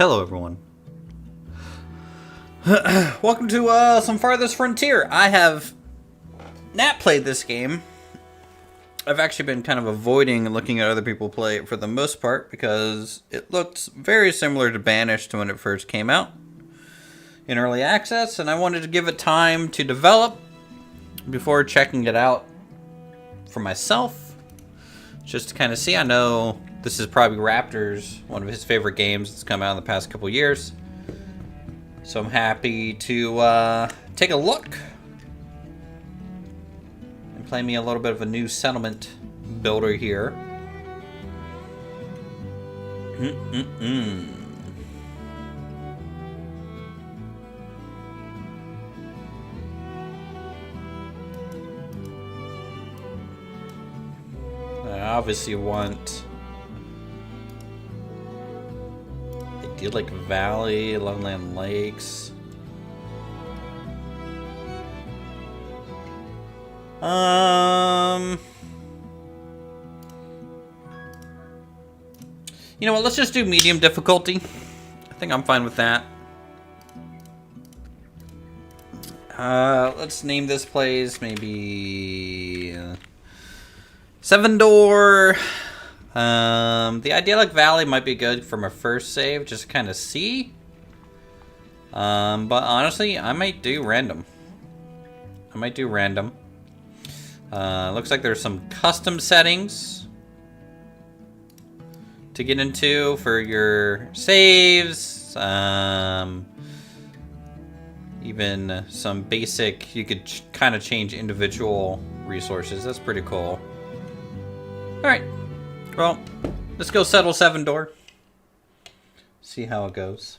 Hello, everyone. Welcome to some Farthest Frontier. I have not played this game. I've actually been kind of avoiding looking at other people play it for the most part because it looked very similar to Banished when it first came out in early access, and I wanted to give it time to develop before checking it out for myself, just to kind of see. I know this is probably Raptor's one of his favorite games that's come out in the past couple years, so I'm happy to take a look and play me a little bit of a new settlement builder here. I obviously want idyllic valley, lowland lakes. You know what? Let's just do medium difficulty. I think I'm fine with that. Let's name this place maybe Seven Door. The idyllic valley might be good for my first save, just to kind of see. But honestly, I might do random. Looks like there's some custom settings to get into for your saves. Even some basic, you could kind of change individual resources. That's pretty cool. Alright, well, let's go settle Seven Door. See how it goes.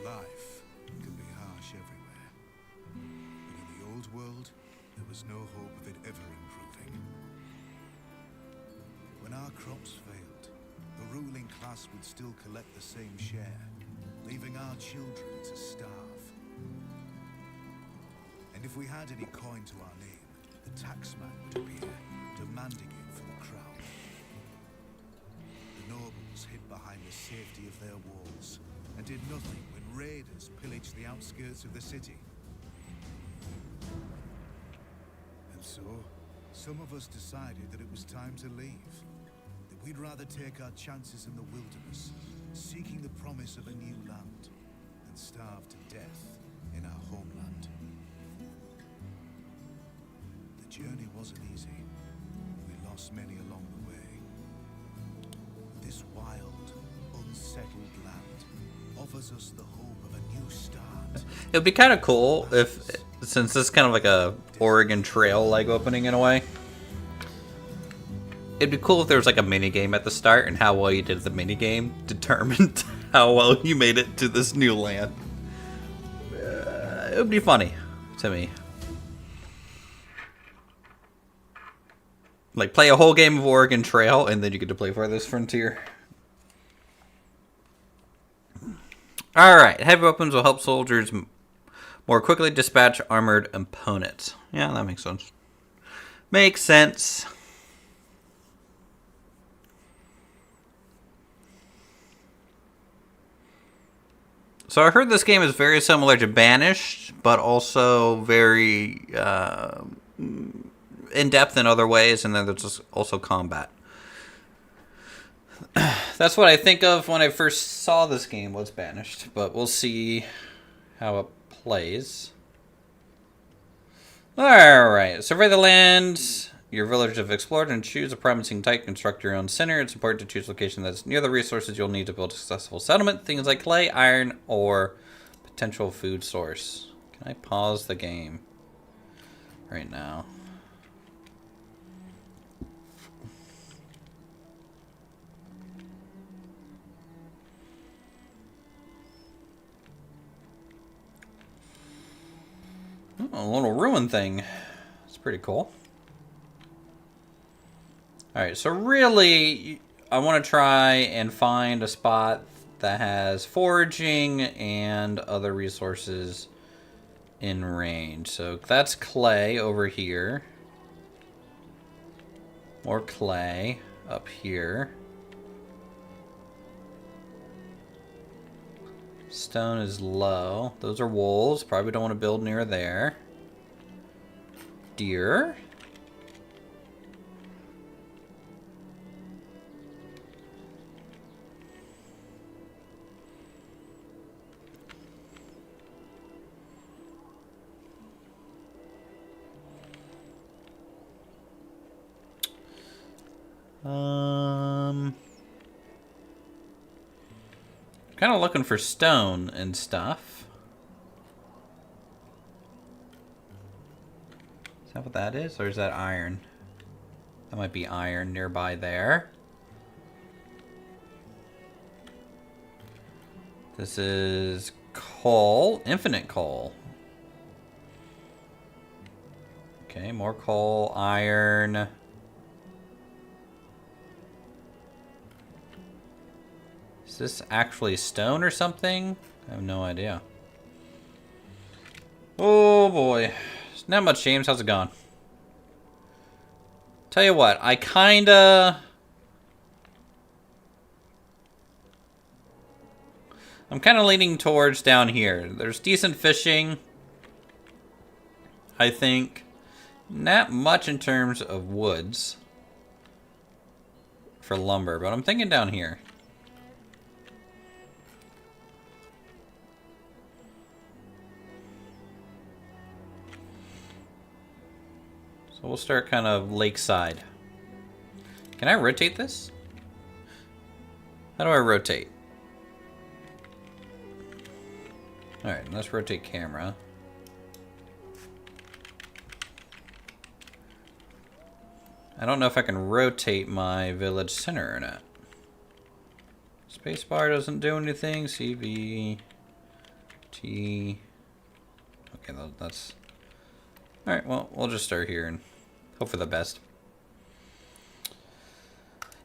Life can be harsh everywhere. But in the old world, there was no hope of it ever improving. When our crops failed, the ruling class would still collect the same share, leaving our children to starve. And if we had any coin to our name, the taxman would appear, demanding it for the crown. The nobles hid behind the safety of their walls and did nothing when raiders pillaged the outskirts of the city. And so, some of us decided that it was time to leave. That we'd rather take our chances in the wilderness, seeking the promise of a new land, than starve to death in our homeland. The journey wasn't easy. We lost many along the way. This wild, unsettled land offers us the hope of a new start. It would be kind of cool if, since this is kind of like a Oregon Trail like opening in a way, it'd be cool if there was like a mini game at the start, and how well you did the mini game determined how well you made it to this new land. It would be funny to me. Like, play a whole game of Oregon Trail, and then you get to play Farthest Frontier. Alright, heavy weapons will help soldiers more quickly dispatch armored opponents. Yeah, that makes sense. Makes sense. So I heard this game is very similar to Banished, but also very in-depth in other ways, and then there's also combat. That's what I think of when I first saw this game, was Banished, but we'll see how it plays. Alright, survey the land your villagers have explored and choose a promising type. Construct your own center. It's important to choose a location that's near the resources you'll need to build a successful settlement. Things like clay, iron, or potential food source. Can I pause the game right now? Oh, a little ruin thing. It's pretty cool. Alright, so really, I want to try and find a spot that has foraging and other resources in range. So that's clay over here. More clay up here. Stone is low. Those are wolves. Probably don't want to build near there. Deer. Kind of looking for stone and stuff. Is that what that is? Or is that iron? That might be iron nearby there. This is coal. Infinite coal. Okay, more coal, iron. Is this actually stone or something? I have no idea. Oh boy. Not much, James. How's it going? Tell you what, I'm kinda leaning towards down here. There's decent fishing, I think. Not much in terms of woods for lumber, but I'm thinking down here. So we'll start kind of lakeside. Can I rotate this? How do I rotate? Alright, let's rotate camera. I don't know if I can rotate my village center or not. Spacebar doesn't do anything. CV. T. Okay, that's... Alright, well, we'll just start here and hope for the best.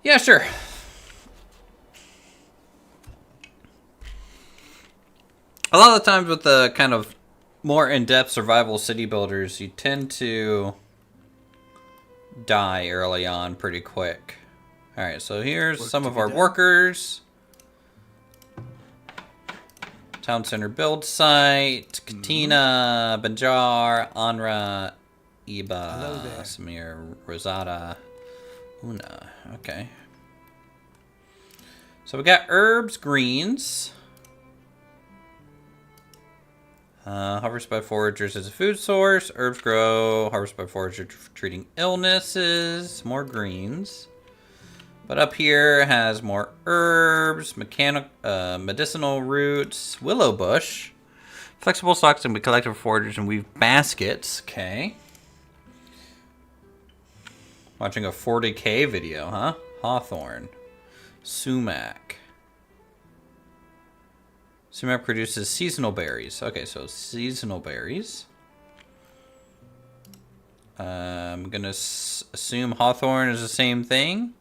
Yeah, sure. A lot of the times with the kind of more in-depth survival city builders, you tend to die early on pretty quick. Alright, so here's some of our workers. Town center build site. Katina, Banjar, Anra, Iba, Samir, Rosada, Una. Okay. So we got herbs, greens. Harvest by foragers as a food source. Herbs grow. Harvest by foragers for treating illnesses. More greens. But up here has more herbs, medicinal roots, willow bush, flexible stalks can be collected for foragers and weave baskets. Okay. Watching a 40K video, huh? Hawthorn. Sumac. Sumac produces seasonal berries. Okay, so seasonal berries. I'm going to assume hawthorn is the same thing.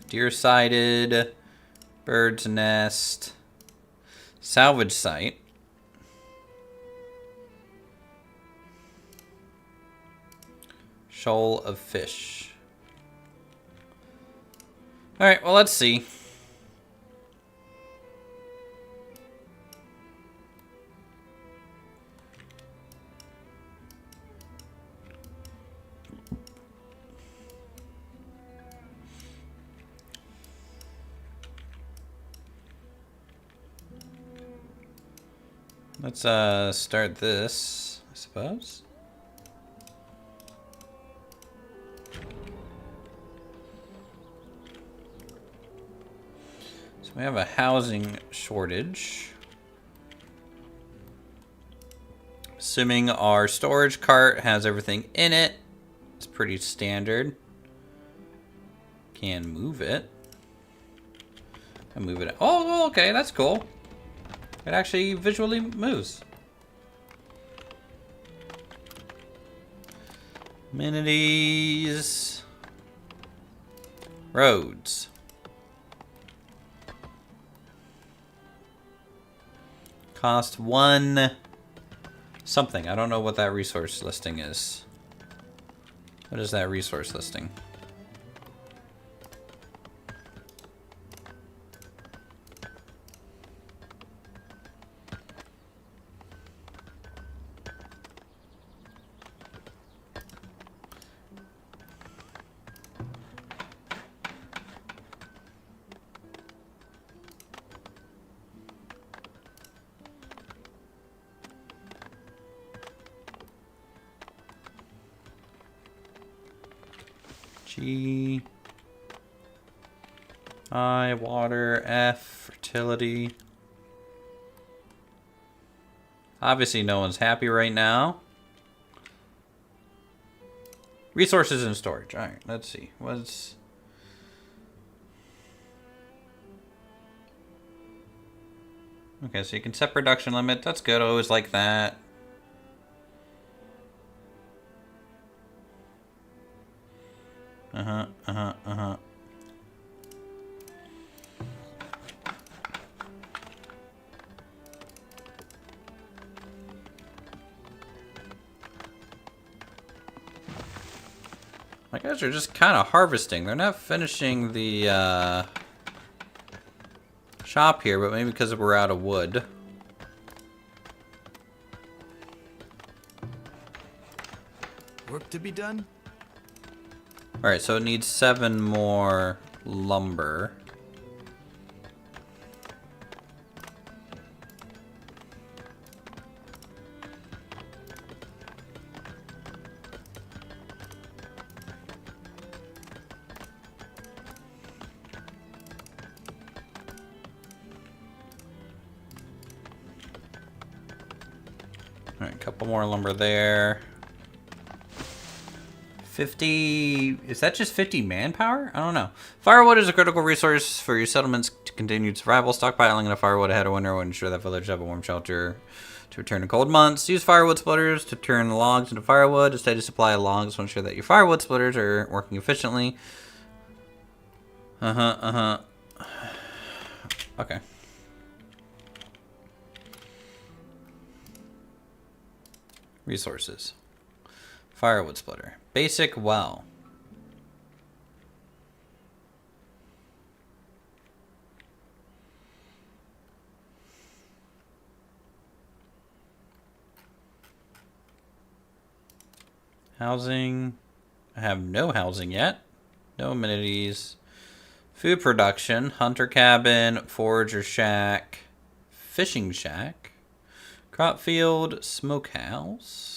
Deer-sided, bird's nest, salvage site. Shoal of fish. Alright, well, let's see. Let's start this, I suppose. So we have a housing shortage. Assuming our storage cart has everything in it. It's pretty standard. Can move it. Can move it. Oh, okay, that's cool. It actually visually moves. Amenities. Roads. Cost 1 something. I don't know what that resource listing is. What is that resource listing? G. I, water, F, fertility. Obviously no one's happy right now. Resources and storage. Alright, let's see. What's... Okay, so you can set production limit. That's good. I always like that. Uh-huh. My guys are just kind of harvesting. They're not finishing the shop here, but maybe because we're out of wood. Work to be done? Alright, so it needs 7 more lumber. Alright, a couple more lumber there. 50... Is that just 50 manpower? I don't know. Firewood is a critical resource for your settlements to continue survival. Stockpiling enough firewood ahead of winter will ensure that villagers have a warm shelter to return to cold months. Use firewood splitters to turn logs into firewood. A steady supply of logs will ensure that your firewood splitters are working efficiently. Okay. Resources. Firewood splitter. Basic well. Housing. I have no housing yet. No amenities. Food production. Hunter cabin. Forager shack. Fishing shack. Crop field. Smokehouse.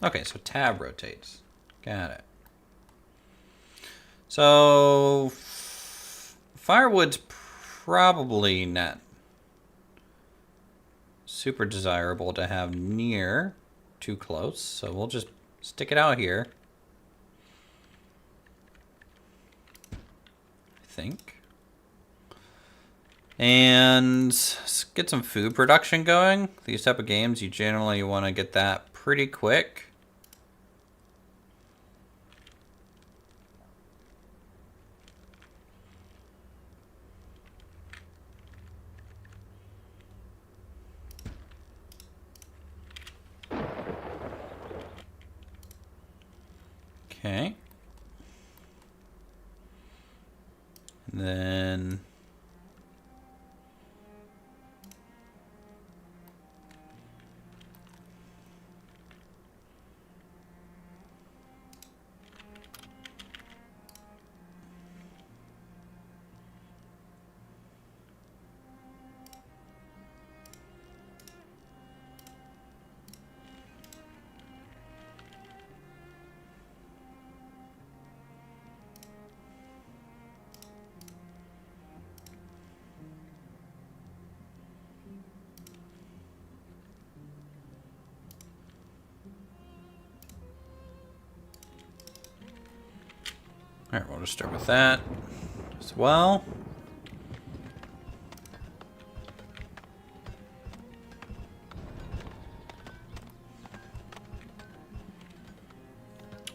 Okay, so tab rotates. Got it. So, firewood's probably not super desirable to have near too close, so we'll just stick it out here. I think. And let's get some food production going. These type of games, you generally want to get that pretty quick. Okay. And then alright, we'll just start with that as well.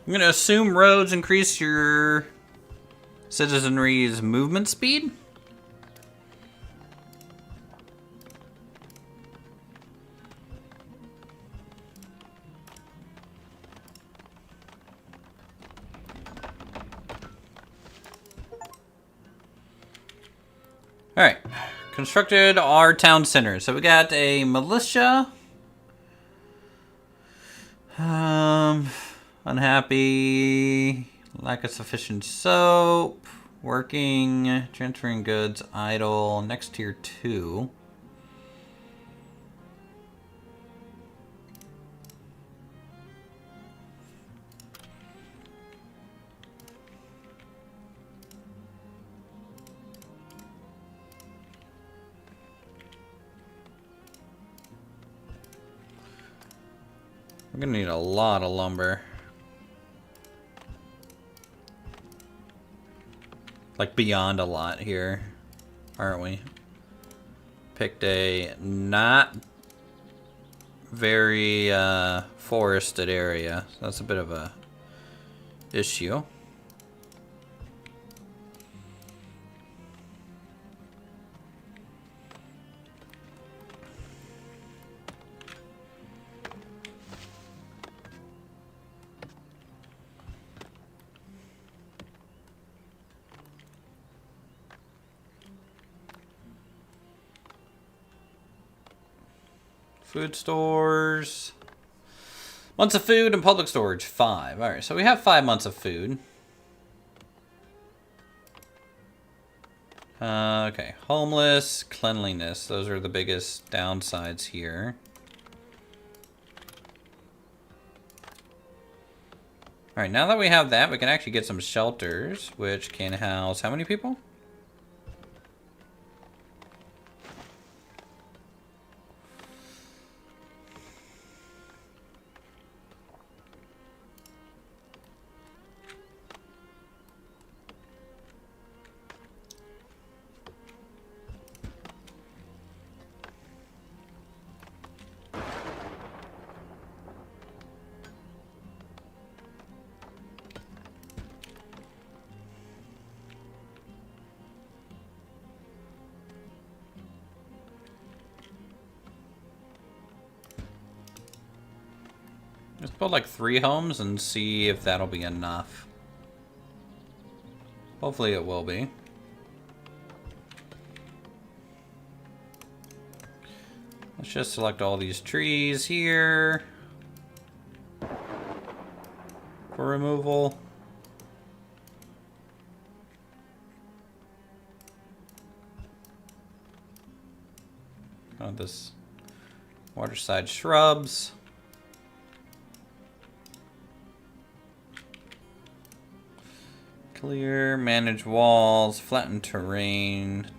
I'm going to assume roads increase your citizenry's movement speed. Alright, constructed our town center. So we got a militia. Unhappy. Lack of sufficient soap. Working. Transferring goods. Idle. Next tier 2. We're gonna need a lot of lumber. Like beyond a lot here, aren't we? Picked a not very forested area. So that's a bit of a issue. Food stores. Months of food and public storage, 5. Alright, so we have 5 months of food. Okay, homeless, cleanliness. Those are the biggest downsides here. Alright, now that we have that, we can actually get some shelters, which can house how many people? Let's build like 3 homes and see if that'll be enough. Hopefully it will be. Let's just select all these trees here for removal. This waterside shrubs. Clear, manage walls, flatten terrain.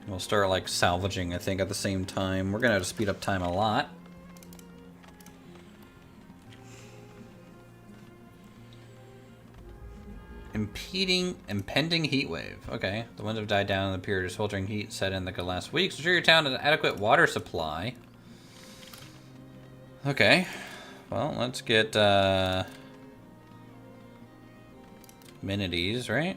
We'll start like salvaging, I think, at the same time. We're gonna have to speed up time a lot. Impending heat wave. Okay, the winds have died down and the period of sweltering heat set in the last week. Ensure your town has an adequate water supply. Okay, well, let's get amenities, right?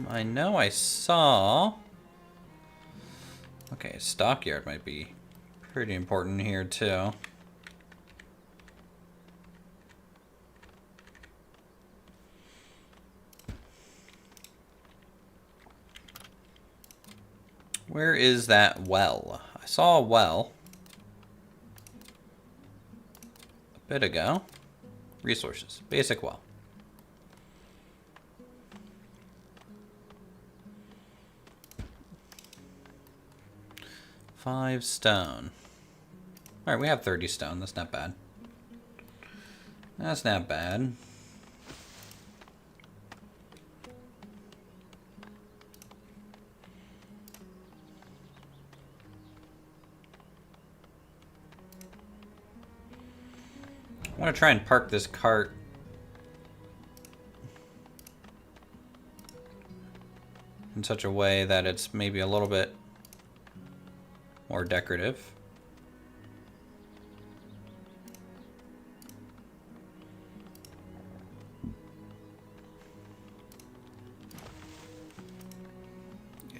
I know I saw. Okay, stockyard might be pretty important here too. Where is that well? I saw a well a bit ago. Resources, basic well. Five stone. Alright, we have 30 stone. That's not bad. That's not bad. I want to try and park this cart in such a way that it's maybe a little bit more decorative.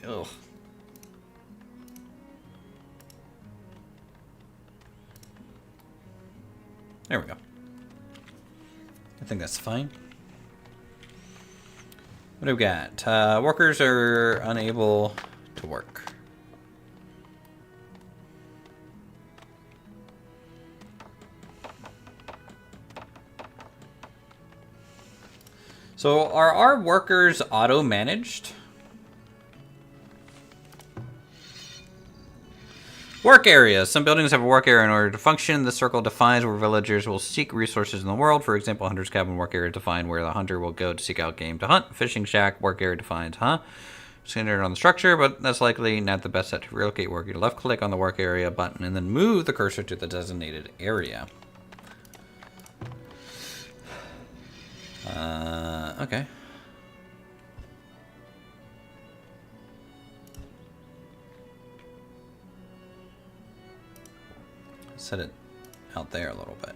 Ugh. There we go. I think that's fine. What do we got? Workers are unable to work. So are our workers auto-managed? Work areas. Some buildings have a work area in order to function. The circle defines where villagers will seek resources in the world. For example, hunter's cabin work area define where the hunter will go to seek out game to hunt. Fishing shack work area defines, centered on the structure, but that's likely not the best set to relocate work. You left click on the work area button and then move the cursor to the designated area. Okay. Set it out there a little bit.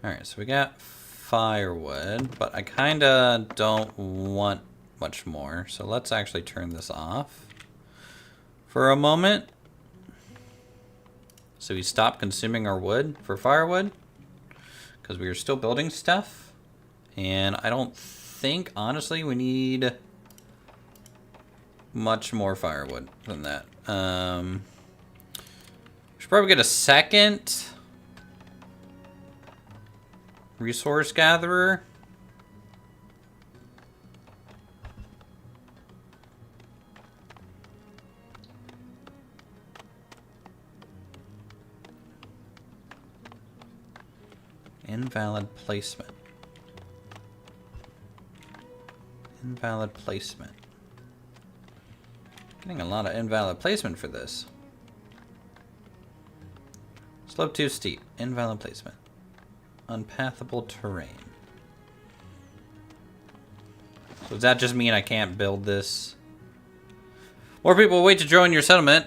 Alright, so we got firewood, but I kinda don't want much more. So let's actually turn this off for a moment. So we stop consuming our wood for firewood because we are still building stuff. And I don't think, honestly, we need much more firewood than that. We should probably get a second resource gatherer. Invalid placement. Invalid placement. Getting a lot of invalid placement for this. Slope too steep. Invalid placement. Unpathable terrain. So does that just mean I can't build this? More people wait to join your settlement.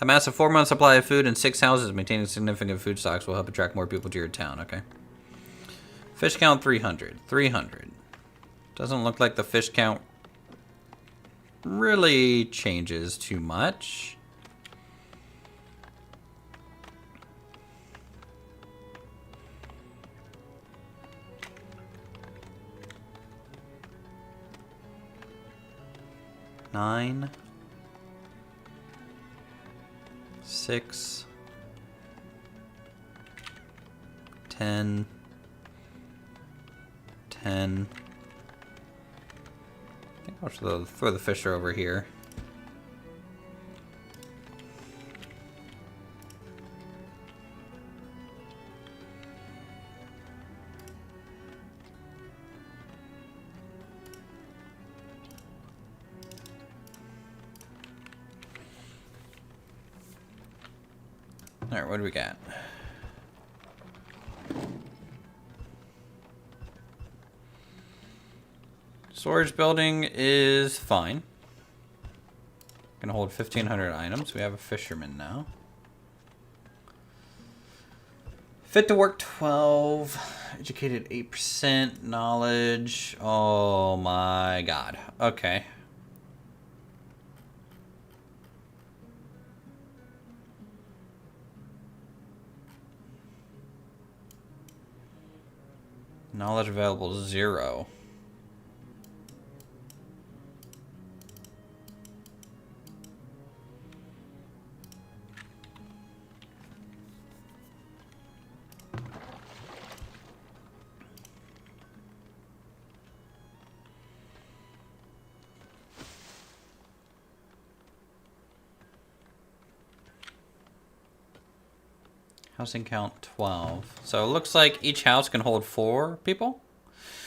A massive 4-month supply of food and 6 houses maintaining significant food stocks will help attract more people to your town. Okay. Fish count 300. 300. Doesn't look like the fish count really changes too much. Nine. 6. 10. 10. I think I'll throw the fisher over here. Alright, what do we got? Storage building is fine. Gonna hold 1,500 items. We have a fisherman now. Fit to work 12. Educated 8%. Knowledge. Oh my god. Okay. Knowledge available 0. Housing count 12. So it looks like each house can hold 4 people.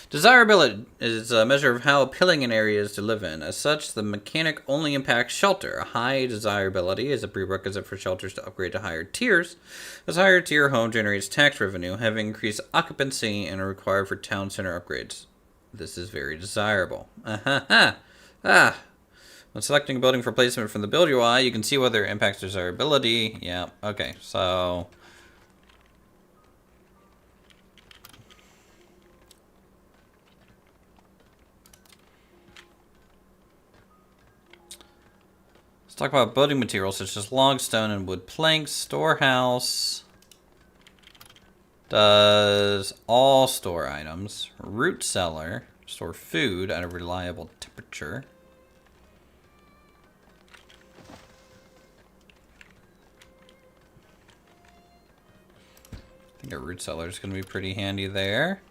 Desirability is a measure of how appealing an area is to live in. As such, the mechanic only impacts shelter. A high desirability is a prerequisite for shelters to upgrade to higher tiers. As higher tier home generates tax revenue, having increased occupancy and are required for town center upgrades. This is very desirable. When selecting a building for placement from the build UI, you can see whether it impacts desirability. Yeah, okay, so talk about building materials such as log, stone, and wood planks. Storehouse does all store items. Root cellar, store food at a reliable temperature. I think a root cellar is going to be pretty handy there.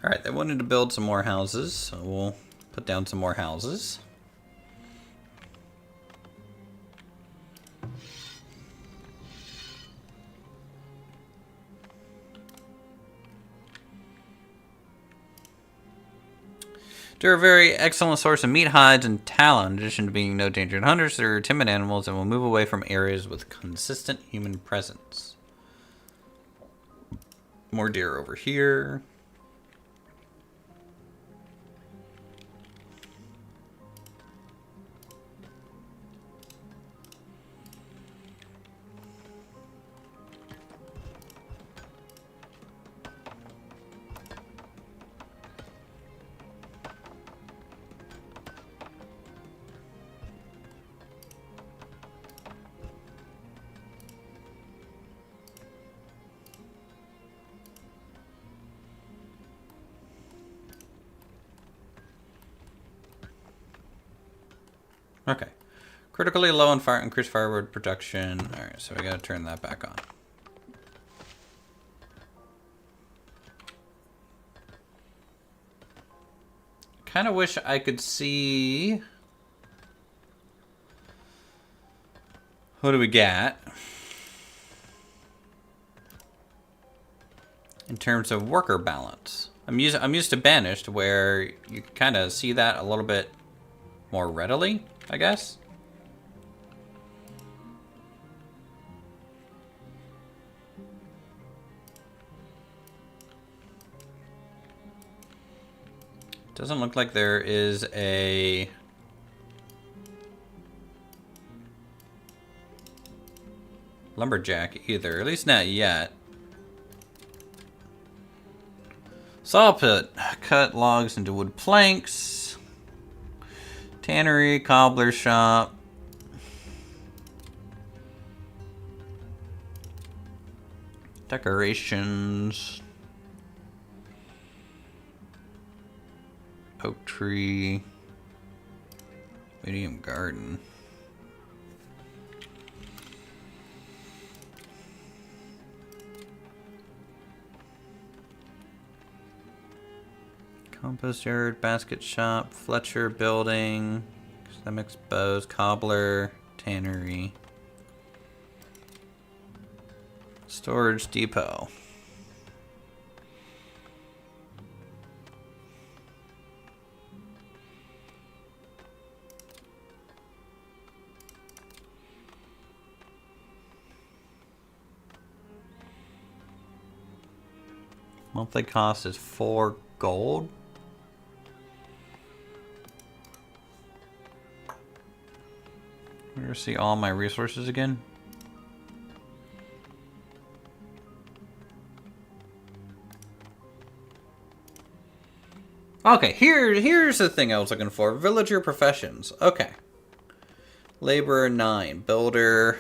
Alright, they wanted to build some more houses, so we'll put down some more houses. They're a very excellent source of meat, hides, and tallow. In addition to being no danger to hunters, they're timid animals and will move away from areas with consistent human presence. More deer over here. Okay. Critically low on fire, increased firewood production. Alright, so we gotta turn that back on. Kinda wish I could see... What do we got? In terms of worker balance. I'm used to Banished, where you kind of see that a little bit more readily, I guess. Doesn't look like there is a lumberjack either, at least not yet. Saw pit, cut logs into wood planks. Tannery, cobbler shop. Decorations. Oak tree. Medium garden. Compost yard, basket shop, Fletcher building, ceramics, bows, cobbler, tannery, storage depot. Monthly cost is 4 gold. Where see all my resources again? Okay, here's the thing I was looking for. Villager professions. Okay. Laborer 9. Builder.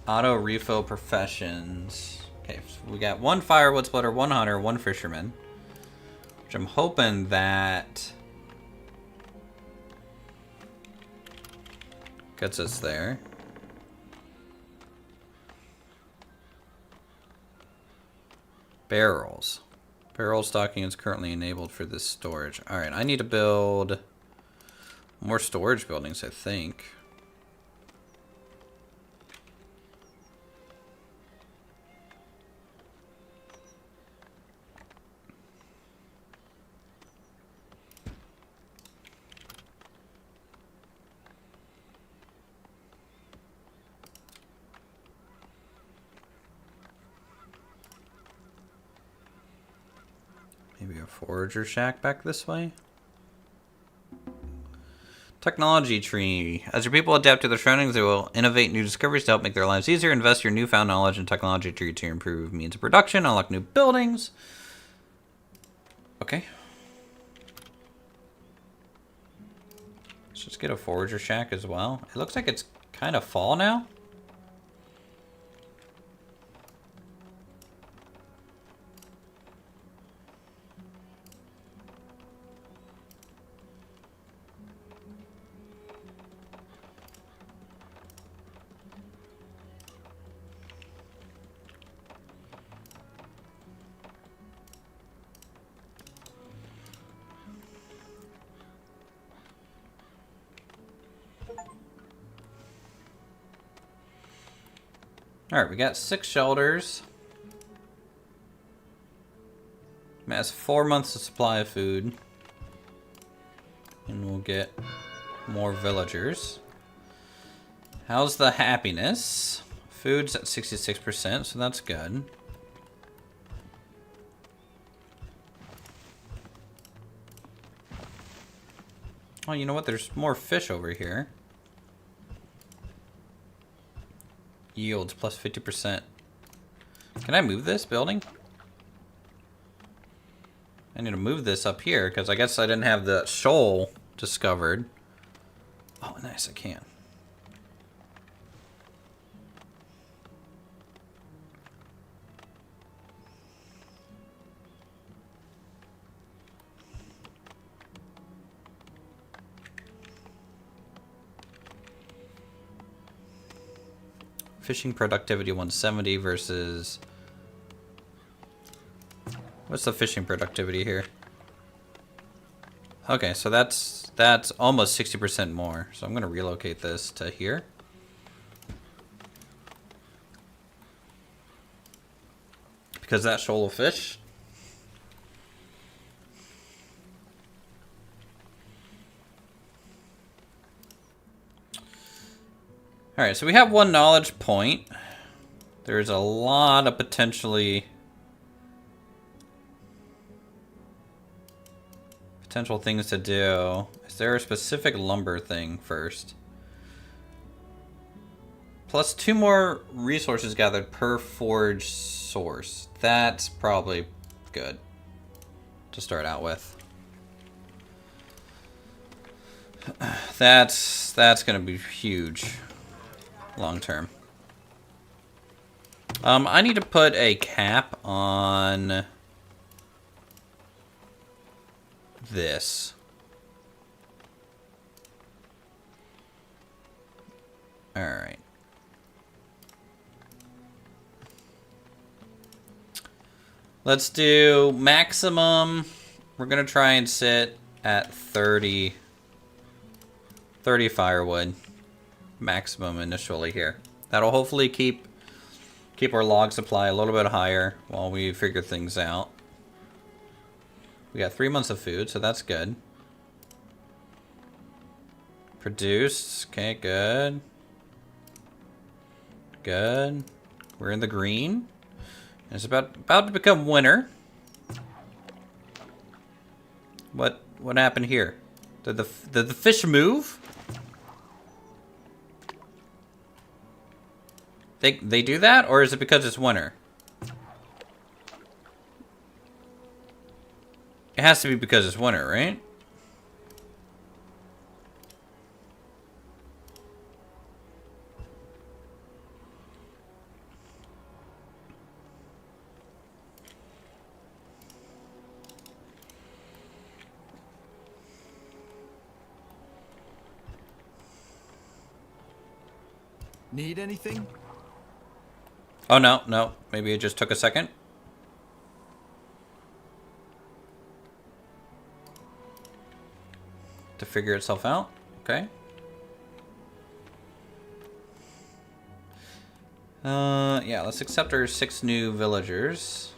Auto refill professions. Okay, so we got 1 firewood splitter, 1 hunter, 1 fisherman. Which I'm hoping that gets us there. Barrels. Barrel stocking is currently enabled for this storage. Alright, I need to build more storage buildings, I think. Maybe a forager shack back this way? Technology tree. As your people adapt to their surroundings, they will innovate new discoveries to help make their lives easier. Invest your newfound knowledge in technology tree to improve means of production, unlock new buildings. Okay. Let's just get a forager shack as well. It looks like it's kind of fall now. Alright, we got 6 shelters. That's 4 months of supply of food. And we'll get more villagers. How's the happiness? Food's at 66%, so that's good. Oh, you know what? There's more fish over here. Yields plus 50%. Can I move this building? I need to move this up here because I guess I didn't have the shoal discovered. Oh, nice, I can. Fishing productivity 170 versus... What's the fishing productivity here? Okay, so that's almost 60% more. So I'm going to relocate this to here. Because that shoal of fish. Alright, so we have 1 knowledge point. There's a lot of potential things to do. Is there a specific lumber thing first? Plus 2 more resources gathered per forge source. That's probably good to start out with. That's going to be huge long term. I need to put a cap on this. All right. Let's do maximum. We're going to try and sit at 30 firewood maximum initially here. That'll hopefully keep our log supply a little bit higher while we figure things out. We got 3 months of food, so that's good. Produced. Okay, good. Good. We're in the green. It's about to become winter. What happened here? Did the fish move? They do that, or is it because it's winter? It has to be because it's winter, right? Need anything? Oh, no. Maybe it just took a second. To figure itself out. Okay. Yeah, let's accept our 6 new villagers.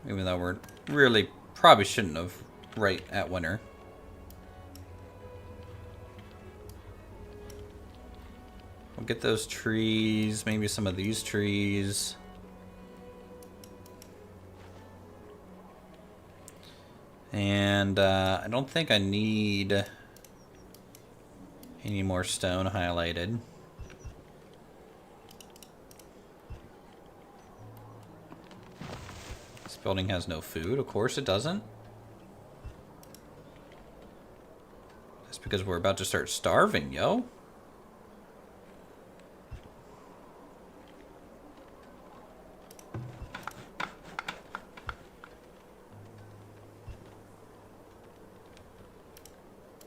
Even though we're really probably shouldn't have right at winter. We'll get those trees, maybe some of these trees. And I don't think I need any more stone highlighted. This building has no food. Of course it doesn't. That's because we're about to start starving, yo.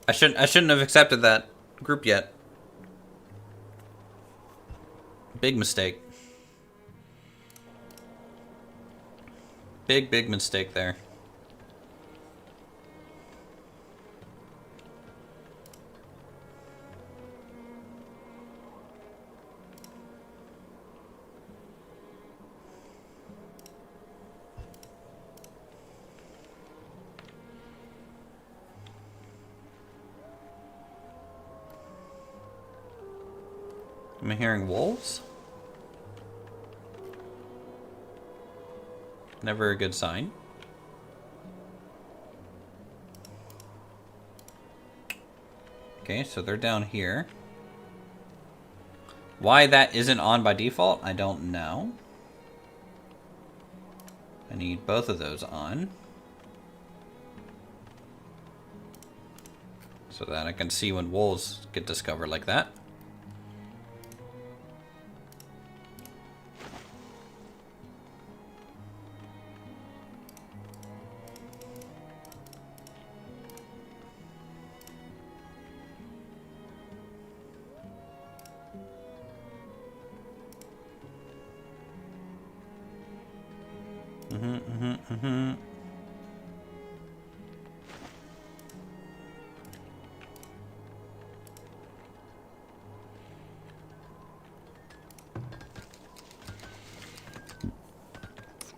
I shouldn't have accepted that group yet. Big mistake. Big mistake there. Am I hearing wolves? Never a good sign. Okay, so they're down here. Why that isn't on by default, I don't know. I need both of those on. So that I can see when wolves get discovered like that.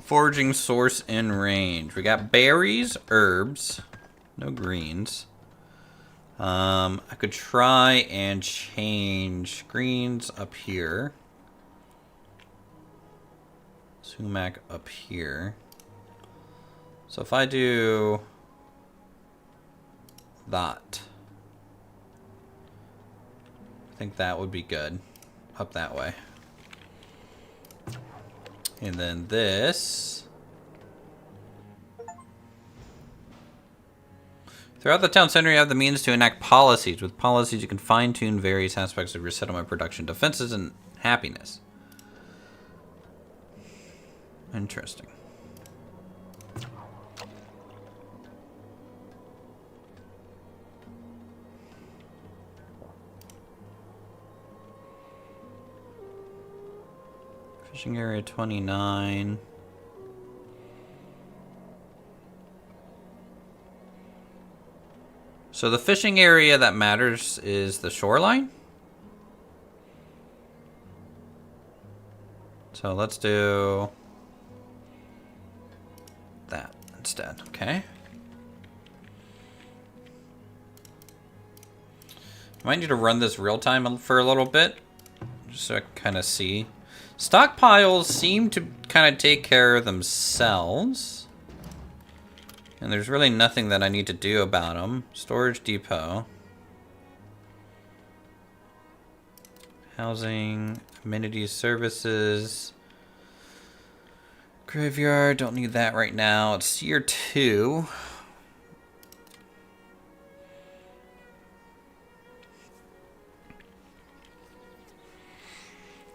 Foraging source in range. We got berries, herbs, no greens. I could try and change greens up here. Sumac up here. So if I do that, I think that would be good. Up that way. And then this. Throughout the town center, you have the means to enact policies. With policies, you can fine-tune various aspects of your settlement production, defenses, and happiness. Interesting. Fishing area 29. So the fishing area that matters is the shoreline. So let's do that instead, okay? I might need to run this real time for a little bit, just so I can kind of see. Stockpiles seem to kind of take care of themselves. And there's really nothing that I need to do about them. Storage depot. Housing, amenities, services. Graveyard, don't need that right now. It's year 2.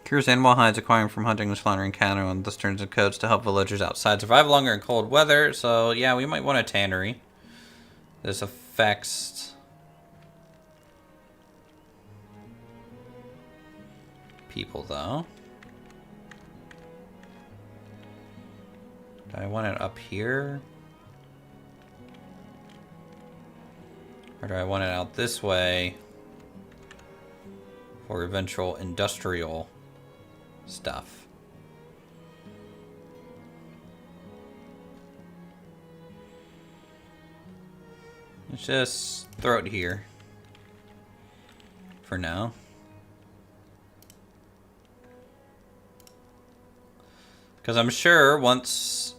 Cures animal hides acquiring from hunting and slaughtering cattle and the turns and coats to help villagers outside survive longer in cold weather. So yeah, we might want a tannery. This affects people though. Do I want it up here? Or do I want it out this way for eventual industrial stuff? Let's just throw it here for now. Because I'm sure once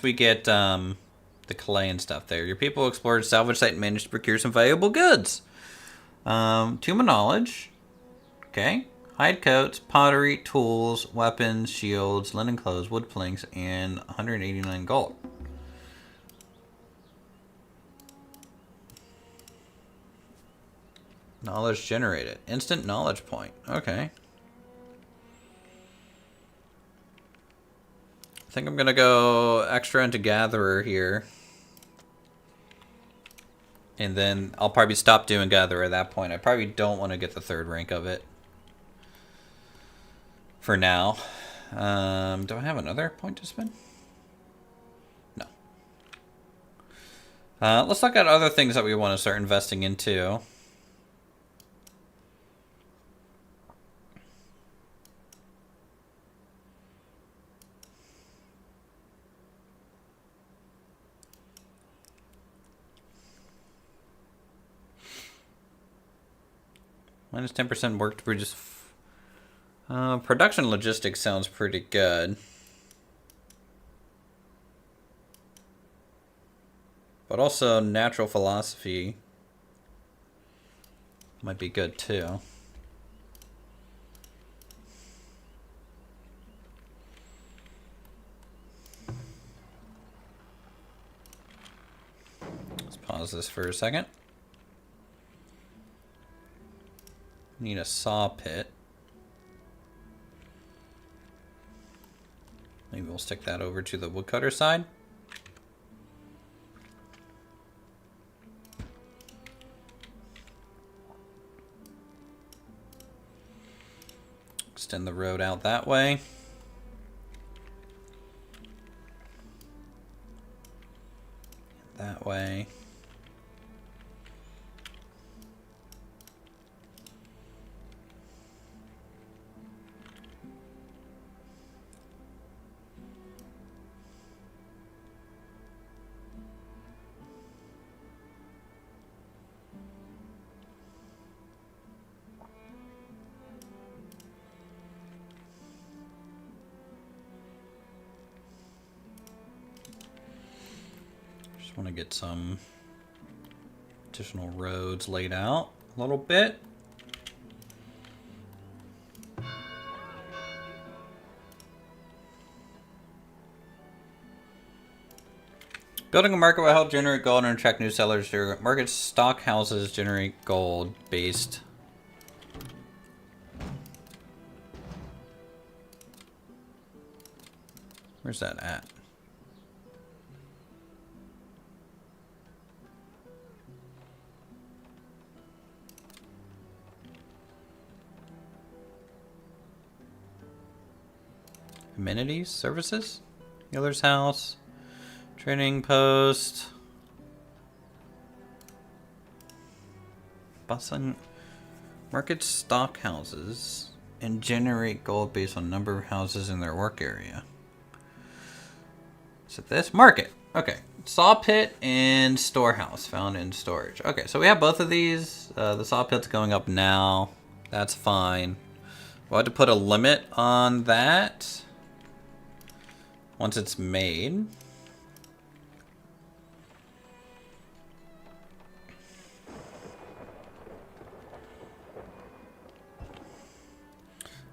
we get the clay and stuff there, your people explored salvage site and managed to procure some valuable goods. Tomb of Knowledge. Okay. Hide coats, pottery, tools, weapons, shields, linen clothes, wood planks, and 189 gold. Knowledge generated. Instant knowledge point. Okay. I think I'm going to go extra into Gatherer here. And then I'll probably stop doing Gatherer at that point. I probably don't want to get the 3rd rank of it. For now. Do I have another point to spend? No. Let's look at other things that we want to start investing into. Minus 10% work to produce Production logistics sounds pretty good. But also natural philosophy might be good too. Let's pause this for a second. Need a saw pit. Maybe we'll stick that over to the woodcutter side. Extend the road out that way. That way. Just want to get some additional roads laid out a little bit. Building a market will help generate gold and attract new sellers. Your market stock houses generate gold based. Where's that at? Amenities, services, healer's house, trading post, bustling market stock houses, and generate gold based on number of houses in their work area. Is it this? Market. Okay. Saw pit and storehouse found in storage. Okay, so we have both of these. The saw pit's going up now. That's fine. We'll have to put a limit on that once it's made.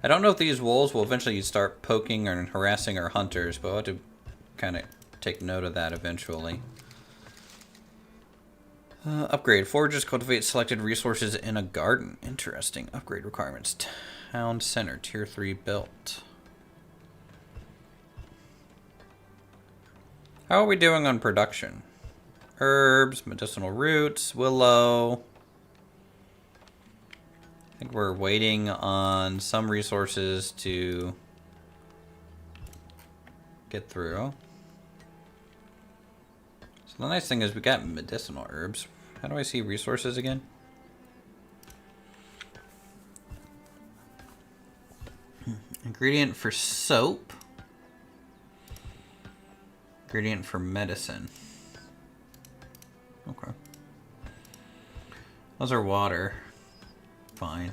I don't know if these wolves will eventually start poking or harassing our hunters, but we'll have to kind of take note of that eventually. Upgrade. Foragers cultivate selected resources in a garden. Interesting. Upgrade requirements. Town center. Tier 3 built. How are we doing on production? Herbs, medicinal roots, willow. I think we're waiting on some resources to get through. So the nice thing is we got medicinal herbs. How do I see resources again? Ingredient for soap. Ingredient for medicine. Okay. Those are water. Fine.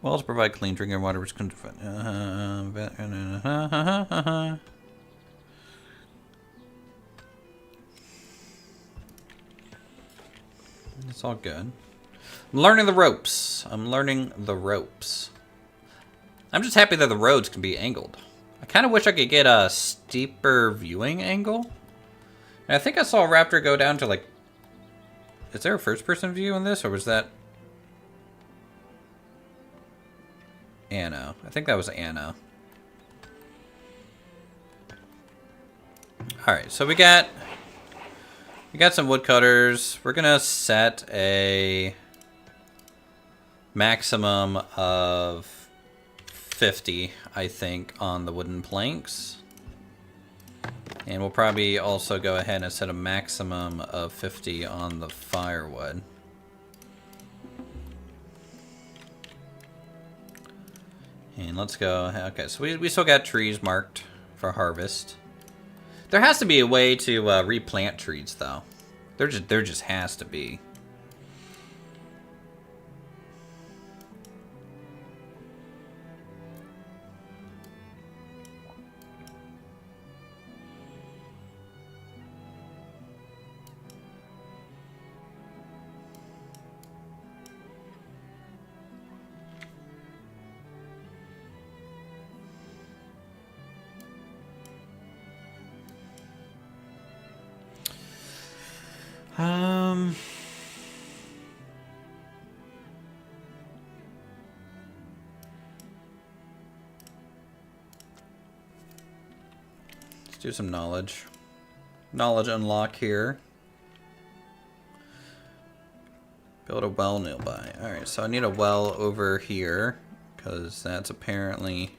Wells provide clean drinking water, which can. It's all good. I'm learning the ropes. I'm learning the ropes. I'm just happy that the roads can be angled. I kind of wish I could get a steeper viewing angle. And I think I saw a raptor go down to like... Is there a first-person view in this, or was that... Anna. I think that was Anna. Alright, so we got some woodcutters. We're gonna set a maximum of 50, I think, on the wooden planks. And we'll probably also go ahead and set a maximum of 50 on the firewood. And let's go. Okay, so we still got trees marked for harvest. There has to be a way to replant trees, though. There just has to be. Let's do some knowledge. Knowledge unlock here. Build a well nearby. Alright, so I need a well over here, because that's apparently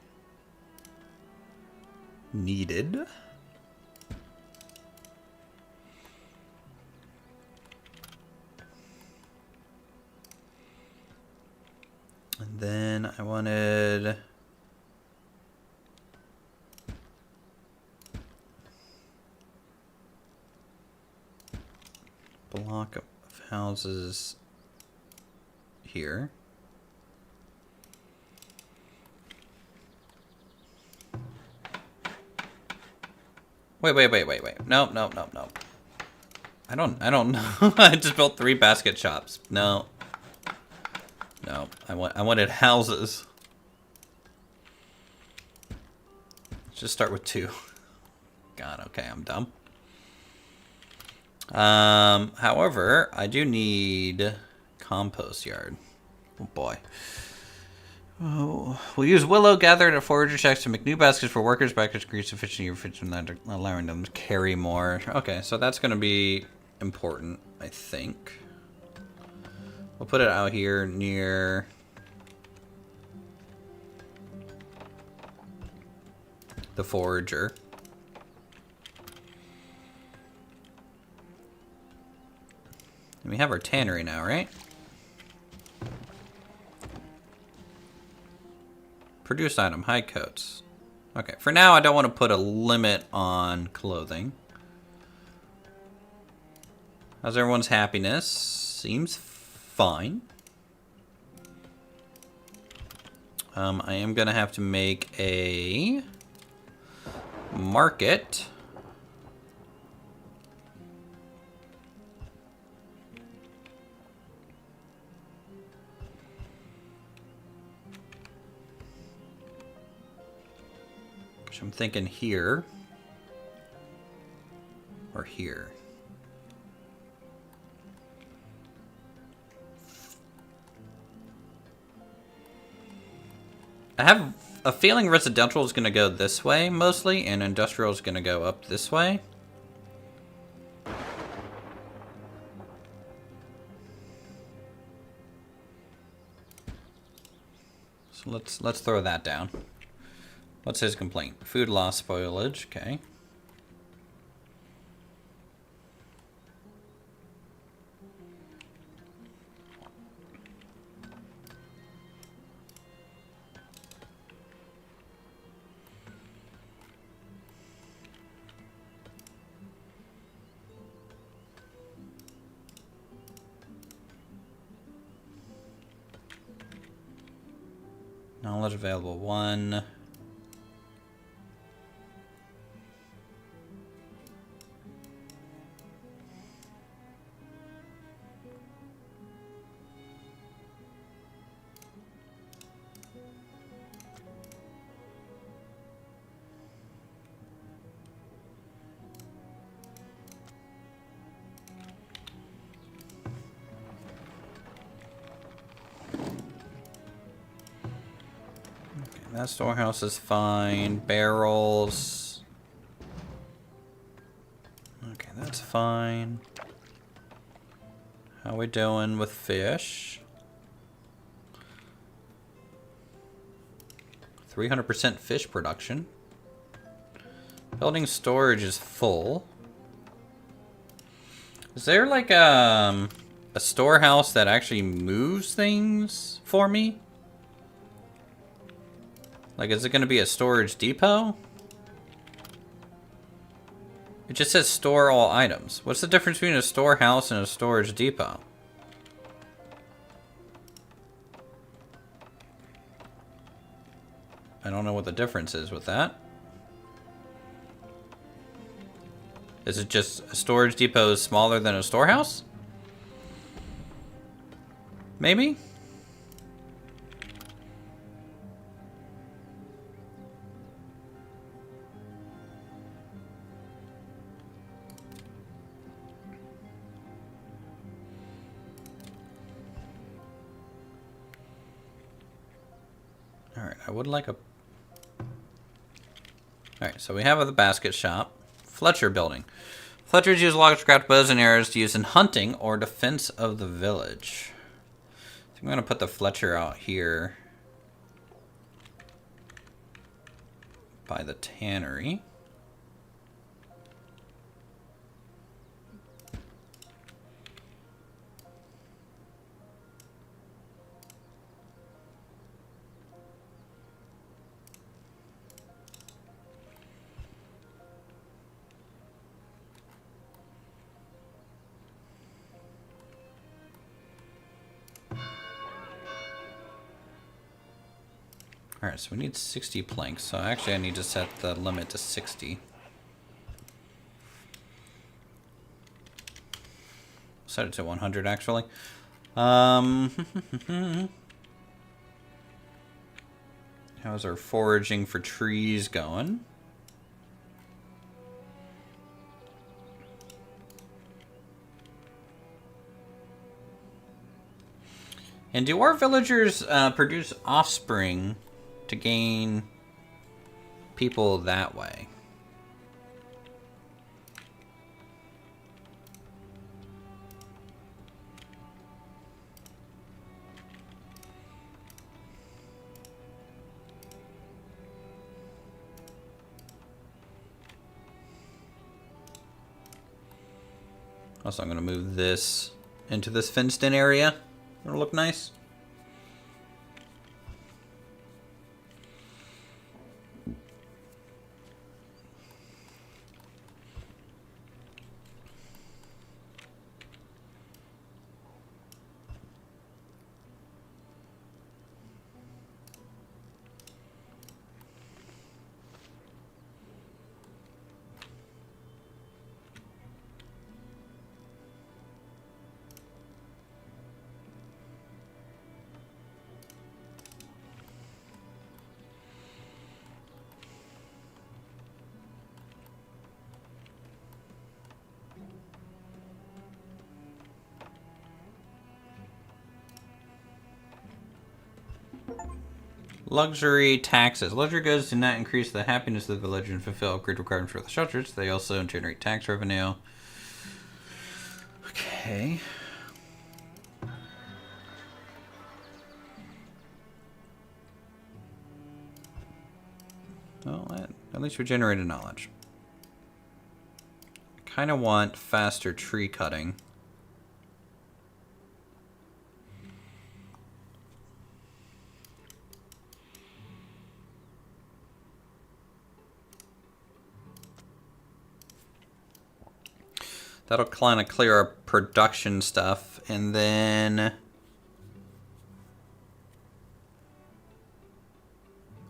needed. And then I wanted block of houses here. Wait. Nope. I don't know. I just built 3 basket shops. No. No, I wanted houses. Let's just start with 2. God, okay, I'm dumb. However, I do need compost yard. Oh boy. Oh, we'll use willow gathered at forager checks to make new baskets for workers. Baskets increase efficiency, allowing them to carry more. Okay, so that's going to be important, I think. We'll put it out here near the forager. And we have our tannery now, right? Produced item, hide coats. Okay, for now I don't want to put a limit on clothing. How's everyone's happiness? Seems fine. I am gonna have to make a market. Which I'm thinking here or here. I have a feeling residential is going to go this way mostly, and industrial is going to go up this way. So let's throw that down. What's his complaint? Food loss, spoilage. Okay. Knowledge available 1. That storehouse is fine. Barrels. Okay, that's fine. How we doing with fish? 300% fish production. Building storage is full. Is there like a storehouse that actually moves things for me? Like, is it going to be a storage depot? It just says store all items. What's the difference between a storehouse and a storage depot? I don't know what the difference is with that. Is it just a storage depot is smaller than a storehouse? Maybe? Alright, I would like a... Alright, so we have the basket shop. Fletcher building. Fletchers use logs, craft bows, and arrows to use in hunting or defense of the village. So I'm going to put the Fletcher out here by the tannery. Alright, so we need 60 planks. So actually I need to set the limit to 60. Set it to 100 actually. How's our foraging for trees going? And do our villagers produce offspring to gain people that way? Also, I'm going to move this into this fenced-in area. It'll look nice. Luxury taxes. Luxury goods do not increase the happiness of the village and fulfill upgrade requirements for the shelters. They also generate tax revenue. Okay. Well, at least we generated knowledge. I kind of want faster tree cutting. That'll kind of clear our production stuff, and then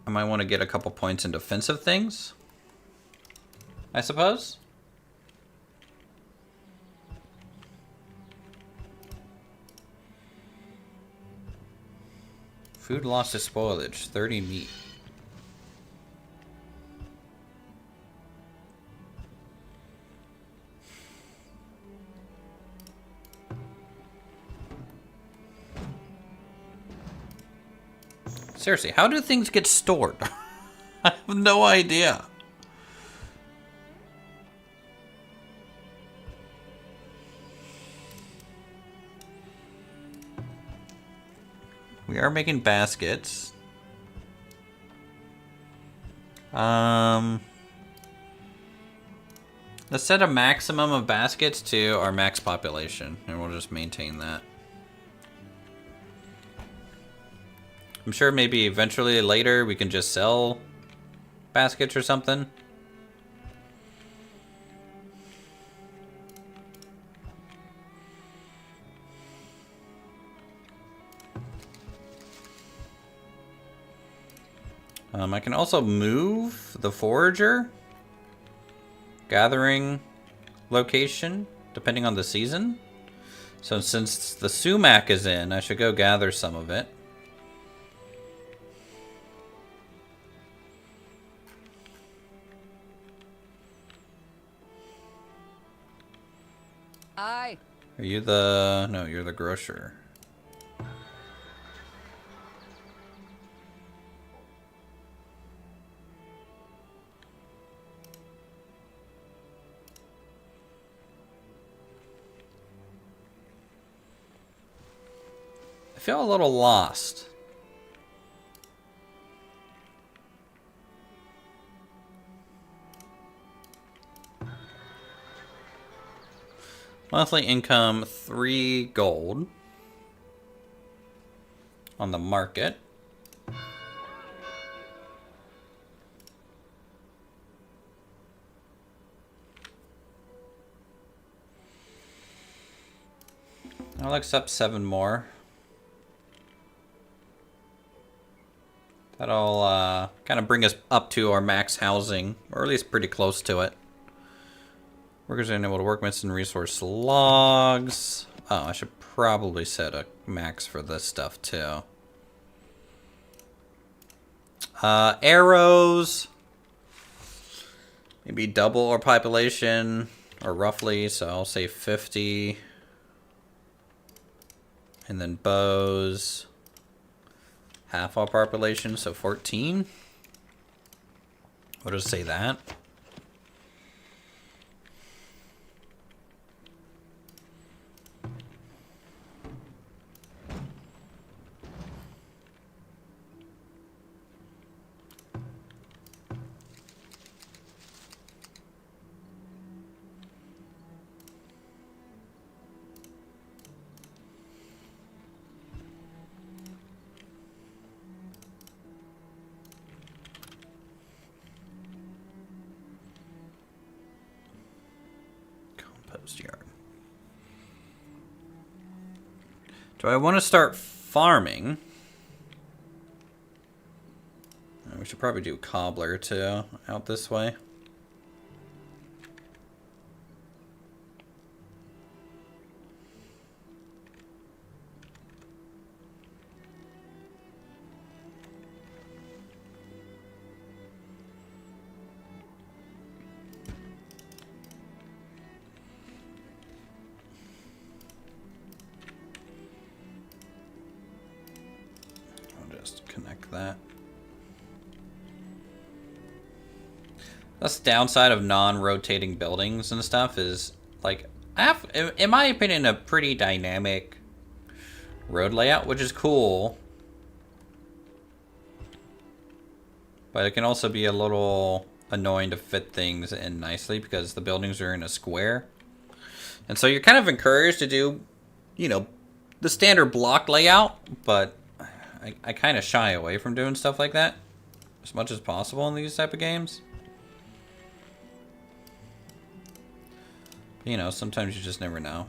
I might want to get a couple points in defensive things, I suppose. Food loss to spoilage, 30 meat. Seriously, how do things get stored? I have no idea. We are making baskets. Let's set a maximum of baskets to our max population, and we'll just maintain that. I'm sure maybe eventually later we can just sell baskets or something. I can also move the forager gathering location depending on the season. So since the sumac is in, I should go gather some of it. Aye. Are you the... No, you're the grocer. I feel a little lost. Monthly income 3 gold on the market. I'll accept 7 more. That'll kind of bring us up to our max housing, or at least pretty close to it. Workers are unable to work missing resource logs. Oh, I should probably set a max for this stuff too. Arrows. Maybe double our population, or roughly, so I'll say 50. And then bows. Half our population, so 14. We'll just say that. Yard. Do I want to start farming? We should probably do cobbler too, out this way. Connect that. That's the downside of non-rotating buildings and stuff is, like, I have, in my opinion, a pretty dynamic road layout, which is cool. But it can also be a little annoying to fit things in nicely because the buildings are in a square. And so you're kind of encouraged to do, you know, the standard block layout, but I kind of shy away from doing stuff like that as much as possible in these type of games. But, you know, sometimes you just never know.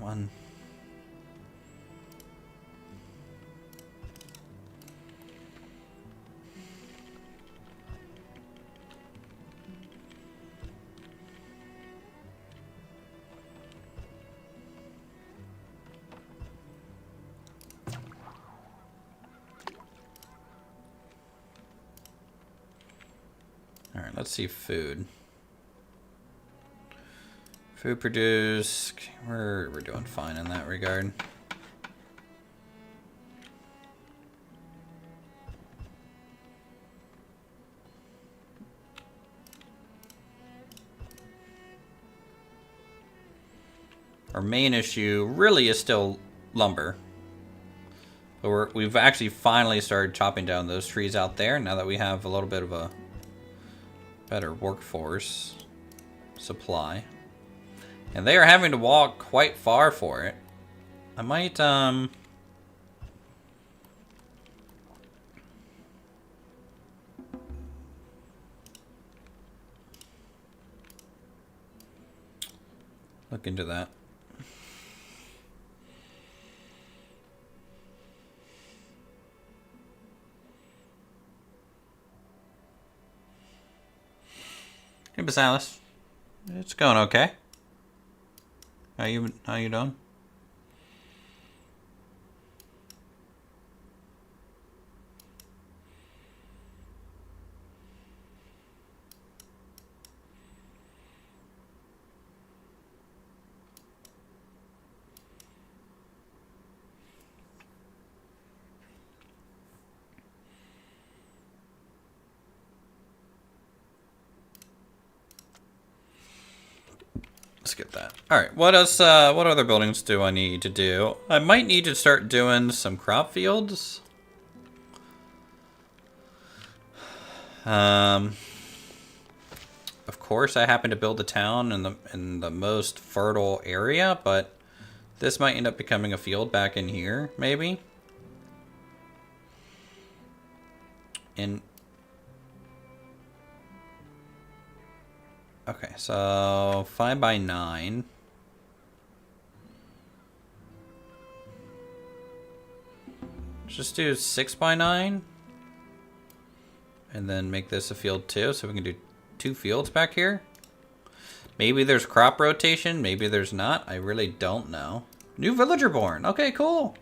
Alright, let's see food. Food produce. We're doing fine in that regard. Our main issue really is still lumber. But we've actually finally started chopping down those trees out there now that we have a little bit of a better workforce supply. And they are having to walk quite far for it. I might, look into that. Basalis. It's going okay. How you doing? Skip that. All right. What else? What other buildings do I need to do? I might need to start doing some crop fields. Of course, I happen to build a town in the most fertile area, but this might end up becoming a field back in here, maybe. In okay, so 5 by 9. Just do 6 by 9. And then make this a field too, so we can do 2 fields back here. Maybe there's crop rotation, maybe there's not. I really don't know. New villager born. Okay, cool.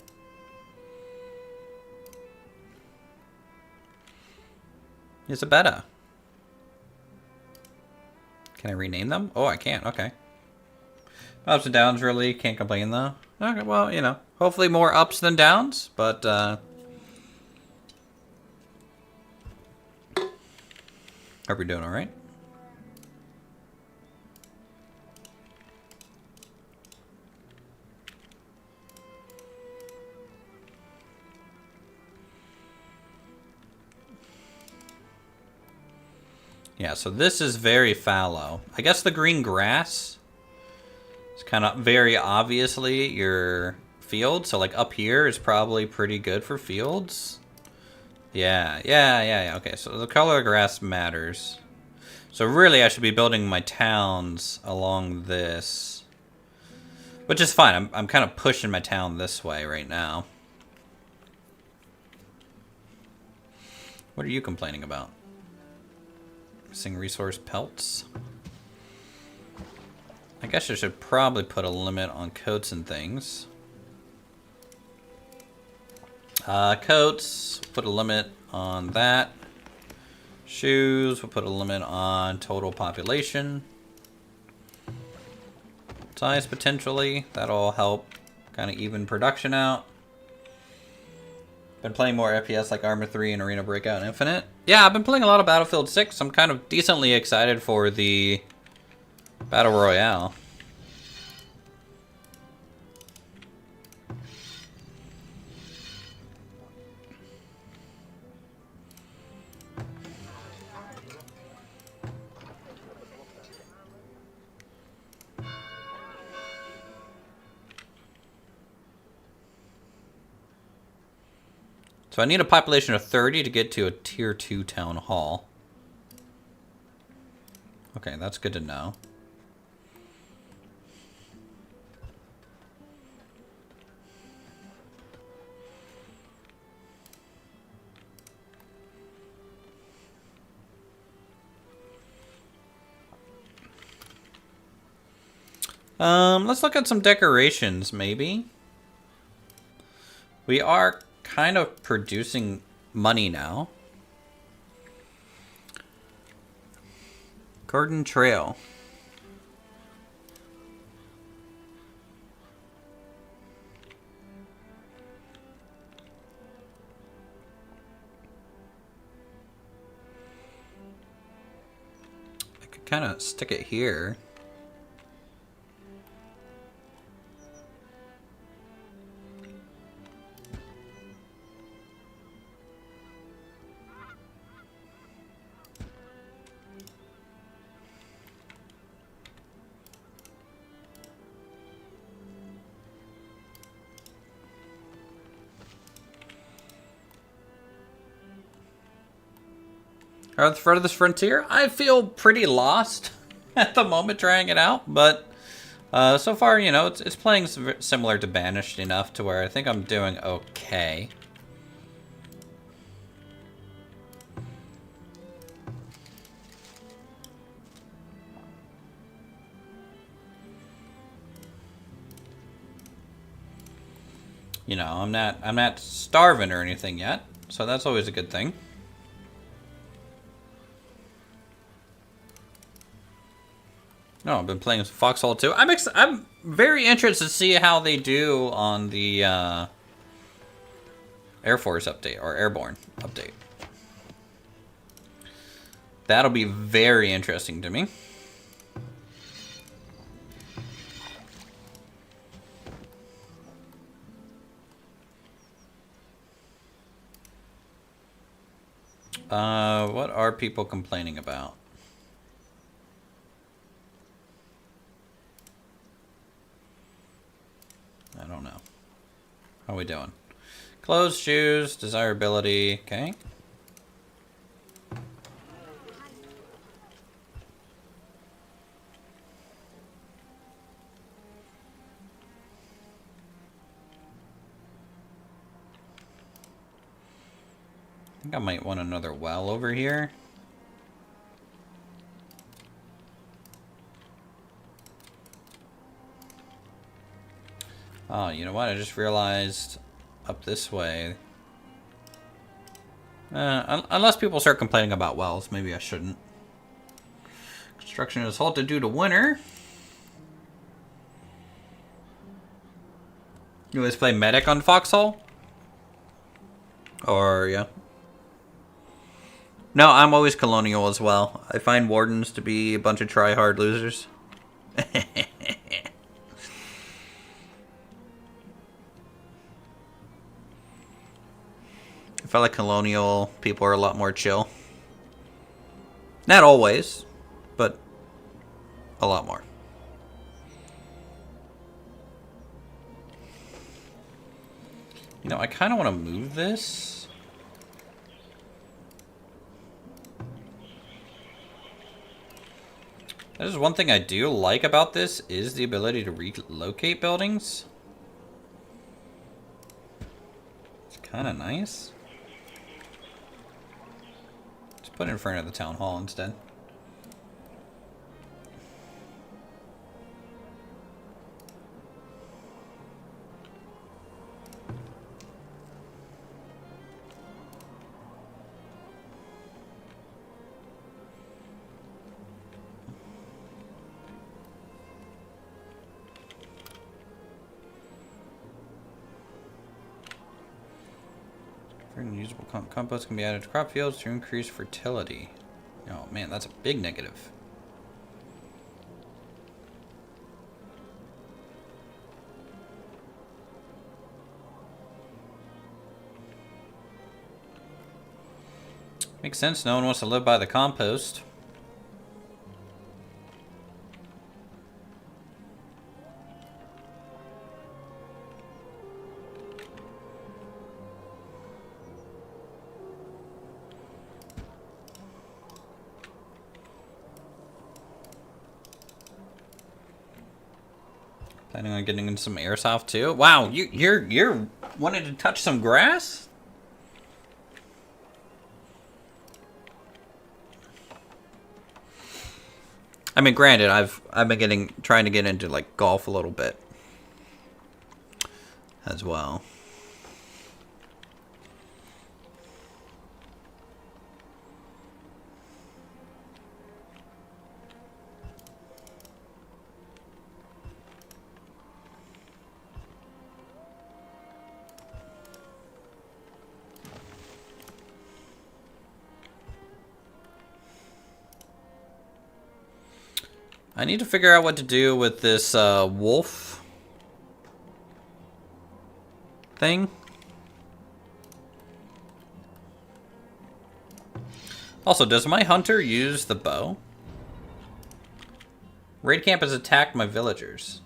Isabella. Can I rename them? Oh, I can't. Okay. Ups and downs, really. Can't complain, though. Okay, well, you know. Hopefully more ups than downs, but, hope you're doing alright. Yeah, so this is very fallow. I guess the green grass is kind of very obviously your field. So like up here is probably pretty good for fields. Yeah. Okay, so the color of the grass matters. So really I should be building my towns along this. Which is fine. I'm kind of pushing my town this way right now. What are you complaining about? Missing resource pelts. I guess I should probably put a limit on coats and things. Coats, put a limit on that. Shoes, we'll put a limit on total population. Size potentially, that'll help kind of even production out. Been playing more FPS like Arma 3 and Arena Breakout and Infinite. Yeah, I've been playing a lot of Battlefield 6. I'm kind of decently excited for the Battle Royale. So I need a population of 30 to get to a tier 2 town hall. Okay, that's good to know. Let's look at some decorations, maybe. We are kind of producing money now. Garden Trail. I could kind of stick it here. At the front of this frontier, I feel pretty lost at the moment trying it out, but so far, you know, it's playing similar to Banished enough to where I think I'm doing okay. You know, I'm not starving or anything yet, so that's always a good thing. No, I've been playing Foxhole too. I'm very interested to see how they do on the Air Force update or Airborne update. That'll be very interesting to me. What are people complaining about? I don't know. How are we doing? Clothes, shoes, desirability. Okay. I think I might want another well over here. Oh, you know what? I just realized up this way. Unless people start complaining about wells, maybe I shouldn't. Construction is halted due to winter. You always play medic on Foxhole? Or, yeah. No, I'm always colonial as well. I find wardens to be a bunch of try-hard losers. I feel like colonial people are a lot more chill. Not always, but a lot more. You know, I kind of want to move this. That is one thing I do like about this, is the ability to relocate buildings. It's kind of nice. Let's put it in front of the town hall instead. Usable compost can be added to crop fields to increase fertility. Oh man, that's a big negative. Makes sense, no one wants to live by the compost. Planning on getting in some airsoft too. Wow, you're wanting to touch some grass? I mean, granted, I've been trying to get into like golf a little bit as well. I need to figure out what to do with this wolf thing. Also, does my hunter use the bow? Raid camp has attacked my villagers.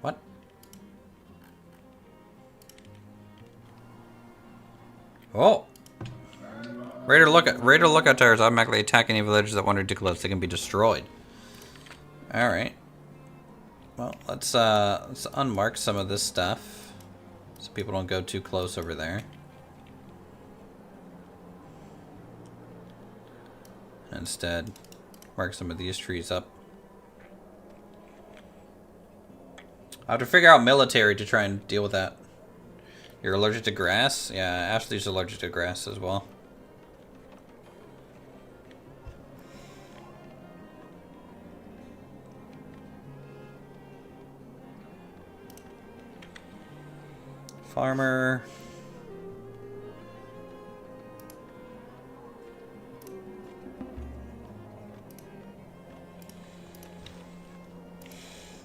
What? Oh. Raider lookout towers automatically attack any villagers that wander too close. They can be destroyed. All right. Well, let's unmark some of this stuff so people don't go too close over there. Instead, mark some of these trees up. I have to figure out military to try and deal with that. You're allergic to grass? Yeah, Ashley's allergic to grass as well. Farmer.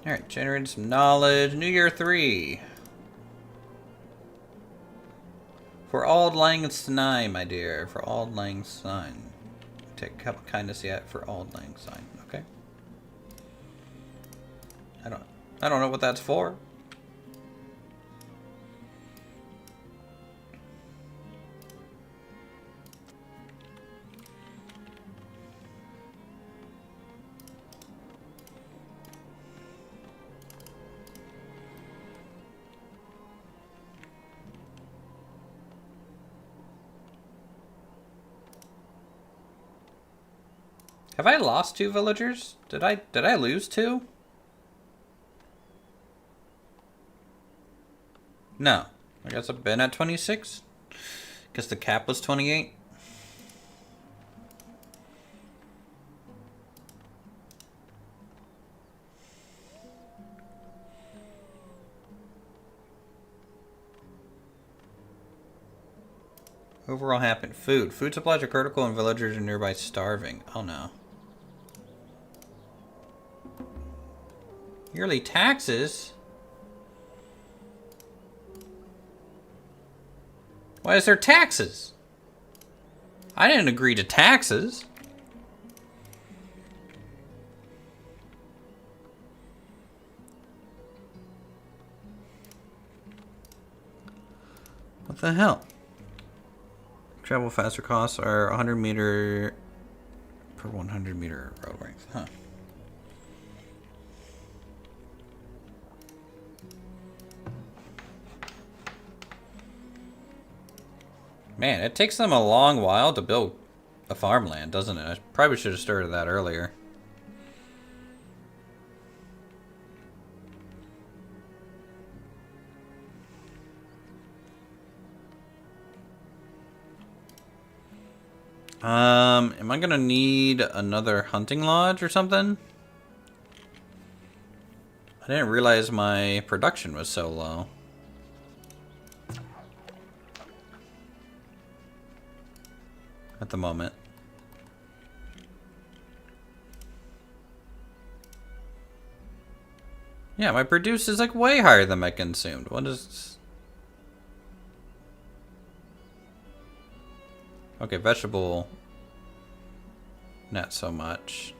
Alright, generating some knowledge. New Year 3. For Auld Lang Syne, my dear. For Auld Lang Syne. Take kindness yet for Auld Lang Syne. Okay. I don't know what that's for. Have I lost 2 villagers? Did I lose 2? No. I guess I've been at 26. Guess the cap was 28. Overall happen. Food. Food supplies are critical and villagers are nearby starving. Oh no. Yearly taxes? Why is there taxes? I didn't agree to taxes. What the hell? Travel faster costs are 100 meter per 100 meter road length. Huh. Man, it takes them a long while to build a farmland, doesn't it? I probably should have started that earlier. Am I gonna need another hunting lodge or something? I didn't realize my production was so low. At the moment. Yeah, my produce is like way higher than my consumed. What is... Okay, vegetable... Not so much.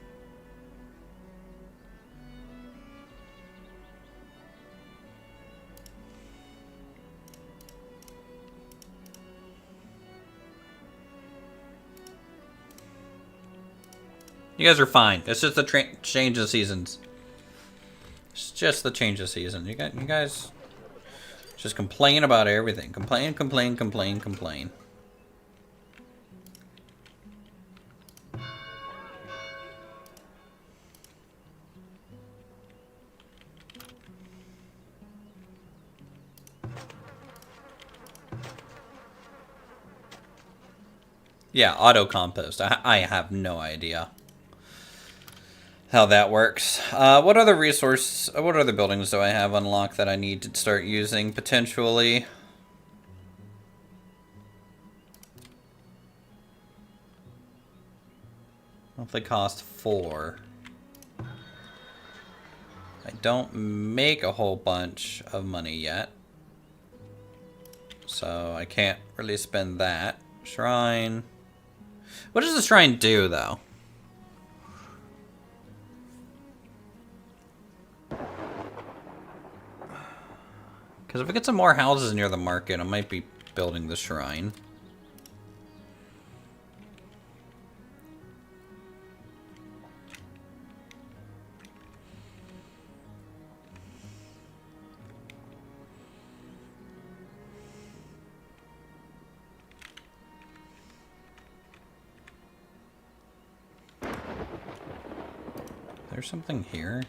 You guys are fine. It's just the change of seasons. It's just the change of season. You guys just complain about everything. Complain, complain, complain, complain. Yeah, auto compost. I have no idea how that works. What other buildings do I have unlocked that I need to start using potentially? Monthly cost 4. I don't make a whole bunch of money yet, so I can't really spend that. Shrine. What does the shrine do, though? Because if I get some more houses near the market, I might be building the shrine. There's something here.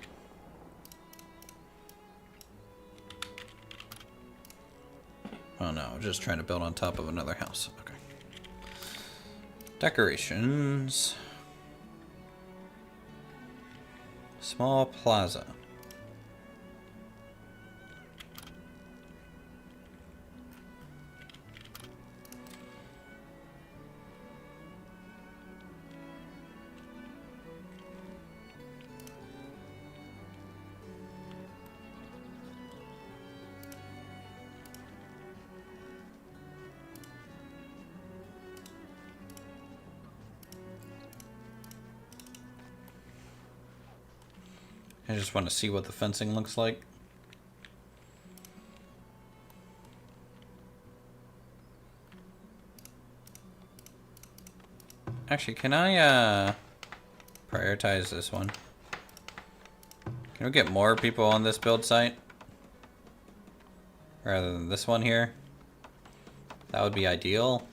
Oh no, just trying to build on top of another house. Okay. Decorations. Small plaza. I just want to see what the fencing looks like. Actually, can I prioritize this one? Can we get more people on this build site? Rather than this one here? That would be ideal.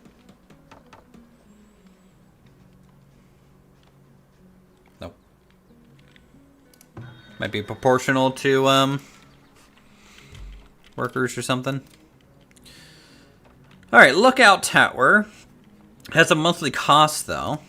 Nope. Might be proportional to workers or something. Alright, Lookout Tower. Has a monthly cost though.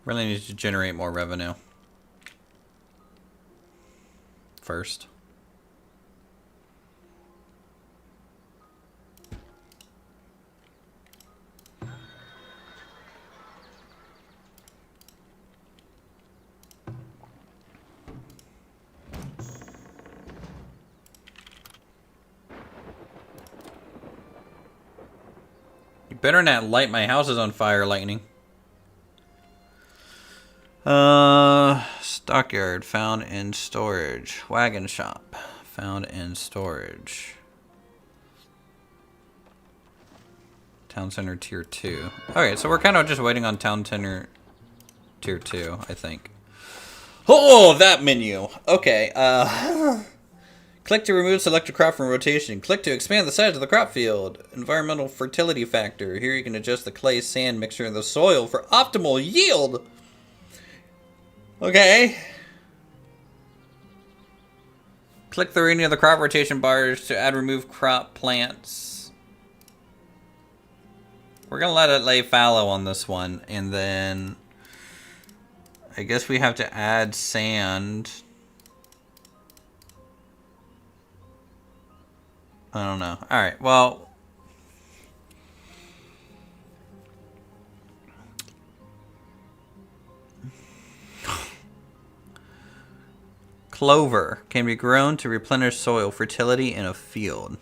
Really need to generate more revenue first. You better not light my houses on fire, lightning. Stockyard found in storage. Wagon shop found in storage. Town center tier 2. Alright, so we're kind of just waiting on town center tier 2, I think. Oh, that menu. Okay, click to remove selected crop from rotation. Click to expand the size of the crop field. Environmental fertility factor. Here you can adjust the clay sand mixture in the soil for optimal yield. Okay. Click through any of the crop rotation bars to add remove crop plants. We're going to let it lay fallow on this one. And then I guess we have to add sand. I don't know. Alright, well. Clover can be grown to replenish soil fertility in a field.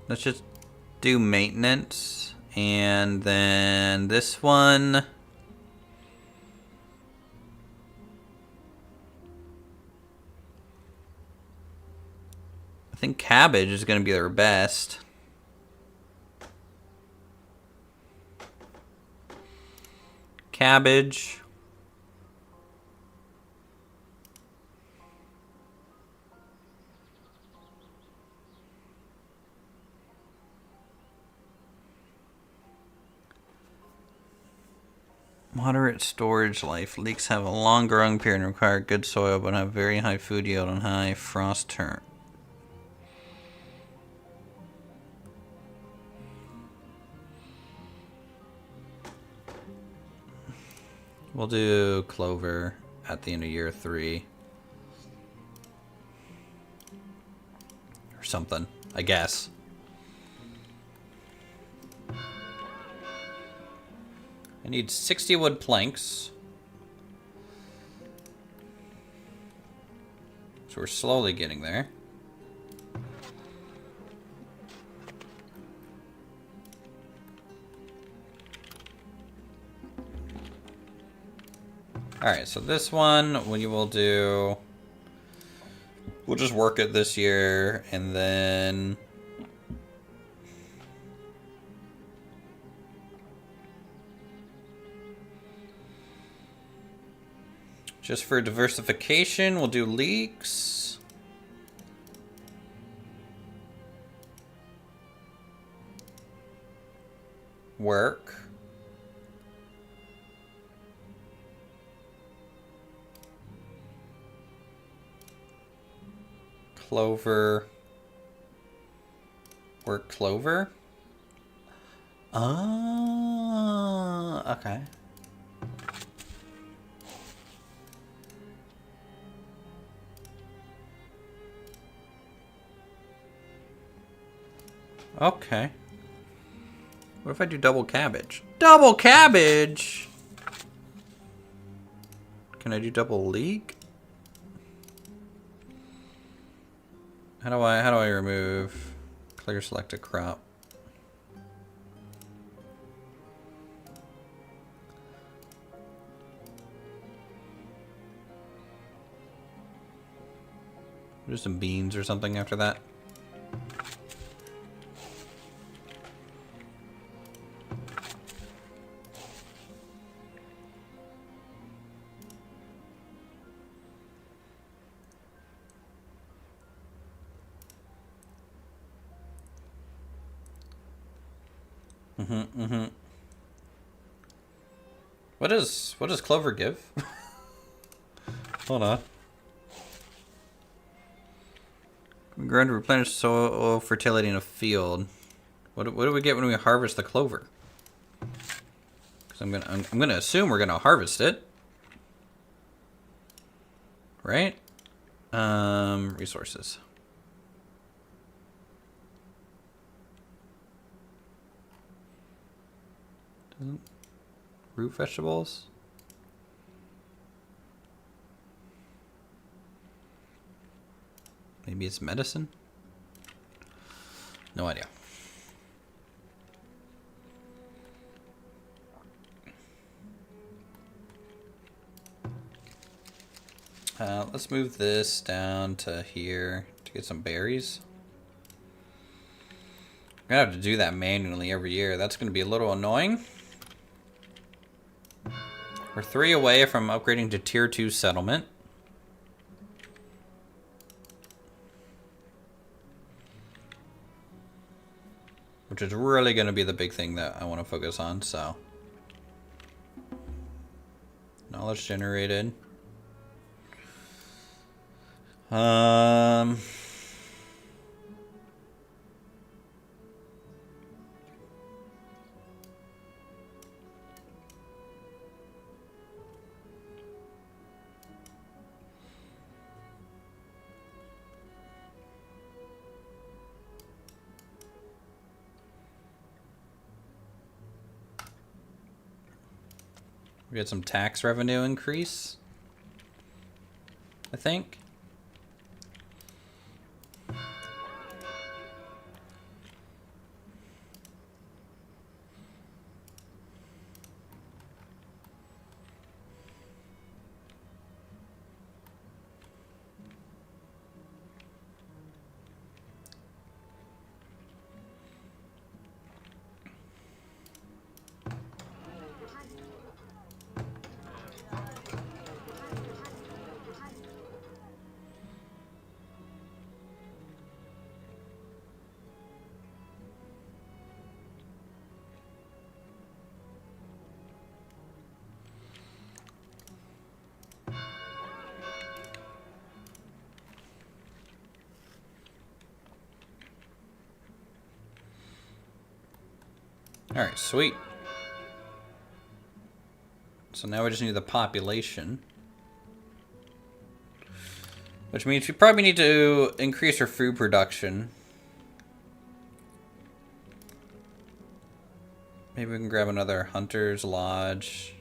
Let's just do maintenance. And then this one. I think cabbage is going to be their best. Cabbage. Moderate storage life. Leeks have a long growing period and require good soil, but have very high food yield and high frost turn. We'll do clover at the end of year 3. Or something, I guess. I need 60 wood planks. So we're slowly getting there. Alright, so this one we will do... We'll just work it this year, and then... Just for diversification, we'll do leaks. Work. Clover. Work clover. Ah, okay. Okay. What if I do double cabbage? Double cabbage! Can I do double leek? How do I remove clear selected crop? Do some beans or something after that. What does clover give? Hold on. Grow to replenish soil fertility in a field. What do we get when we harvest the clover? Because I'm gonna assume we're gonna harvest it, right? Resources. Root vegetables. Maybe it's medicine? No idea. Let's move this down to here to get some berries. I'm gonna have to do that manually every year. That's gonna be a little annoying. We're 3 away from upgrading to Tier 2 settlement. Which is really going to be the big thing that I want to focus on, so. Knowledge generated. We get some tax revenue increase, I think. Alright, sweet. So now we just need the population. Which means we probably need to increase our food production. Maybe we can grab another hunter's lodge.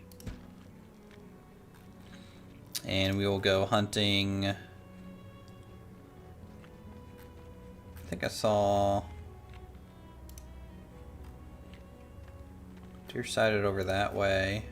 And we will go hunting. I think I saw deer sighted over that way.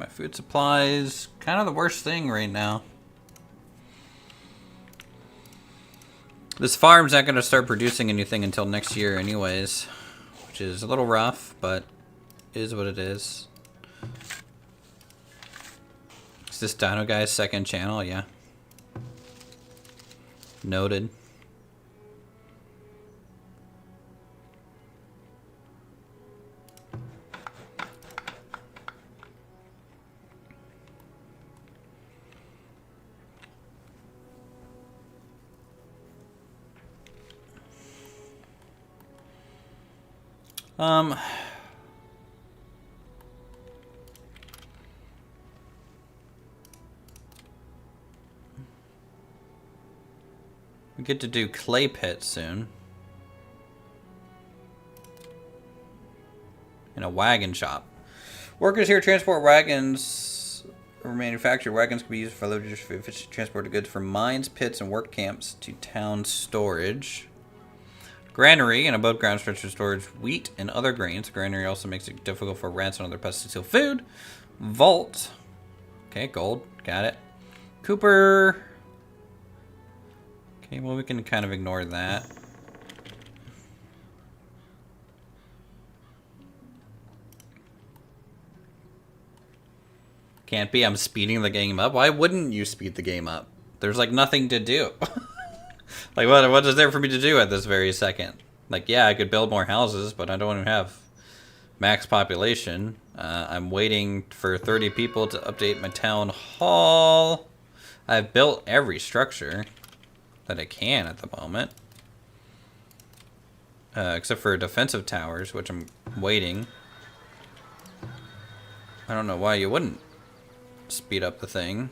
my food supplies. Kind of the worst thing right now. This farm's not going to start producing anything until next year anyways. Which is a little rough, but is what it is. Is this Dino Guy's second channel? Yeah. Noted. We get to do clay pits soon. And a wagon shop. Workers here transport wagons or manufacture wagons can be used for loaders for efficient transport of goods from mines, pits, and work camps to town storage. Granary, an above ground structure to storage wheat and other grains. The granary also makes it difficult for rats and other pests to steal food. Vault. Okay, gold. Got it. Cooper. Okay, well, we can kind of ignore that. Can't be. I'm speeding the game up. Why wouldn't you speed the game up? There's, like, nothing to do. Like, what is there for me to do at this very second? Like, yeah, I could build more houses, but I don't even have max population. I'm waiting for 30 people to update my town hall. I've built every structure that I can at the moment. Except for defensive towers, which I'm waiting. I don't know why you wouldn't speed up the thing.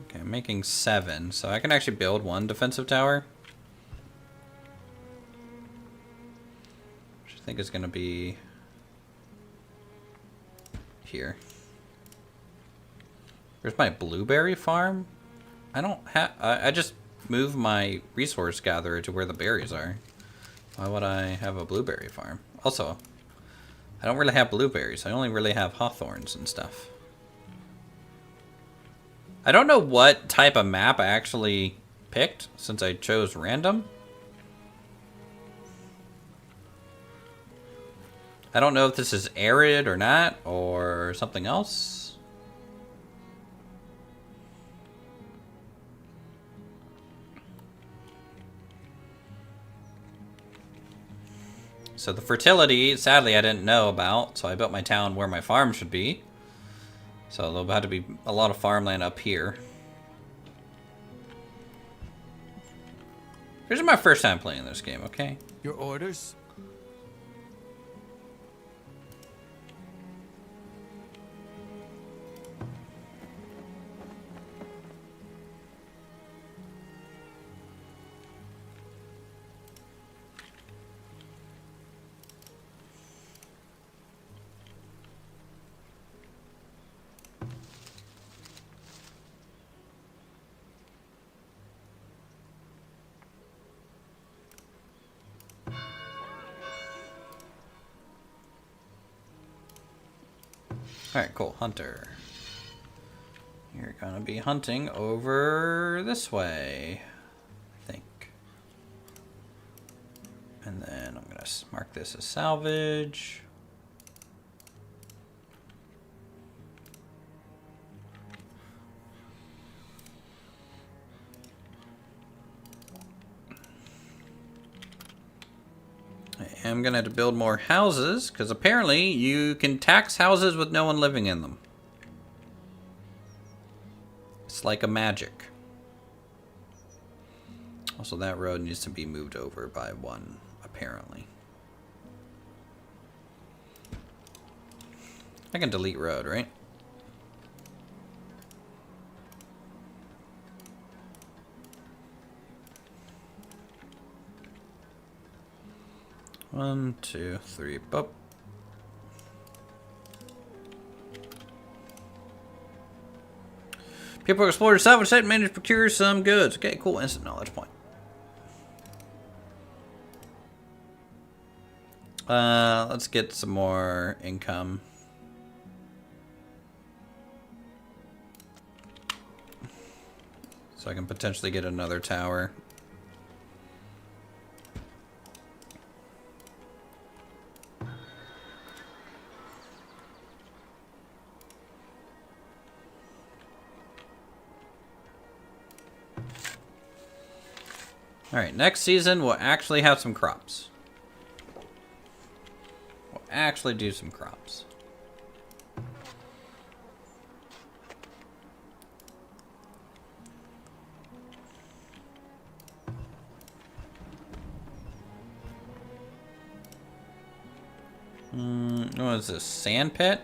Okay, I'm making 7, so I can actually build 1 defensive tower. Which I think is going to be here. Where's my blueberry farm? I don't have... I just moved my resource gatherer to where the berries are. Why would I have a blueberry farm? Also, I don't really have blueberries. I only really have hawthorns and stuff. I don't know what type of map I actually picked, since I chose random. I don't know if this is arid or not, or something else. So the fertility, sadly, I didn't know about, so I built my town where my farm should be. So there'll have to be a lot of farmland up here. This is my first time playing this game, okay? Your orders? Alright, cool. Hunter. You're gonna be hunting over this way, I think. And then I'm gonna mark this as salvage. I am gonna have to build more houses, because apparently you can tax houses with no one living in them. It's like a magic. Also, that road needs to be moved over by 1, apparently. I can delete road, right? One, 2, 3, boop. People explore the salvage site and manage to procure some goods. Okay, cool. Instant knowledge point. Let's get some more income. So I can potentially get another tower. Alright, next season we'll actually have some crops. We'll actually do some crops. What is this? Sand pit?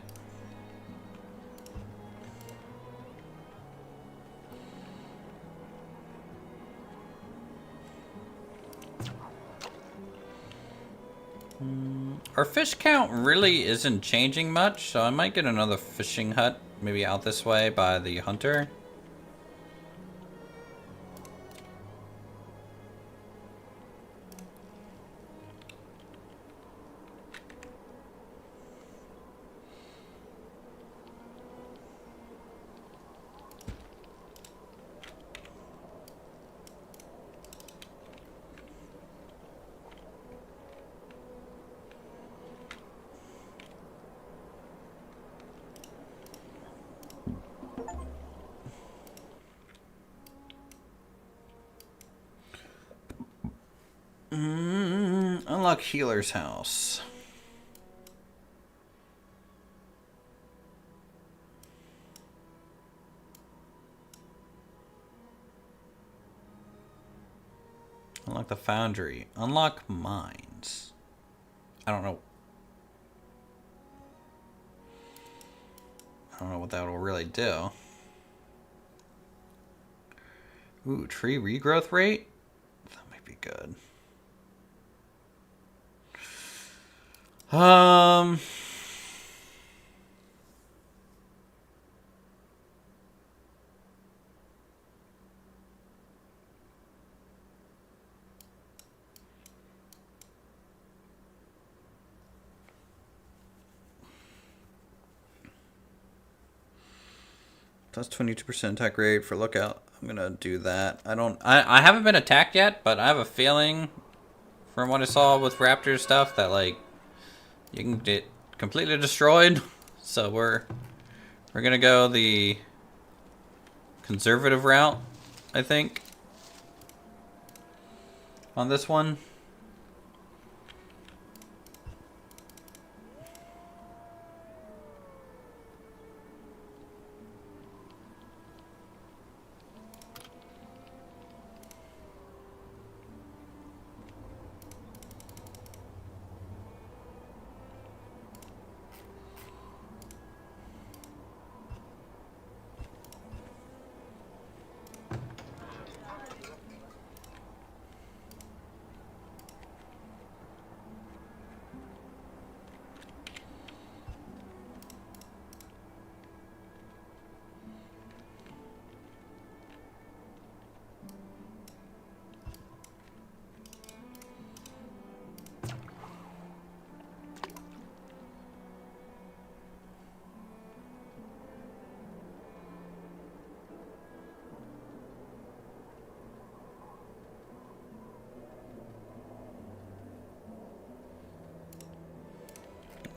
Our fish count really isn't changing much, so I might get another fishing hut, maybe out this way by the hunter. Unlock Healer's House. Unlock the Foundry. Unlock Mines. I don't know. I don't know what that will really do. Ooh, tree regrowth rate? That might be good. Plus 22% attack rate for lookout. I'm gonna do that. I haven't been attacked yet, but I have a feeling from what I saw with Raptor stuff that like you can get completely destroyed. So we're gonna go the conservative route, I think, on this one.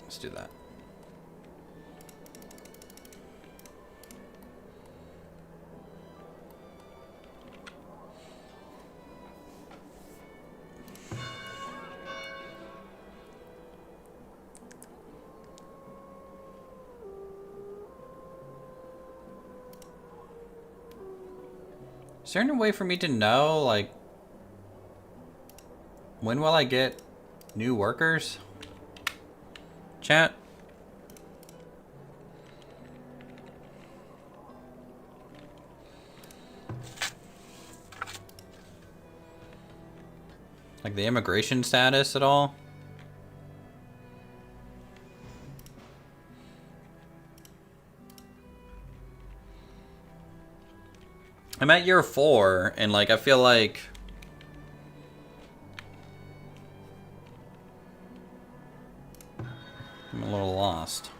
Let's do that. Is there any way for me to know, like, when will I get new workers? Chat? Like the immigration status at all? I'm at year 4, and like I feel like a little lost.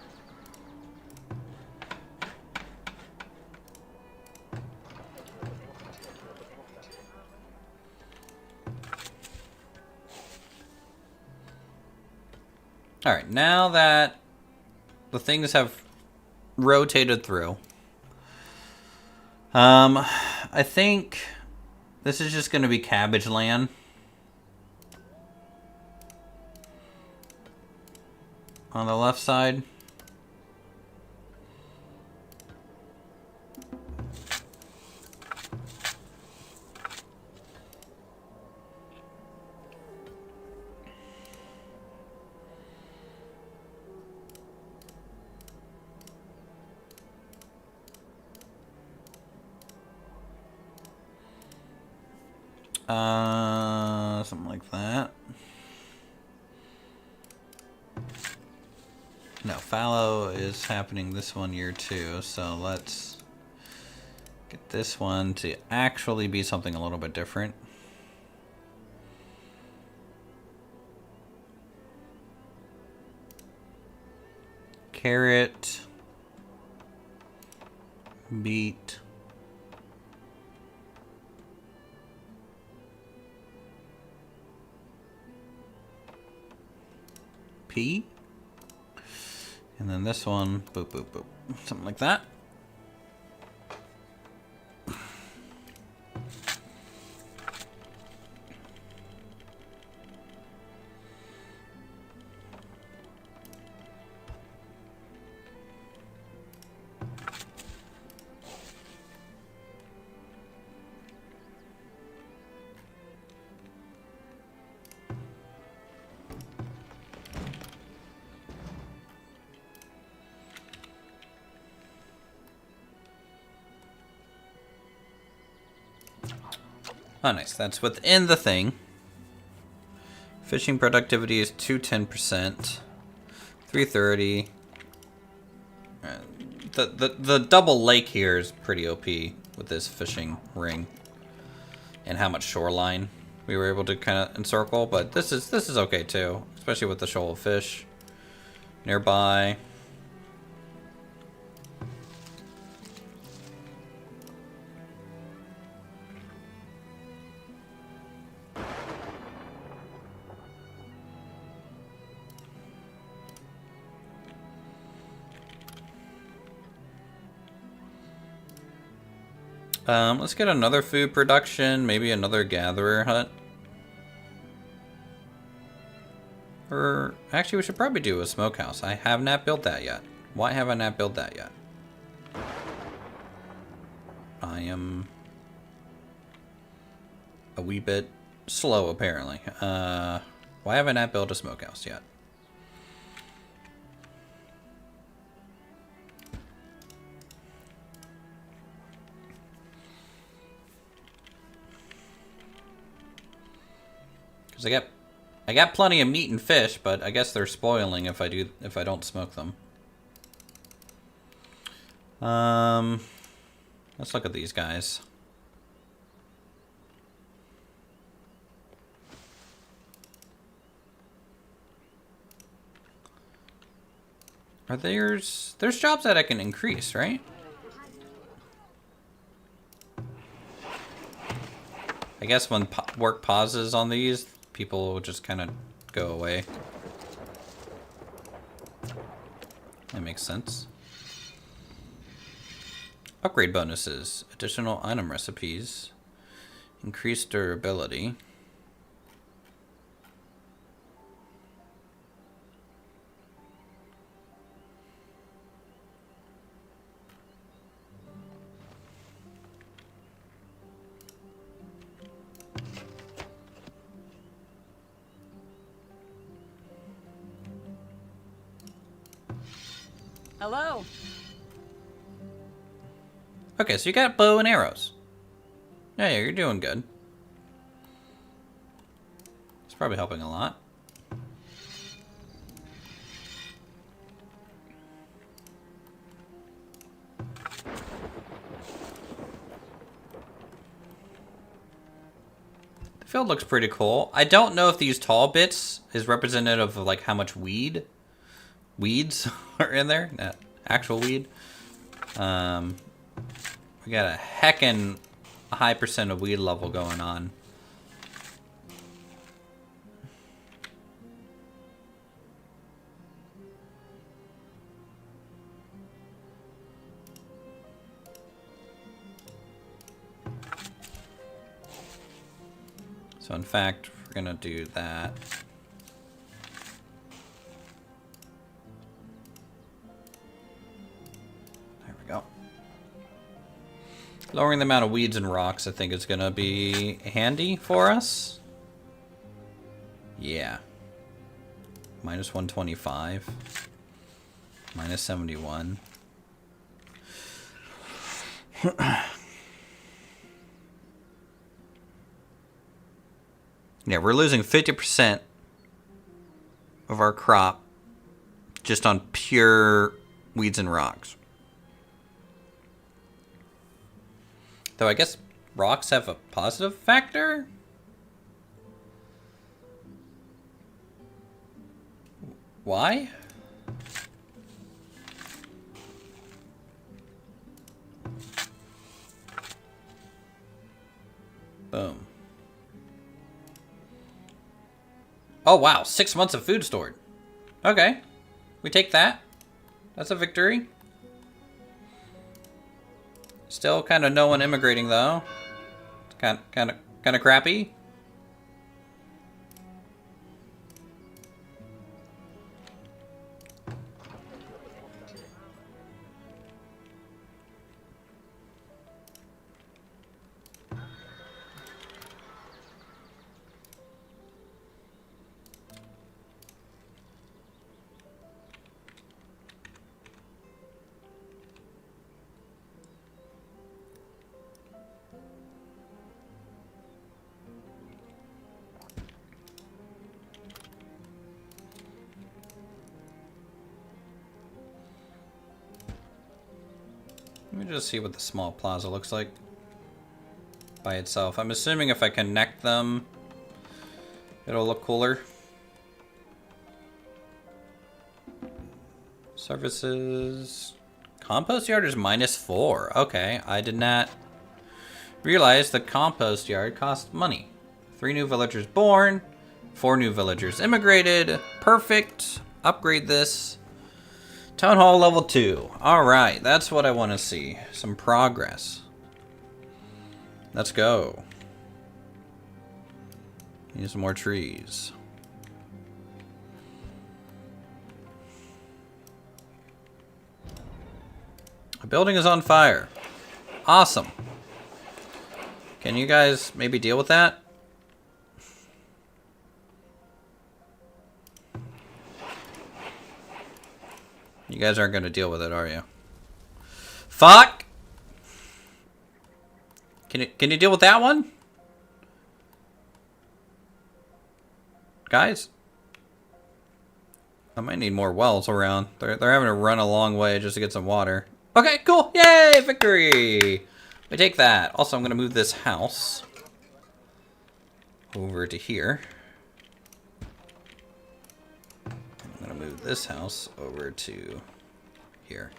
Alright, now that the things have rotated through, I think this is just going to be cabbage land. On the left side. Something like that. No, fallow is happening this one year too, so let's get this one to actually be something a little bit different. Carrot, beet, pea, and then this one, boop, boop, boop, something like that. Oh, nice. That's within the thing. Fishing productivity is 210%. 330. The double lake here is pretty OP with this fishing ring. And how much shoreline we were able to kind of encircle. But this is okay too. Especially with the shoal of fish nearby. Let's get another food production, maybe another gatherer hut. Or, actually we should probably do a smokehouse. I have not built that yet. Why have I not built that yet? I am a wee bit slow, apparently. Why have I not built a smokehouse yet? Because I got plenty of meat and fish, but I guess they're spoiling if I don't smoke them. Let's look at these guys. Are there's jobs that I can increase, right? I guess when work pauses on these, people will just kind of go away. That makes sense. Upgrade bonuses, additional item recipes, increased durability. Hello. Okay, so you got bow and arrows. Yeah, you're doing good. It's probably helping a lot. The field looks pretty cool. I don't know if these tall bits is representative of like how much weed weeds are in there. Not actual weed. We got a heckin' high percent of weed level going on. So in fact, we're gonna do that. There we go. Lowering the amount of weeds and rocks, I think, is gonna be handy for us. Yeah. Minus 125. Minus 71. Yeah, we're losing 50% of our crop just on pure weeds and rocks. Though I guess rocks have a positive factor? Why? Boom. Oh, wow. 6 months of food stored. Okay. We take that. That's a victory. Still kind of no one immigrating, though. Kind of crappy. Let me just see what the small plaza looks like by itself. I'm assuming if I connect them, it'll look cooler. Services. Compost yard is -4. Okay, I did not realize the compost yard cost money. 3 new villagers born. 4 new villagers immigrated. Perfect. Upgrade this. Town Hall level 2. Alright, that's what I want to see. Some progress. Let's go. Need some more trees. A building is on fire. Awesome. Can you guys maybe deal with that? You guys aren't going to deal with it, are you? Fuck! Can you deal with that one? Guys? I might need more wells around. They're having to run a long way just to get some water. Okay, cool. Yay! Victory! We take that. Also, I'm going to move this house over to here. I'm going to move this house over to here.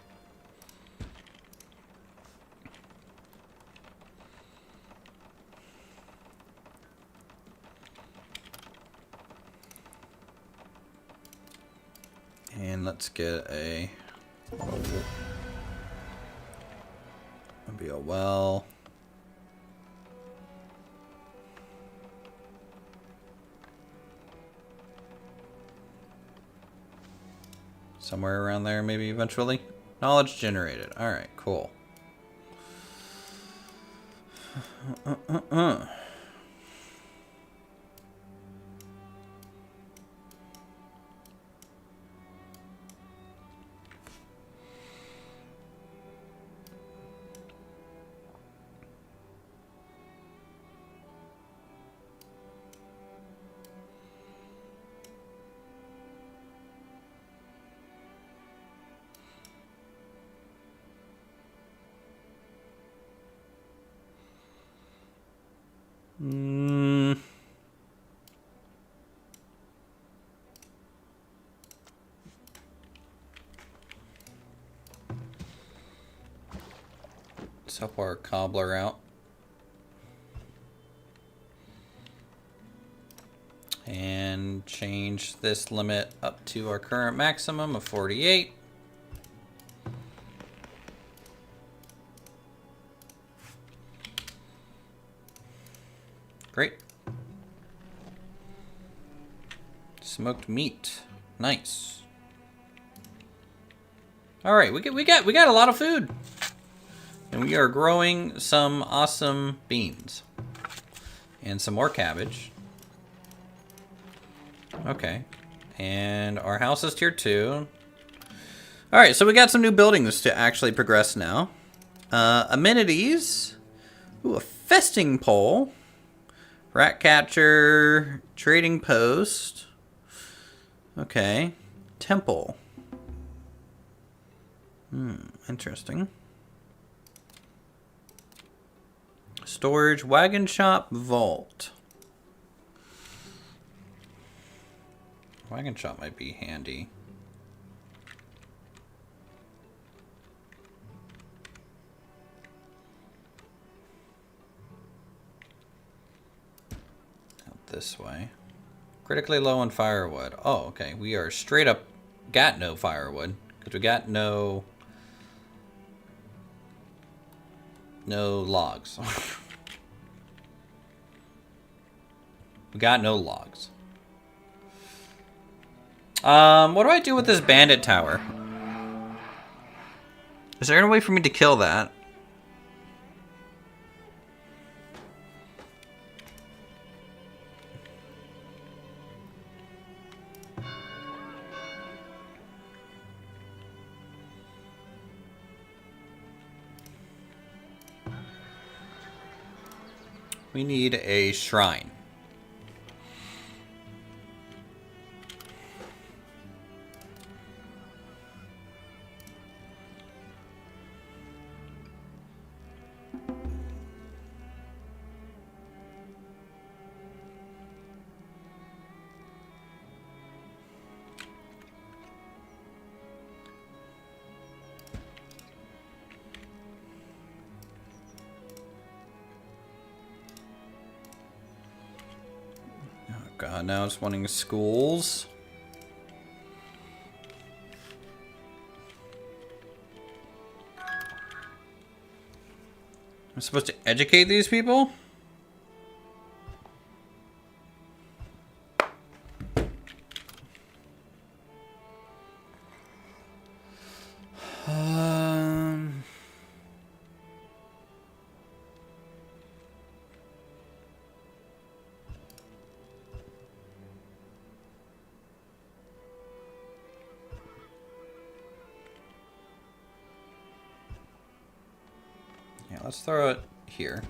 And let's get a... That'll be a well. Somewhere around there, maybe eventually. Knowledge generated. Alright, cool. Swap our cobbler out. And change this limit up to our current maximum of 48. Great. Smoked meat. Nice. All right, we got a lot of food. And we are growing some awesome beans. And some more cabbage. Okay. And our house is tier 2. Alright, so we got some new buildings to actually progress now. Amenities. Ooh, a festing pole. Rat catcher. Trading post. Okay. Temple. Interesting. Storage, wagon shop, vault. Wagon shop might be handy. Out this way. Critically low on firewood. Oh, okay. We are straight up got no firewood because we got no logs. We got no logs. What do I do with this bandit tower? Is there any way for me to kill that? We need a shrine. God, now it's wanting schools. I'm supposed to educate these people? Yeah, let's throw it here.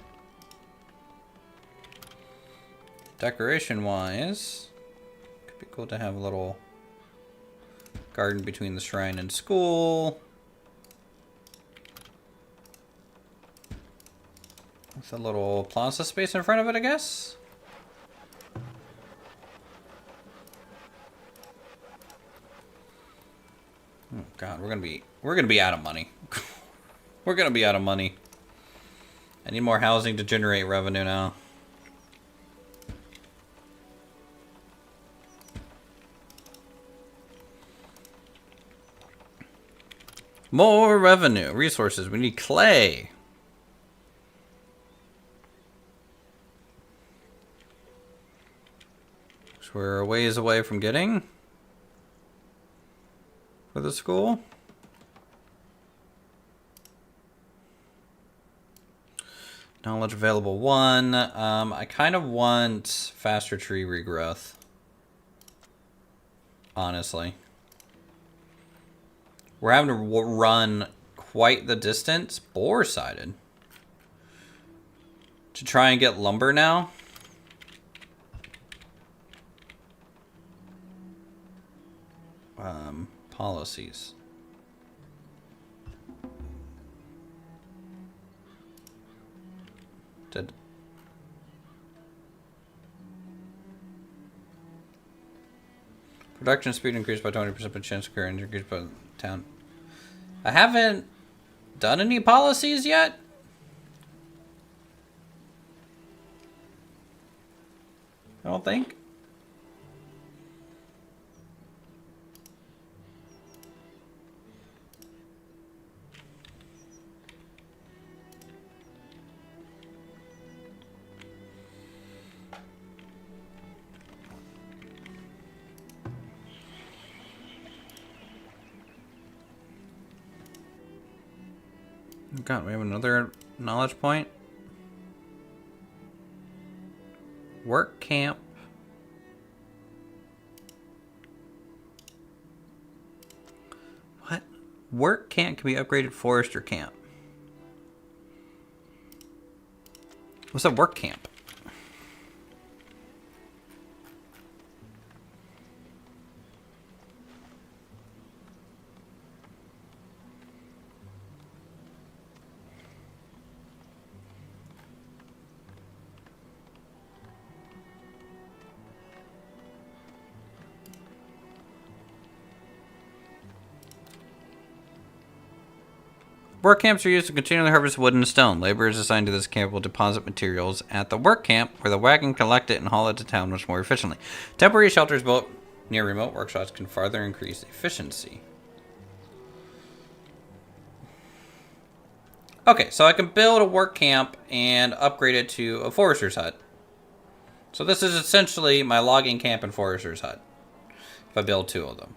Decoration-wise, could be cool to have a little garden between the shrine and school. With a little plaza space in front of it, I guess. Oh God, we're gonna be out of money. We're gonna be out of money. I need more housing to generate revenue now. More revenue. Resources. We need clay. Which we're a ways away from getting. For the school. Knowledge available 1. I kind of want faster tree regrowth. Honestly. We're having to run quite the distance, bore-sided, to try and get lumber now. Policies. Did production speed increased by 20%, but chance of occurrence increased by town. I haven't done any policies yet. I don't think. God, we have another knowledge point. Work camp. What? Work camp can be upgraded forester camp. What's a work camp? Work camps are used to continually harvest wood and stone. Laborers assigned to this camp will deposit materials at the work camp, where the wagon can collect it and haul it to town much more efficiently. Temporary shelters built near remote workshops can further increase efficiency. Okay, so I can build a work camp and upgrade it to a forester's hut. So this is essentially my logging camp and forester's hut, if I build 2 of them.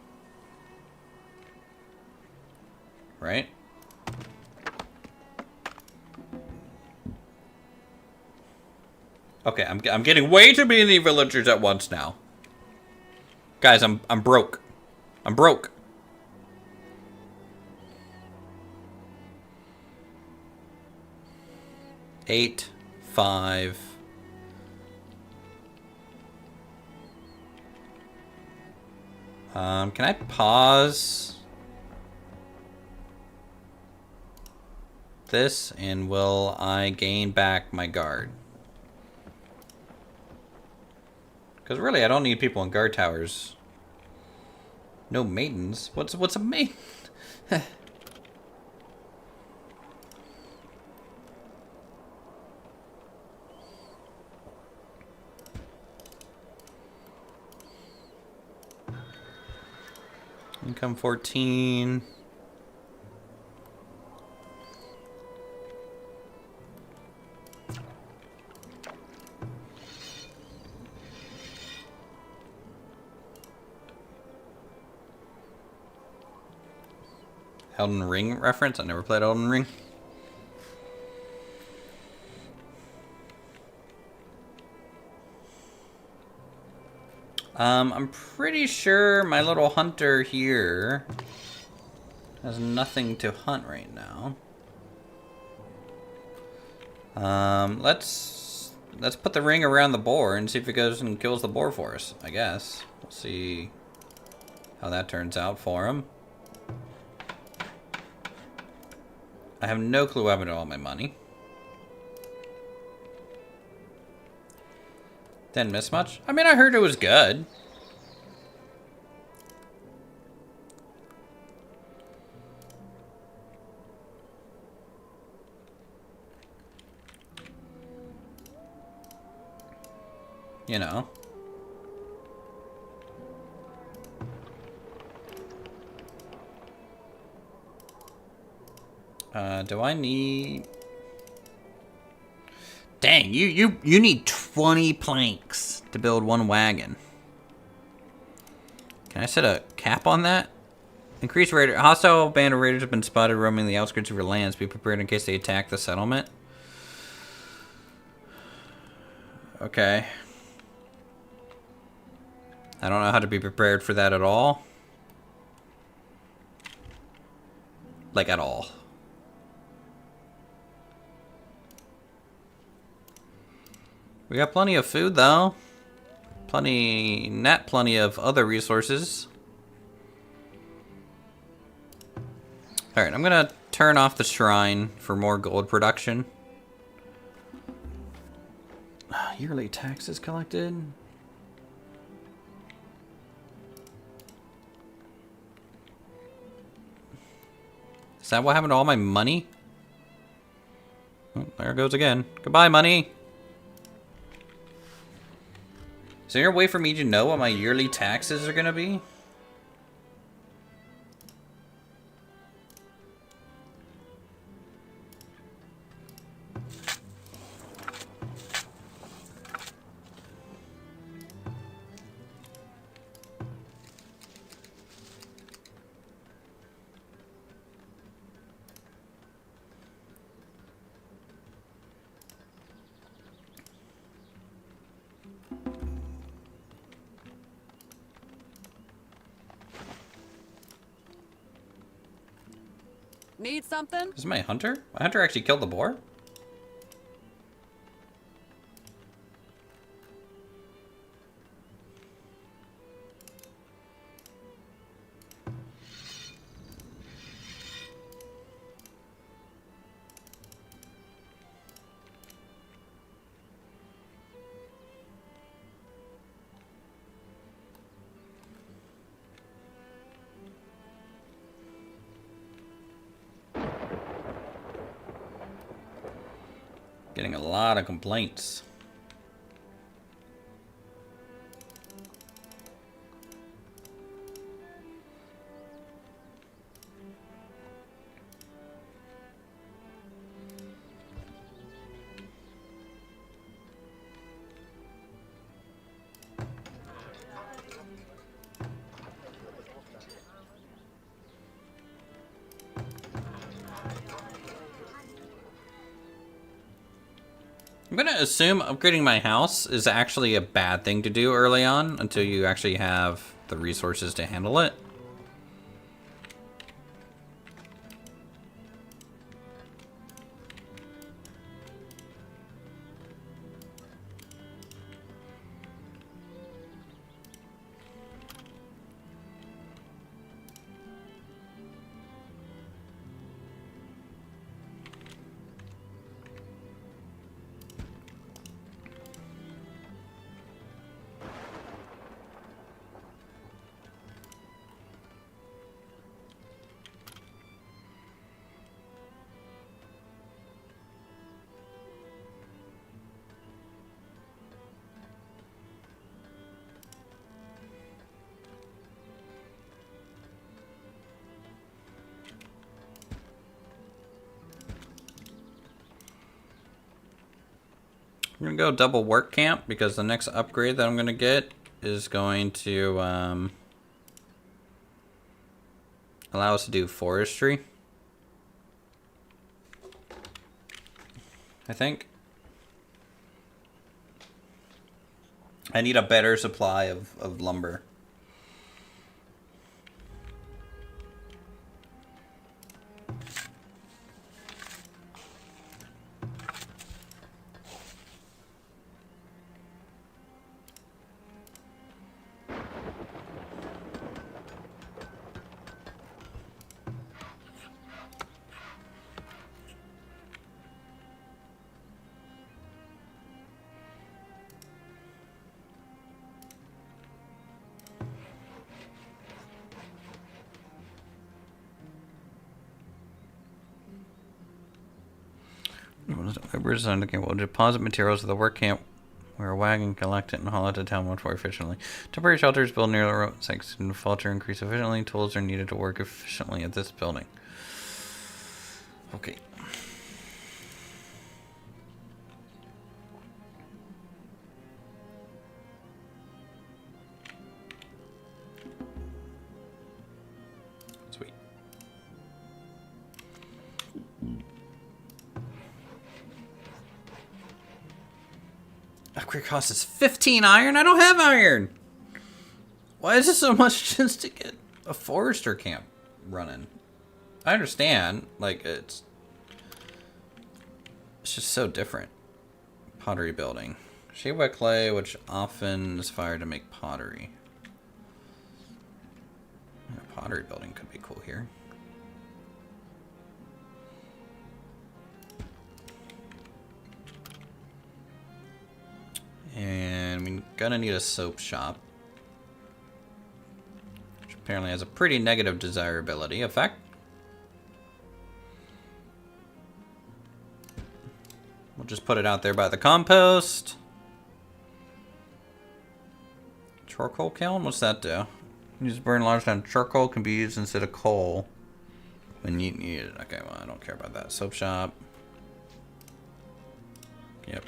Right? Okay, I'm getting way too many villagers at once now. Guys, I'm broke. I'm broke. Eight, 5. Can I pause this, and will I gain back my guard? Because really, I don't need people in guard towers. No maidens. What's a maiden? Income 14. Elden Ring reference? I never played Elden Ring. I'm pretty sure my little hunter here has nothing to hunt right now. Let's put the ring around the boar and see if it goes and kills the boar for us, I guess. We'll see how that turns out for him. I have no clue what happened to all my money. Didn't miss much. I mean, I heard it was good. You know. Do I need... Dang, you need 20 planks to build 1 wagon. Can I set a cap on that? Increase raider. Hostile band of raiders have been spotted roaming the outskirts of your lands. Be prepared in case they attack the settlement. Okay. I don't know how to be prepared for that at all. Like, at all. We got plenty of food, though. Plenty of other resources. Alright, I'm gonna turn off the shrine for more gold production. Yearly taxes collected. Is that what happened to all my money? Oh, there it goes again. Goodbye, money. Is there a way for me to know what my yearly taxes are gonna be? Need something? This is my hunter? My hunter actually killed the boar? Getting a lot of complaints. I'm gonna assume upgrading my house is actually a bad thing to do early on until you actually have the resources to handle it. I'm gonna go double work camp because the next upgrade that I'm gonna get is going to allow us to do forestry. I think. I need a better supply of lumber. Laborers on the camp will deposit materials at the work camp where a wagon collect it and haul it to town much more efficiently. Temporary shelters built near the road sites and falter increase efficiently. Tools are needed to work efficiently at this building. Okay. Sweet. Upgrade cost is 15 iron? I don't have iron! Why is it so much just to get a forester camp running? I understand, like, it's just so different. Pottery building. Shade wet clay, which often is fired to make pottery. A pottery building could be cool here. And we're gonna need a soap shop, which apparently has a pretty negative desirability effect. We'll just put it out there by the compost. Charcoal kiln? What's that do? Use burn large amount of charcoal can be used instead of coal when you need it. Okay, well, I don't care about that. Soap shop. Yep.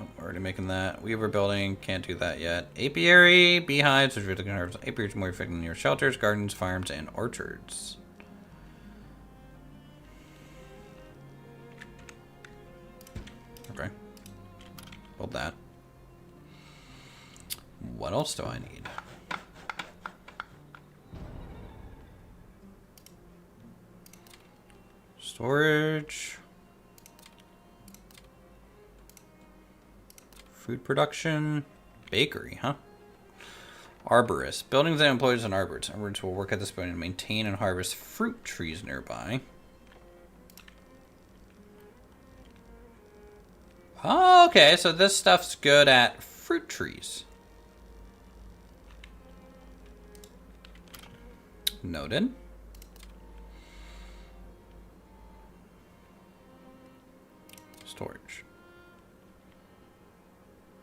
Oh, already making that. Weaver building. Can't do that yet. Apiary. Beehives. Which really can harvest. Apiaries are more effective near shelters, gardens, farms, and orchards. Okay. Build that. What else do I need? Storage. Food production. Bakery, huh? Arborist. Buildings that employs an arborist. Arborists will work at this point and maintain and harvest fruit trees nearby. Oh, okay, so this stuff's good at fruit trees. Noted. Storage.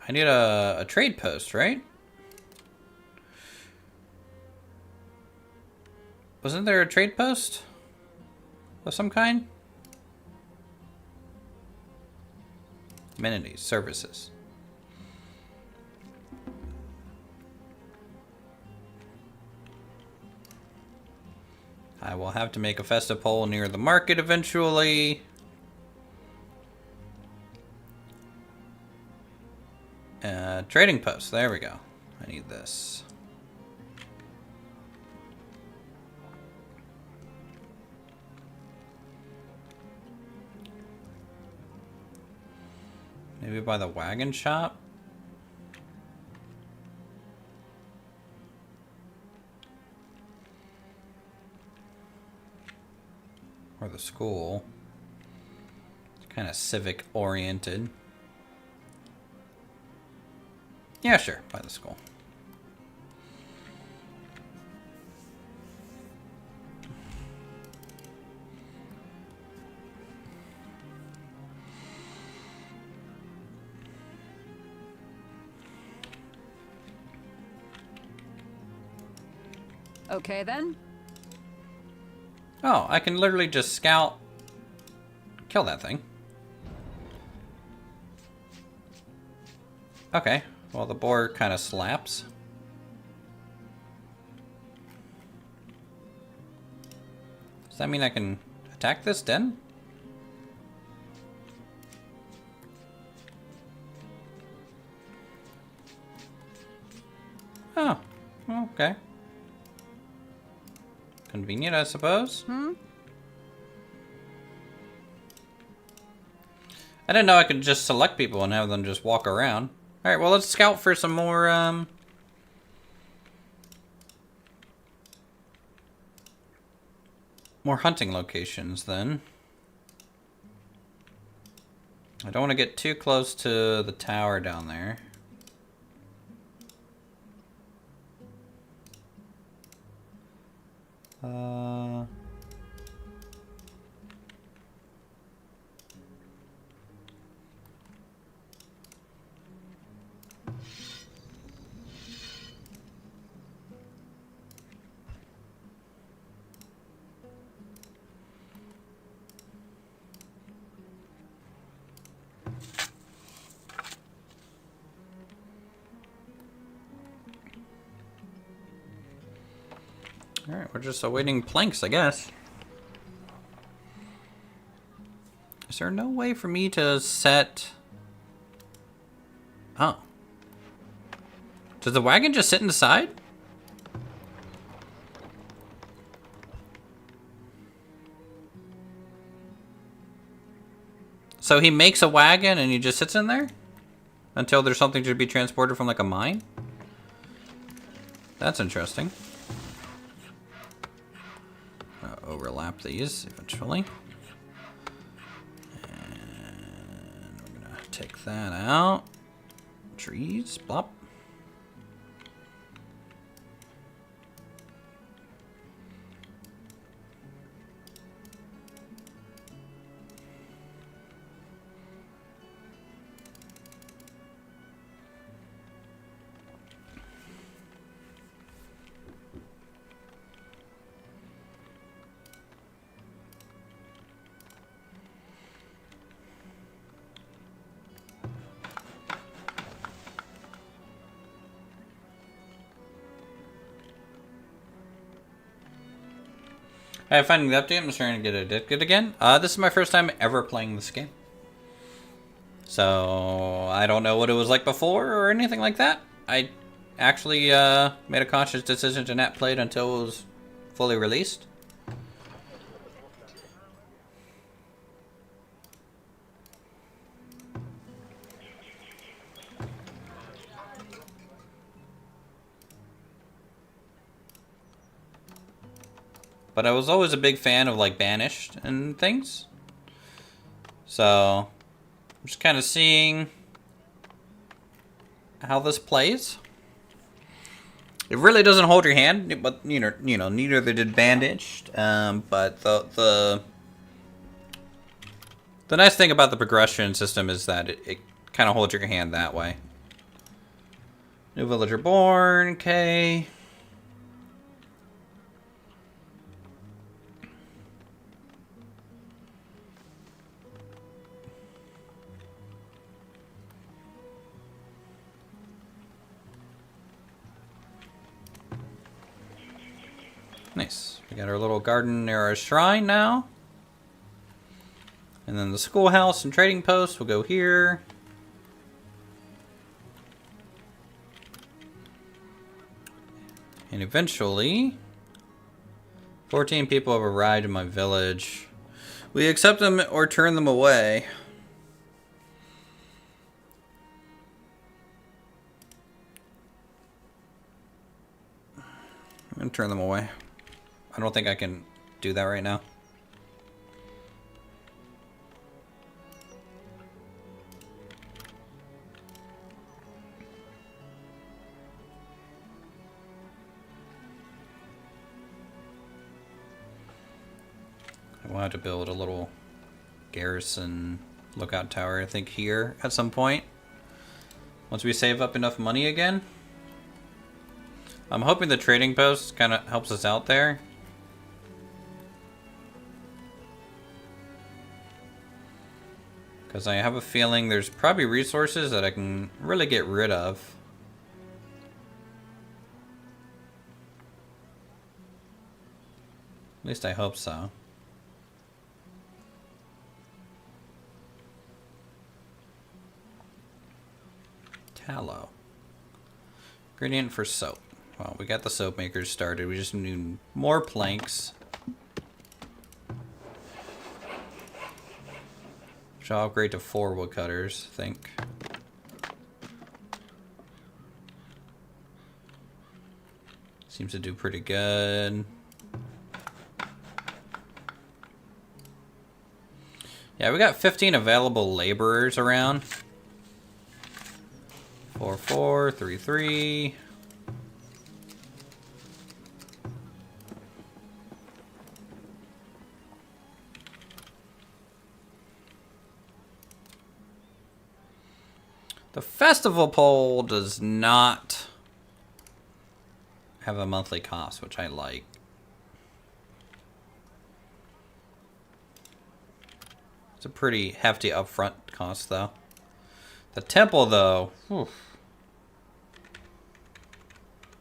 I need a trade post, right? Wasn't there a trade post of some kind? Amenities, services. I will have to make a festive pole near the market eventually. Trading post. There we go. I need this. Maybe by the wagon shop? Or the school. It's kind of civic oriented. Yeah, sure. By the school. Okay, then. Oh, I can literally just scout. Kill that thing. Okay. Well, the boar kind of slaps. Does that mean I can attack this den? Oh, okay. Convenient, I suppose. I didn't know I could just select people and have them just walk around. Alright, well, let's scout for some more, more hunting locations, then. I don't want to get too close to the tower down there. Alright, we're just awaiting planks, I guess. Is there no way for me to set... Oh. Does the wagon just sit inside? So he makes a wagon and he just sits in there? Until there's something to be transported from like a mine? That's interesting. Overlap these eventually. And we're gonna take that out. Trees, blop. Hey, finding the update, I'm starting to get addicted again. This is my first time ever playing this game. So, I don't know what it was like before or anything like that. I actually made a conscious decision to not play it until it was fully released. But I was always a big fan of like Banished and things. So, I'm just kind of seeing how this plays. It really doesn't hold your hand, but neither did Bandaged. But the nice thing about the progression system is that it kind of holds your hand that way. New villager born, okay. Nice. We got our little garden near our shrine now. And then the schoolhouse and trading post will go here. And eventually, 14 people have arrived in my village. We accept them or turn them away. I'm gonna turn them away. I don't think I can do that right now. I will have to build a little garrison lookout tower, I think, here at some point. Once we save up enough money again. I'm hoping the trading post kind of helps us out there. Because I have a feeling there's probably resources that I can really get rid of. At least I hope so. Tallow. Ingredient for soap. Well, we got the soap makers started. We just need more planks. Which I'll upgrade to 4 woodcutters, I think. Seems to do pretty good. Yeah, we got 15 available laborers around. 4, 4, 3, 3. The festival pole does not have a monthly cost, which I like. It's a pretty hefty upfront cost, though. The temple, though, whew,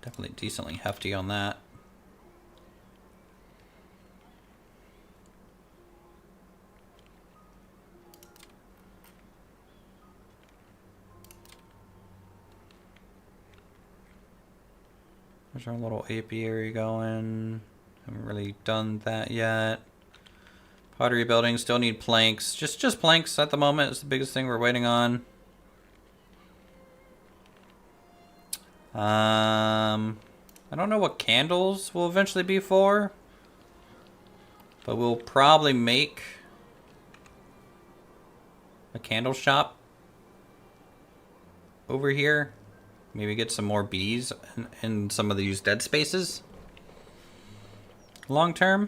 definitely decently hefty on that. There's our little apiary going. Haven't really done that yet. Pottery building, still need planks. Just planks at the moment is the biggest thing we're waiting on. I don't know what candles will eventually be for, but we'll probably make a candle shop over here. Maybe get some more bees in some of these dead spaces. Long term.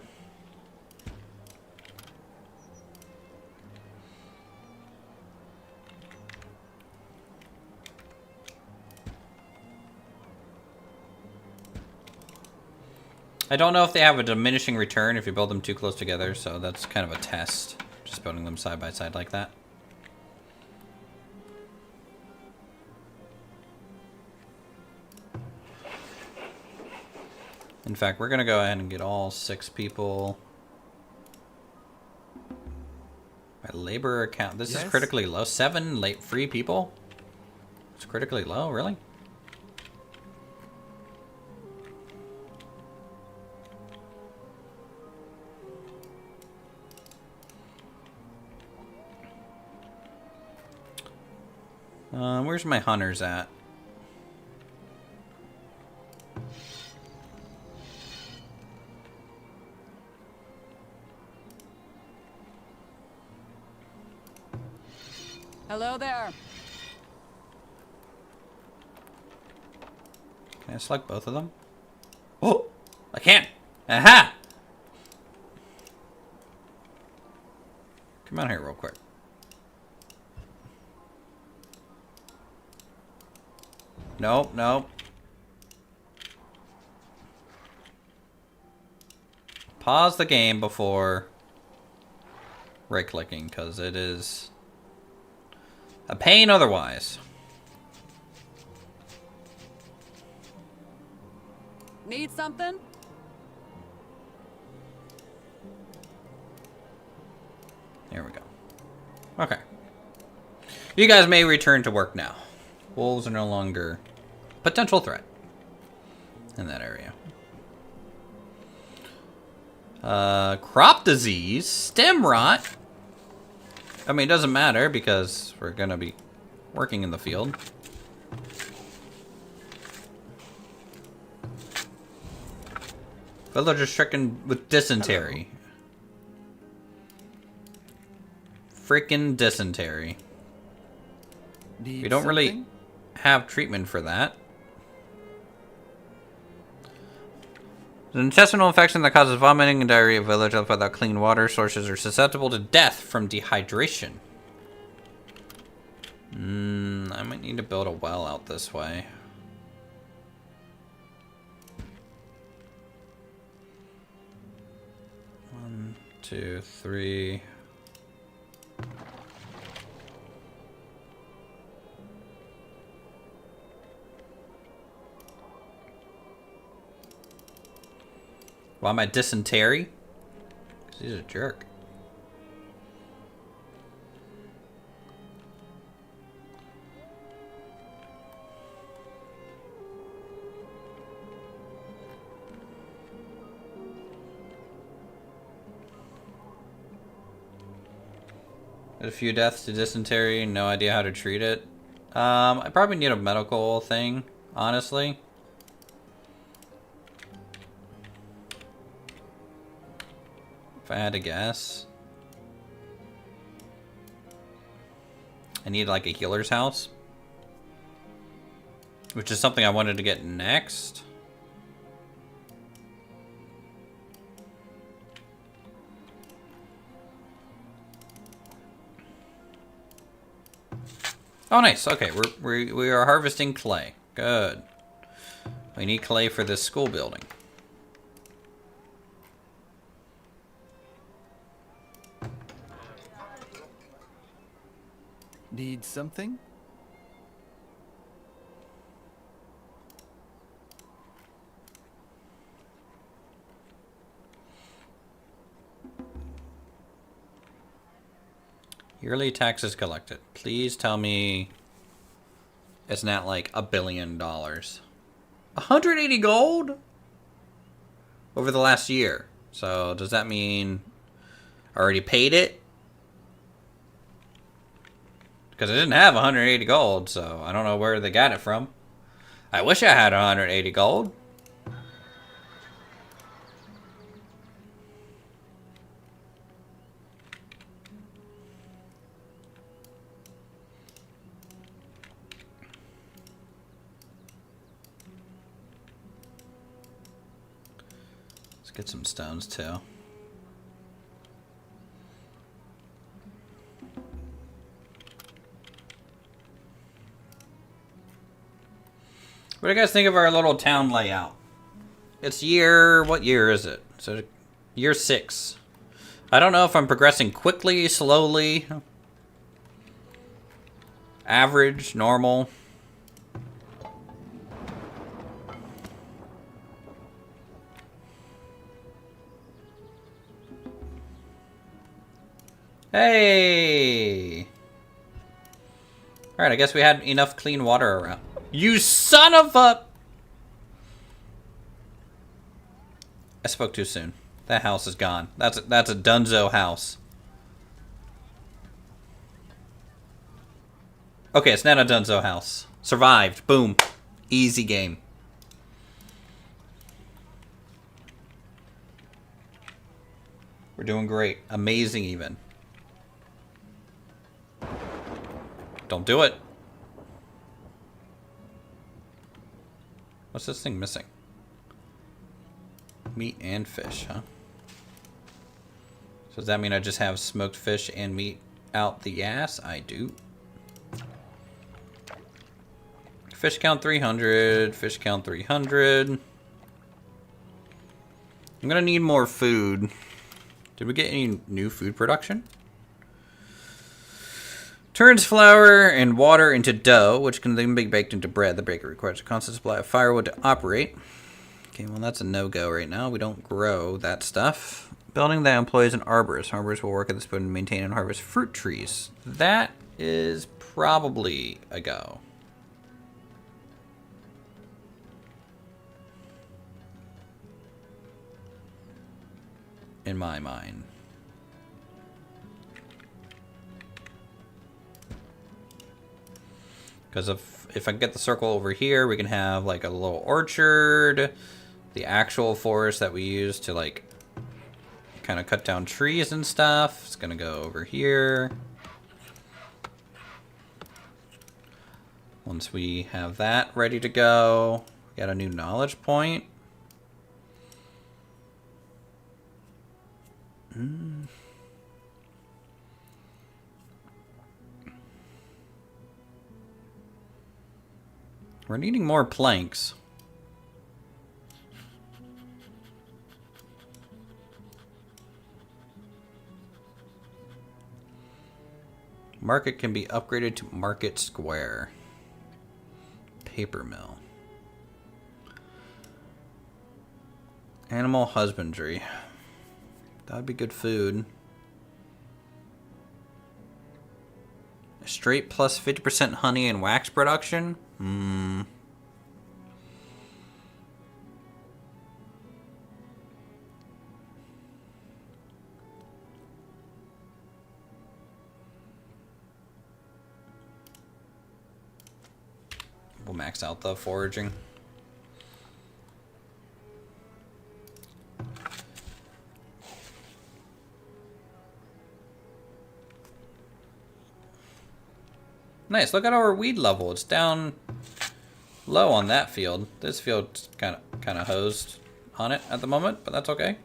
I don't know if they have a diminishing return if you build them too close together, so that's kind of a test. Just building them side by side like that. In fact, we're going to go ahead and get all 6 people My labor account. This is Yes? critically low. 7 late free people? It's critically low, really? Where's my hunters at? Hello there. Can I select both of them? Oh! I can! Aha! Come out here real quick. Nope, nope. Pause the game before right-clicking, because it is a pain otherwise. Need something? There we go. Okay. You guys may return to work now. Wolves are no longer a potential threat in that area. Crop disease, stem rot. I mean, it doesn't matter because we're gonna be working in the field. Villagers stricken with dysentery. Freaking dysentery. Need We don't really something? have treatment for that. An intestinal infection that causes vomiting and diarrhea of villagers without clean water sources are susceptible to death from dehydration. I might need to build a well out this way. One, 2, 3. Why am I dysentery? Because he's a jerk. Had a few deaths to dysentery, no idea how to treat it. I probably need a medical thing, honestly. If I had to guess. I need like a healer's house. Which is something I wanted to get next. Oh, nice. Okay, we are harvesting clay. Good. We need clay for this school building. Need something? Yearly taxes collected. Please tell me it's not like $1 billion. 180 gold? Over the last year. So does that mean I already paid it? Because I didn't have 180 gold, so I don't know where they got it from. I wish I had 180 gold. Let's get some stones too. What do you guys think of our little town layout? It's year... what year is it? So year 6. I don't know if I'm progressing quickly, slowly, average, normal. Hey! Alright, I guess we had enough clean water around. You son of a... I spoke too soon. That house is gone. That's a dunzo house. Okay, it's not a dunzo house. Survived. Boom. Easy game. We're doing great. Amazing even. Don't do it. What's this thing missing? Meat and fish, huh? So does that mean I just have smoked fish and meat out the ass? I do. Fish count 300. Fish count 300. I'm gonna need more food. Did we get any new food production? Turns flour and water into dough, which can then be baked into bread. The baker requires a constant supply of firewood to operate. Okay, well that's a no-go right now. We don't grow that stuff. Building that employs an arborist. Arborists will work at this point and maintain and harvest fruit trees. That is probably a go. In my mind. Because if I get the circle over here, we can have like a little orchard. The actual forest that we use to like kind of cut down trees and stuff. It's gonna go over here. Once we have that ready to go, we got a new knowledge point. We're needing more planks. Market can be upgraded to Market Square. Paper mill. Animal husbandry. That would be good food. Straight plus 50% honey and wax production? We'll max out the foraging. Nice, look at our weed level. It's down low on that field. This field's kind of hosed on it at the moment, but that's okay.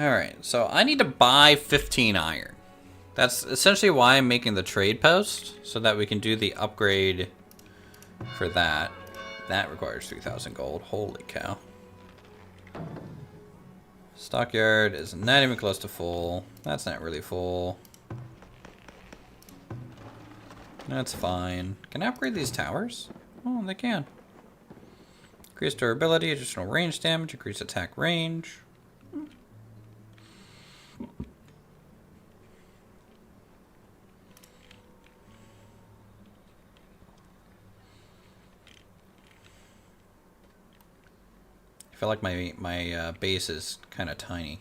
Alright, so I need to buy 15 iron. That's essentially why I'm making the trade post, so that we can do the upgrade for that. That requires 3,000 gold. Holy cow. Stockyard is not even close to full. That's not really full. That's fine. Can I upgrade these towers? Oh, they can. Increase durability, additional range damage, increase attack range. I feel like my base is kind of tiny.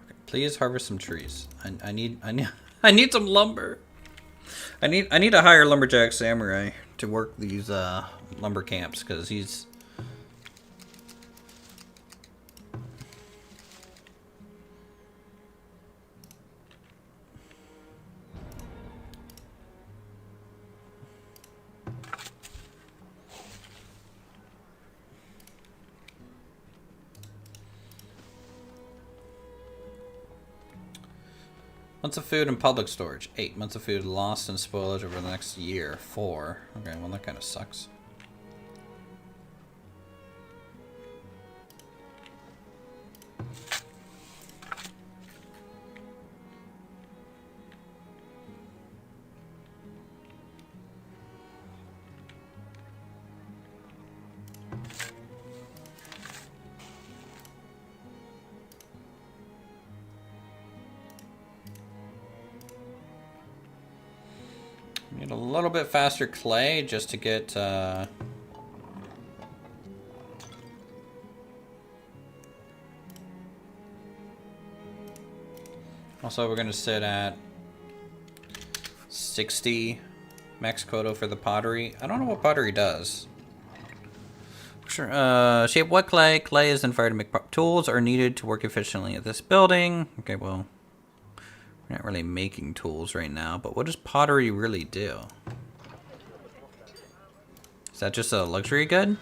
Okay, please harvest some trees. I need I need some lumber. I need to hire lumberjack samurai to work these lumber camps because he's. Months of food and public storage. 8 months of food lost and spoilage over the next year. 4. Okay, well that kind of sucks. Need a little bit faster clay just to get also we're gonna sit at 60 max quota for the pottery. I don't know what pottery does. Sure. Shape what clay? Clay is then fired to make tools are needed to work efficiently at this building. Okay, well, we're not really making tools right now, but what does pottery really do? Is that just a luxury good?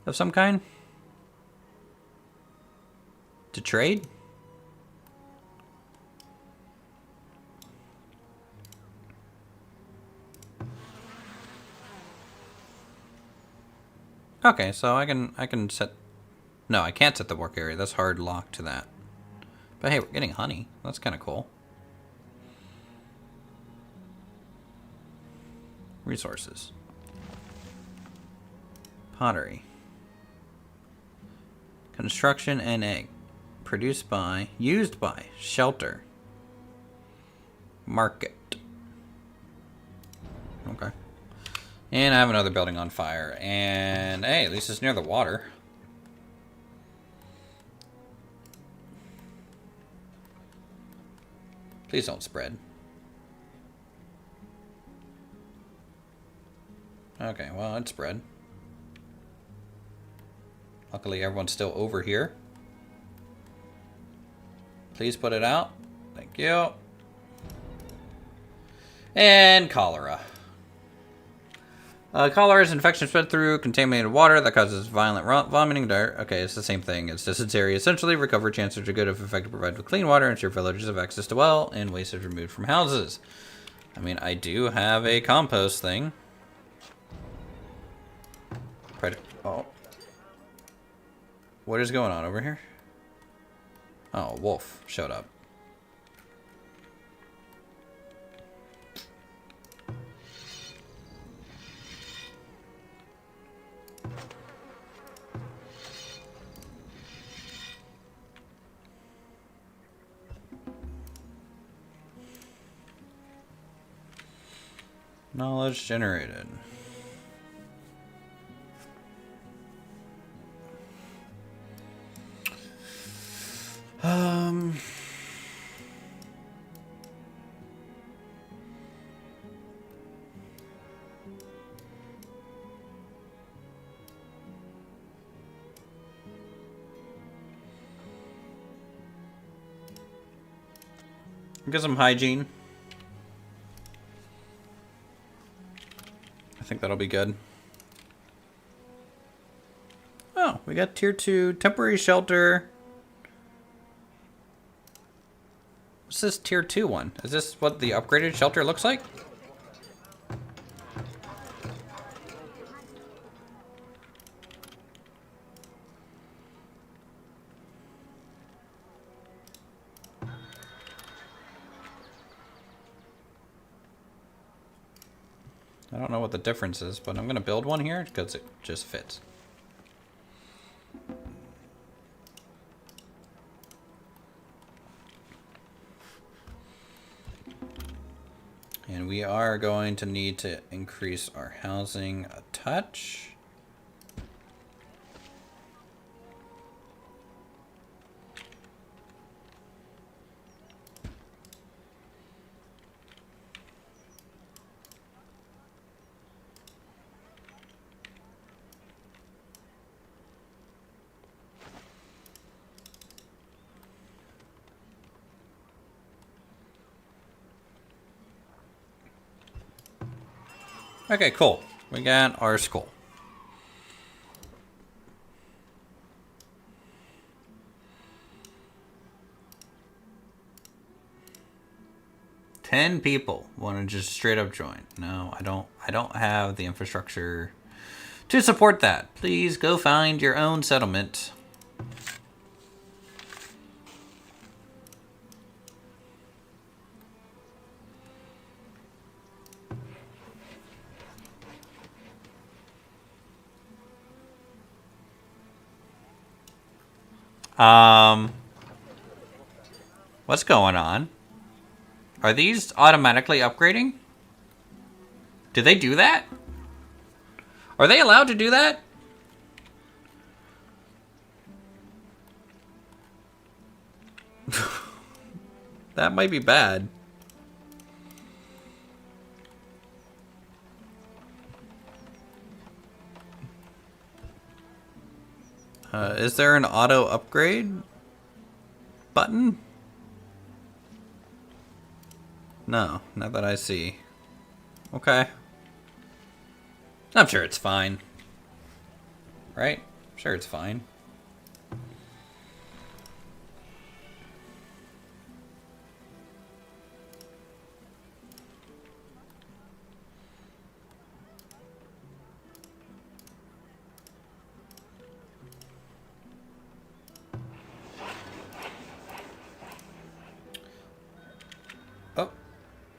Of some kind? To trade? Okay, so I can set... No, I can't set the work area. That's hard locked to that. But hey, we're getting honey. That's kind of cool. Resources. Pottery. Construction and egg. Produced by, used by, shelter. Market. Okay. And I have another building on fire. And hey, at least it's near the water. Please don't spread. Okay, well, it spread. Luckily, everyone's still over here. Please put it out. Thank you. And cholera. Cholera is an infection spread through contaminated water that causes violent vomiting. Okay, it's the same thing. It's dysentery. Essentially, recovery chances are good if infected provided with clean water, ensure villagers have access to well, and waste is removed from houses. I mean, I do have a compost thing. Oh. What is going on over here? Oh, a wolf showed up. Knowledge generated. Get some hygiene. I think that'll be good. Oh, we got tier 2 temporary shelter. What's this tier 2 one? Is this what the upgraded shelter looks like? I don't know what the difference is, but I'm going to build one here because it just fits. And we are going to need to increase our housing a touch. Okay, cool. We got our skull. 10 people want to just straight up join. No, I don't have the infrastructure to support that. Please go find your own settlement. What's going on? Are these automatically upgrading? Do they do that? Are they allowed to do that? That might be bad. Is there an auto upgrade button? No, not that I see. Okay. I'm sure it's fine. Right? I'm sure it's fine.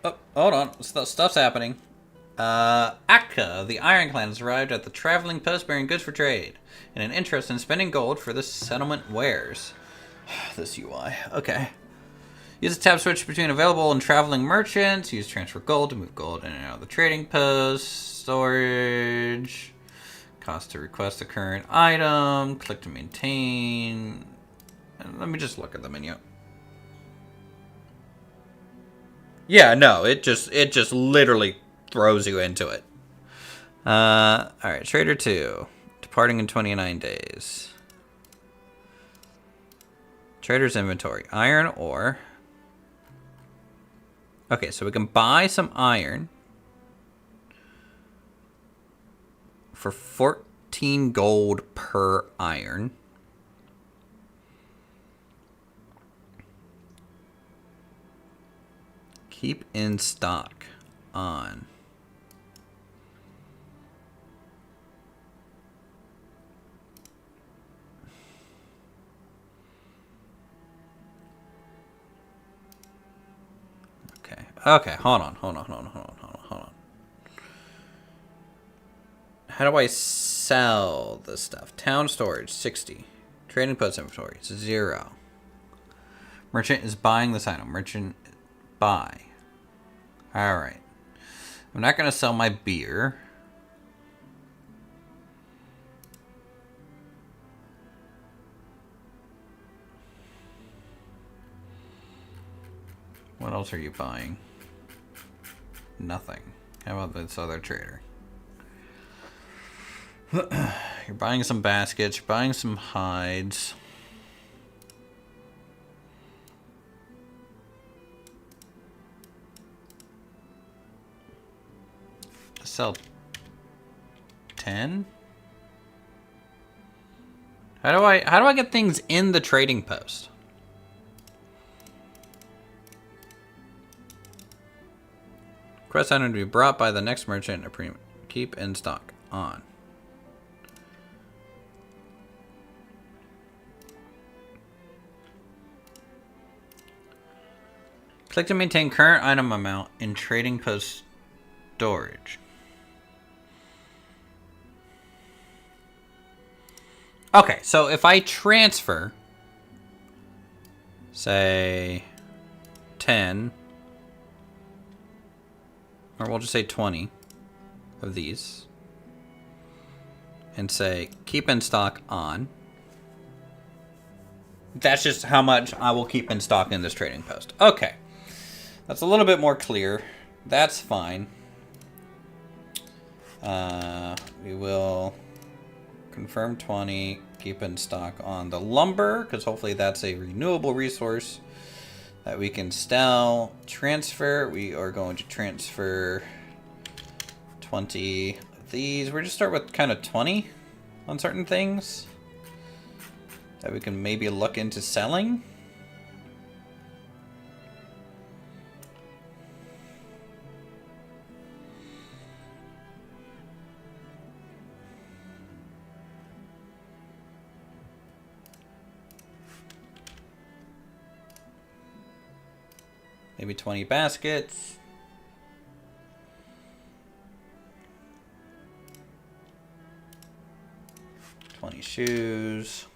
Oh, hold on. Stuff's happening. Akka, the Iron Clan, has arrived at the traveling post bearing goods for trade, and an interest in spending gold for the settlement wares. This UI. Okay. Use the tab switch between available and traveling merchants. Use transfer gold to move gold in and out of the trading post. Storage. Cost to request the current item. Click to maintain. Let me just look at the menu. Yeah, no, it just literally throws you into it. Alright, Trader 2. Departing in 29 days. Trader's inventory. Iron ore. Okay, so we can buy some iron for 14 gold per iron. Keep in stock on. Okay, hold on. How do I sell this stuff? Town storage, 60. Trading post inventory, 0. Merchant is buying this item. Merchant, buy. Alright. I'm not going to sell my beer. What else are you buying? Nothing. How about this other trader? You're buying some baskets. You're buying some hides. Sell 10? How do I get things in the trading post? Quest item to be brought by the next merchant. Keep in stock on. Click to maintain current item amount in trading post storage. Okay, so if I transfer, say, 10, or we'll just say 20 of these, and say, keep in stock on, that's just how much I will keep in stock in this trading post. Okay, that's a little bit more clear. That's fine. We will confirm 20, keep in stock on the lumber, because hopefully that's a renewable resource that we can sell. Transfer, we are going to transfer 20 of these. We're just start with kind of 20 on certain things that we can maybe look into selling. Maybe 20 baskets. $20 shoes.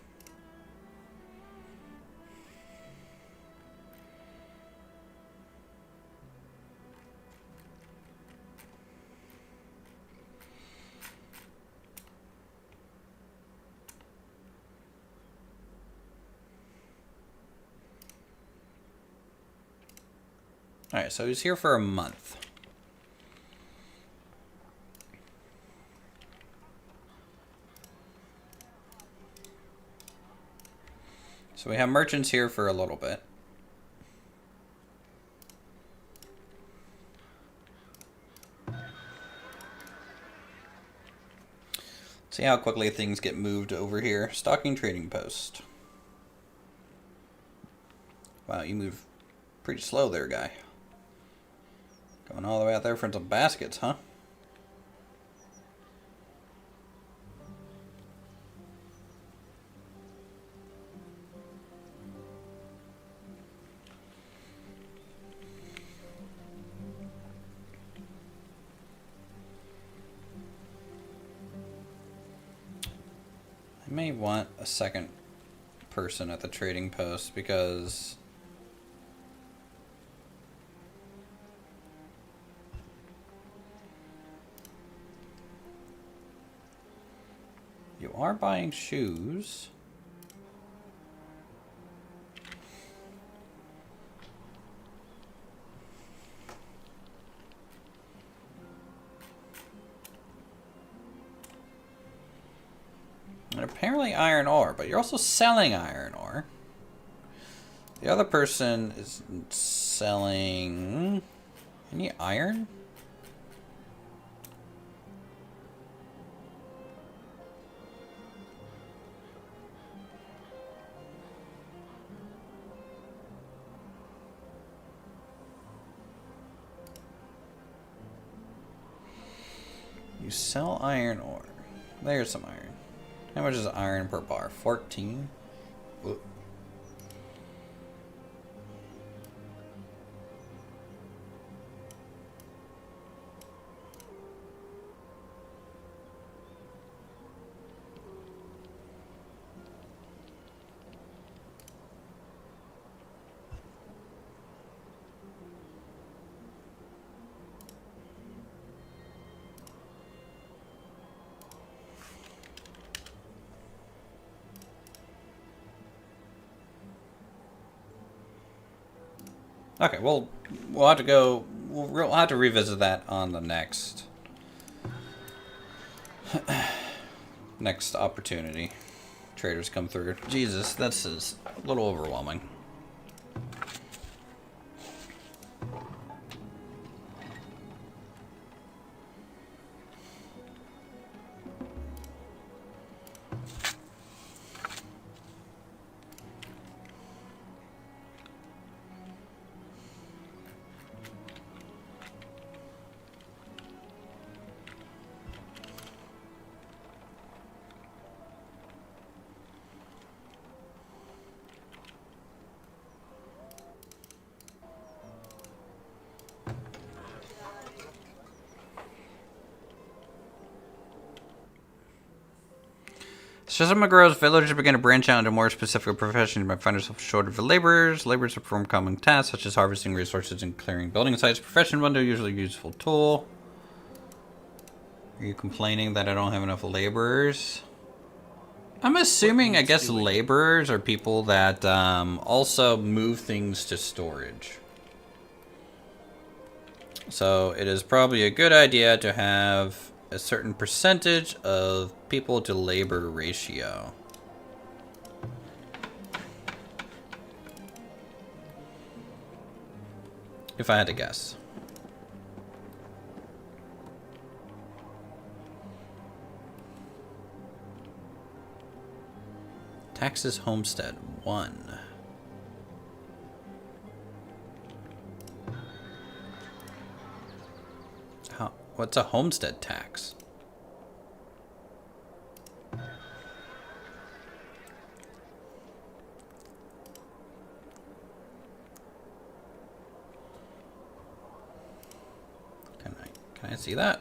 Alright, so he's here for a month. So we have merchants here for a little bit. See how quickly things get moved over here. Stocking trading post. Wow, you move pretty slow there, guy. Going all the way out there for some baskets, huh? I may want a second person at the trading post because you are buying shoes. And apparently iron ore, but you're also selling iron ore. The other person is selling any iron? You sell iron ore. There's some iron. How much is iron per bar? 14? Whoop. Okay, we'll have to go. We'll have to revisit that on the next next opportunity. Traders come through. Jesus, this is a little overwhelming. System grows, villagers begin to branch out into more specific professions by finding themselves short of laborers. Laborers perform common tasks such as harvesting resources and clearing building sites. Profession window, usually a useful tool. Are you complaining that I don't have enough laborers? I'm assuming, I guess, laborers are people that also move things to storage. So it is probably a good idea to have a certain percentage of people to labor ratio. If I had to guess. Taxes homestead 1. What's a homestead tax? I see that.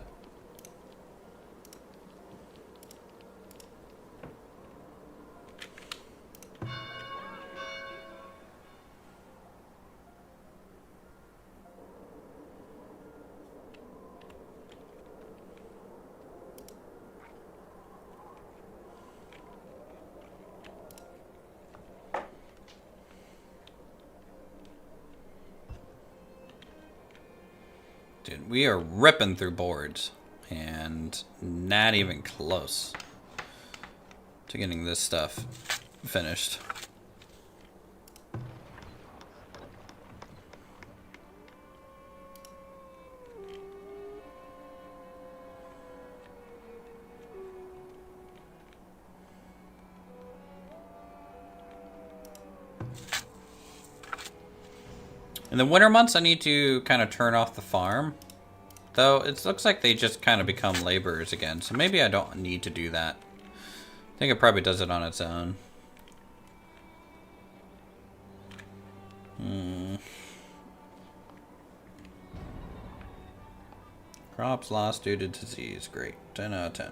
Dude, we are ripping through boards, and not even close to getting this stuff finished. In the winter months, I need to kind of turn off the farm. Though, it looks like they just kind of become laborers again. So maybe I don't need to do that. I think it probably does it on its own. Crops lost due to disease. Great. 10 out of 10.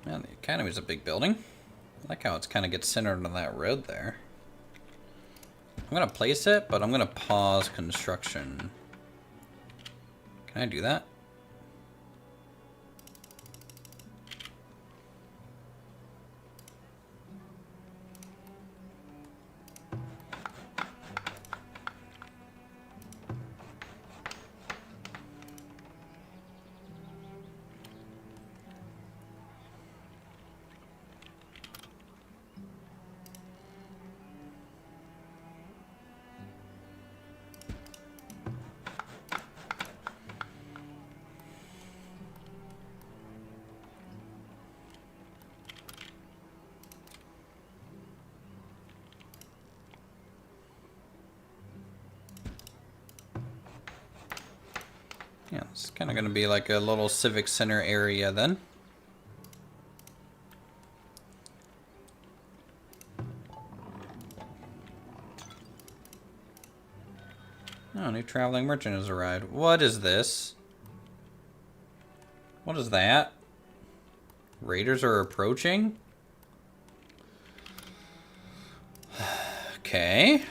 Man, the academy's a big building. I like how it's kind of gets centered on that road there. I'm gonna place it, but I'm gonna pause construction. Can I do that? Yeah, it's kind of going to be like a little civic center area then. Oh, new traveling merchant has arrived. What is this? What is that? Raiders are approaching? Okay.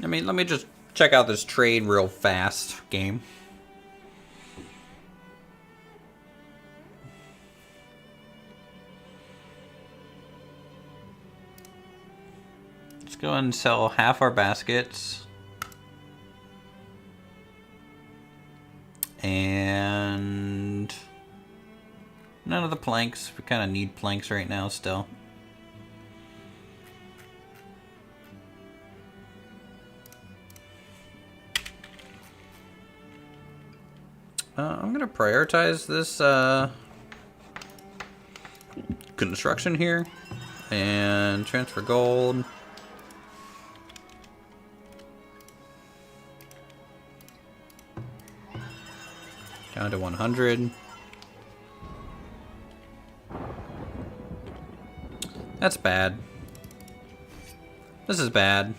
I mean, let me just check out this trade real fast, game. Let's go and sell half our baskets. And none of the planks. We kind of need planks right now still. I'm going to prioritize this construction here and transfer gold. Down to 100. That's bad. This is bad.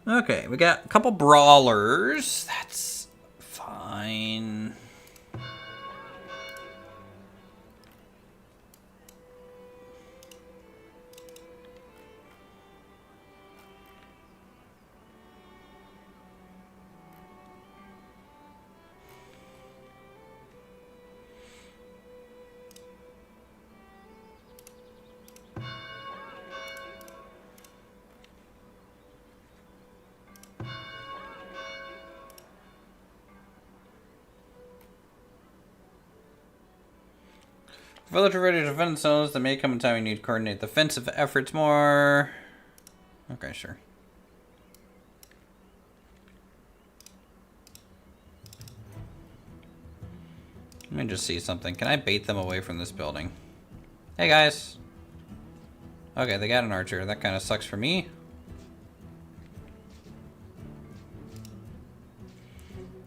Okay, we got a couple brawlers. That's fine. Village are ready to defend themselves. There may come a time you need to coordinate defensive efforts more. Okay, sure. Let me just see something. Can I bait them away from this building? Hey, guys. Okay, they got an archer. That kind of sucks for me.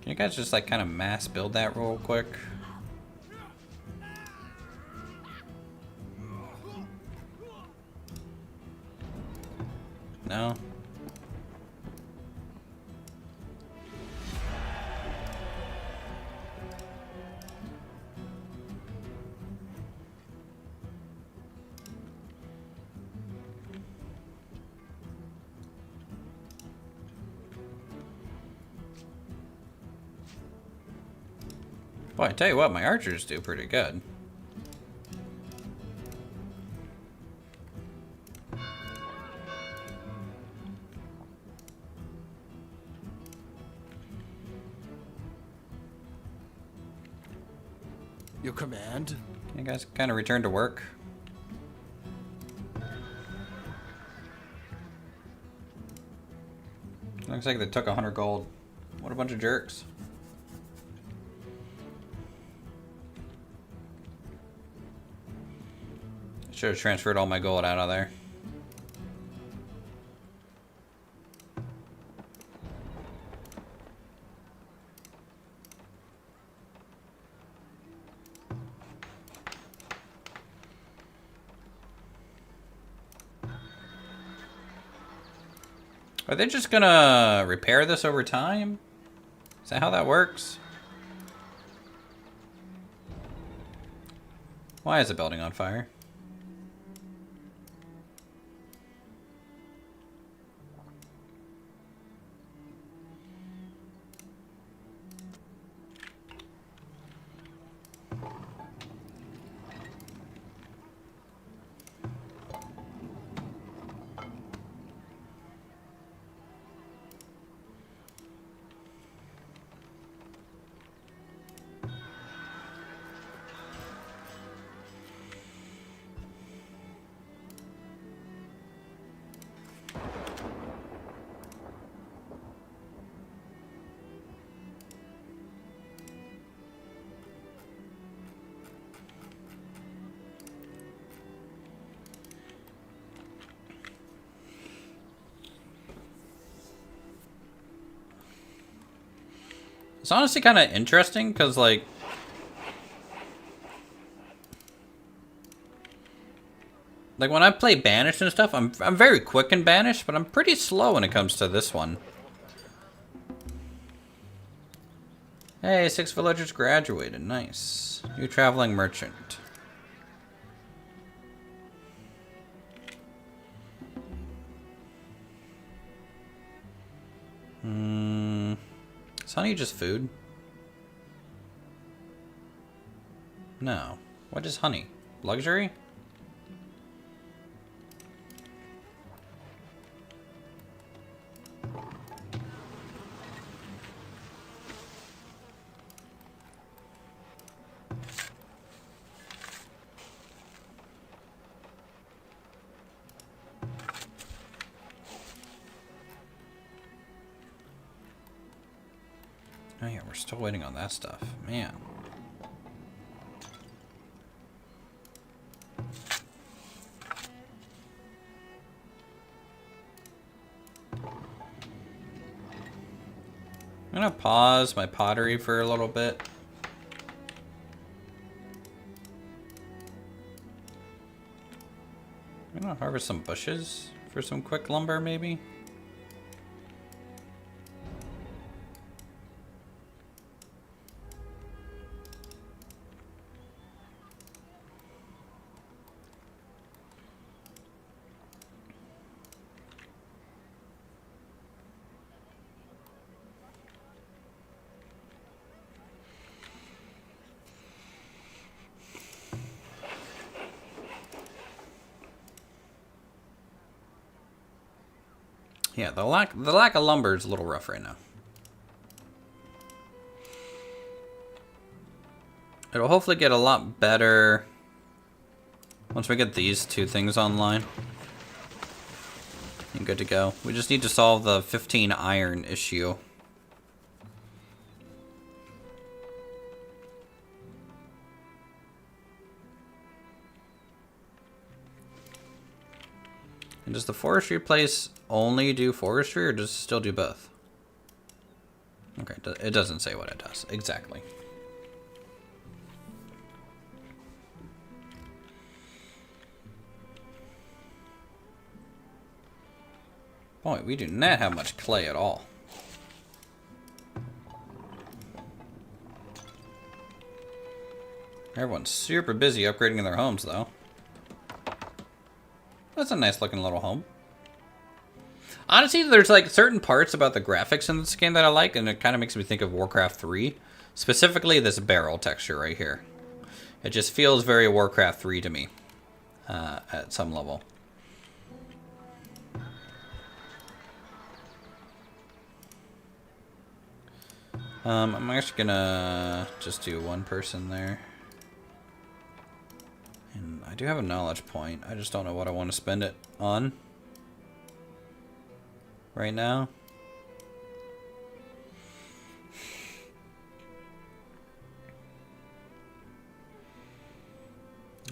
Can you guys just, like, kind of mass build that real quick? No? Boy, I tell you what, my archers do pretty good. Your command? You guys kind of return to work. Looks like they took 100 gold. What a bunch of jerks. Should have transferred all my gold out of there. Are they just gonna repair this over time? Is that how that works? Why is the building on fire? It's honestly kind of interesting because, like, when I play Banished and stuff, I'm very quick in Banished, but I'm pretty slow when it comes to this one. Hey, 6 villagers graduated. Nice. New traveling merchant. Is honey just food? No. What is honey? Luxury? Oh yeah, we're still waiting on that stuff. Man. I'm gonna pause my pottery for a little bit. I'm gonna harvest some bushes for some quick lumber, maybe. Yeah, the lack of lumber is a little rough right now. It'll hopefully get a lot better Once we get these two things online, you're good to go. We just need to solve the 15 iron issue. And does the forestry place only do forestry, or does it still do both? Okay, it doesn't say what it does exactly. Boy, we do not have much clay at all. Everyone's super busy upgrading their homes, though. That's a nice looking little home. Honestly, there's like certain parts about the graphics in this game that I like, and it kind of makes me think of Warcraft 3. Specifically, this barrel texture right here. It just feels very Warcraft 3 to me, at some level. I'm actually gonna just do one person there. And I do have a knowledge point. I just don't know what I want to spend it on right now.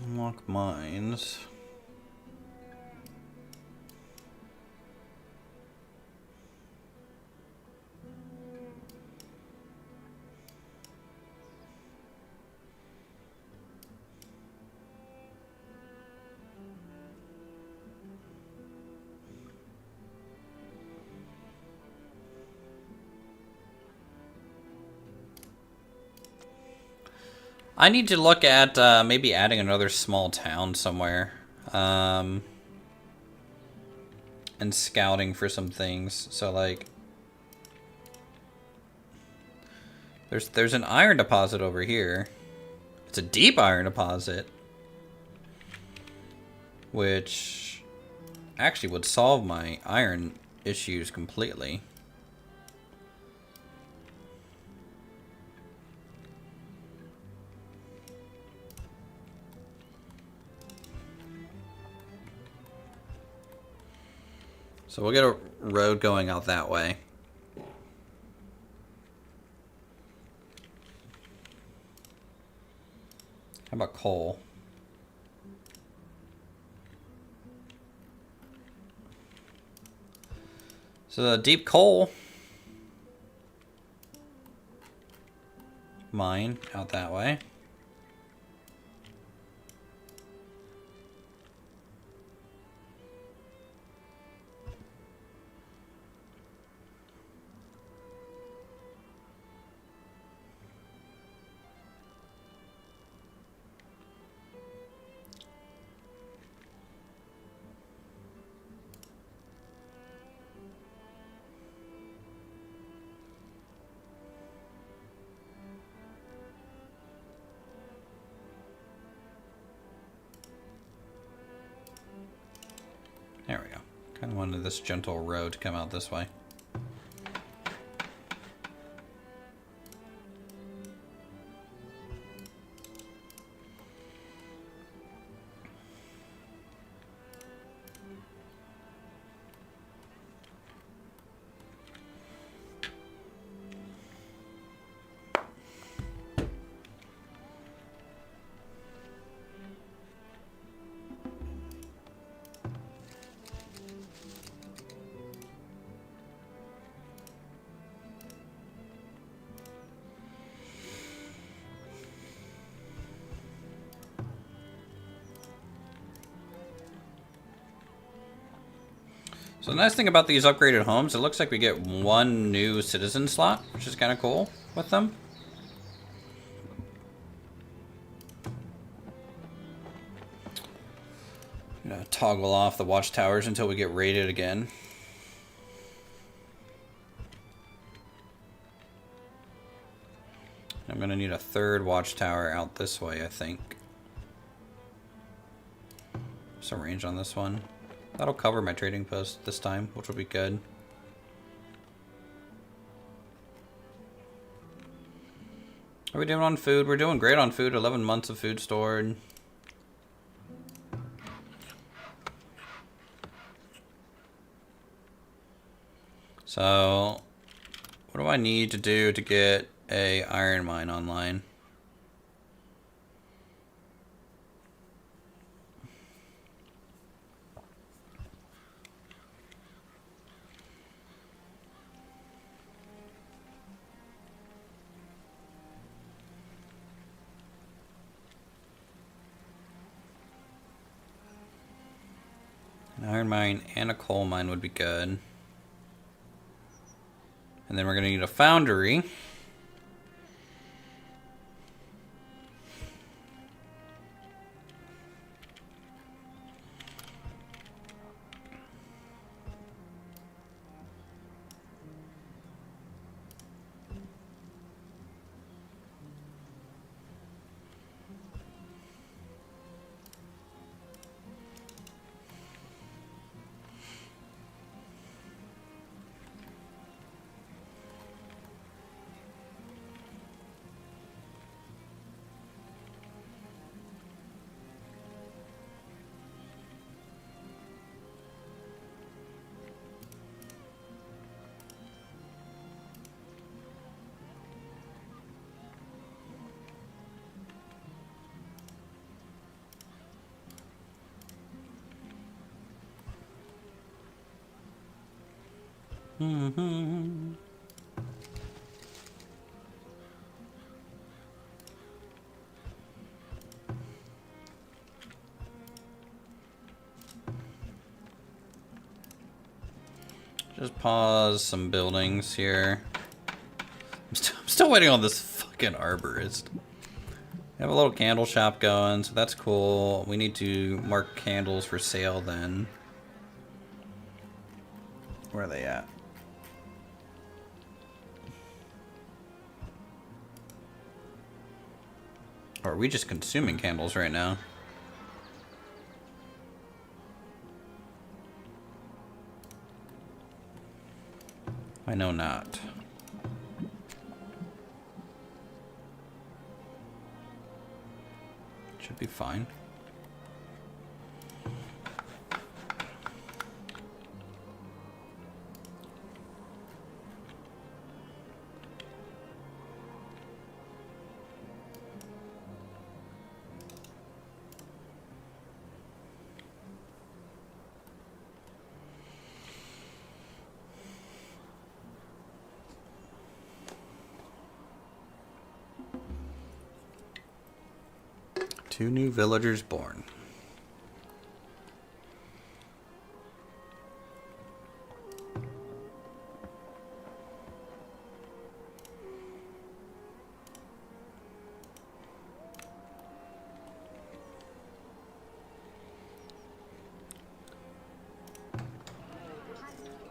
Unlock mines. I need to look at maybe adding another small town somewhere, and scouting for some things. So like, there's an iron deposit over here. It's a deep iron deposit, which actually would solve my iron issues completely. So we'll get a road going out that way. How about coal? So the deep coal mine out that way. There we go. Kind of wanted this gentle road to come out this way. So the nice thing about these upgraded homes, it looks like we get one new citizen slot, which is kind of cool with them. I'm gonna toggle off the watchtowers until we get raided again. I'm gonna need a third watchtower out this way, I think. Some range on this one. That'll cover my trading post this time, which will be good. How are we doing on food? We're doing great on food. 11 months of food stored. So, what do I need to do to get a iron mine online? An iron mine and a coal mine would be good. And then we're going to need a foundry. Just pause some buildings here. I'm still waiting on this fucking arborist. We have a little candle shop going, so that's cool. We need to mark candles for sale then. Where are they at? Or are we just consuming candles right now? I know not. Should be fine. Two new villagers born.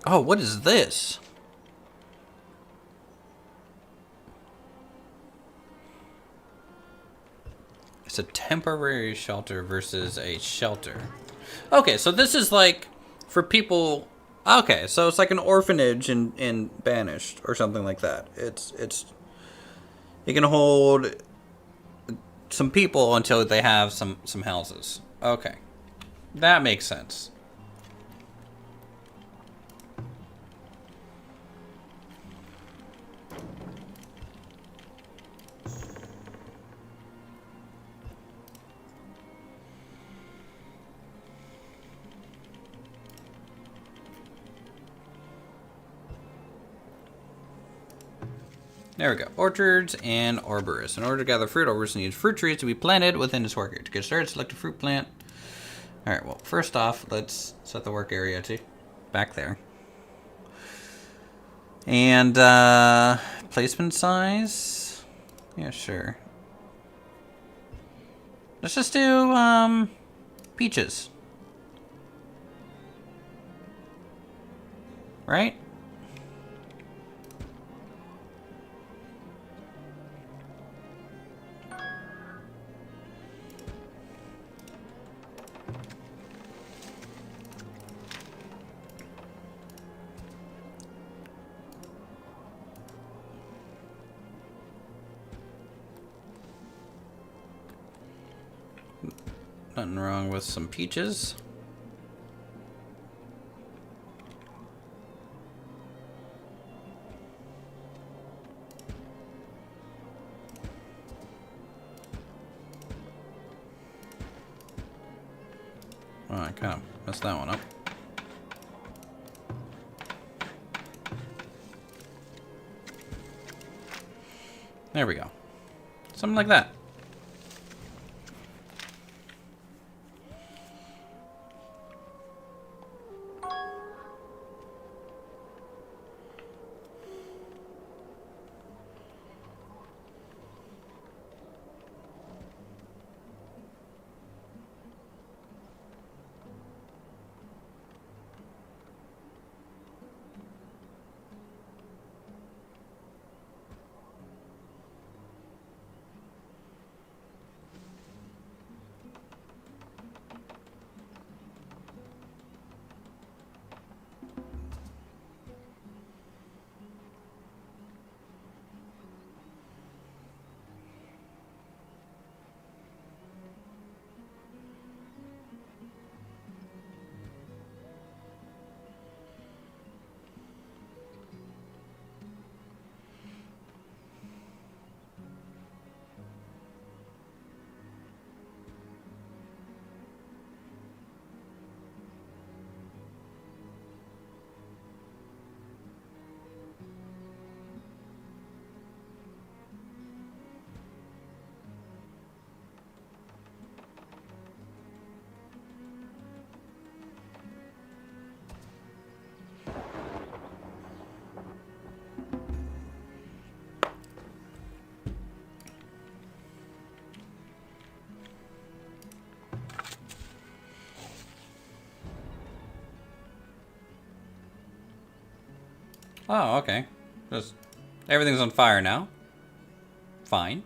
Oh, what is this? It's a temporary shelter versus a shelter. Okay, so this is like for people. Okay, so it's like an orphanage in Banished or something like that. It's it can hold some people until they have some houses. Okay, that makes sense. There we go. Orchards and arborists. In order to gather fruit, arborists need fruit trees to be planted within this work area. To get started, select a fruit plant. Alright, well, first off, let's set the work area to back there. And, placement size? Yeah, sure. Let's just do, peaches. Right? Nothing wrong with some peaches. Oh, I kind of messed that one up. There we go. Something like that. Oh, okay. Just everything's on fire now. Fine.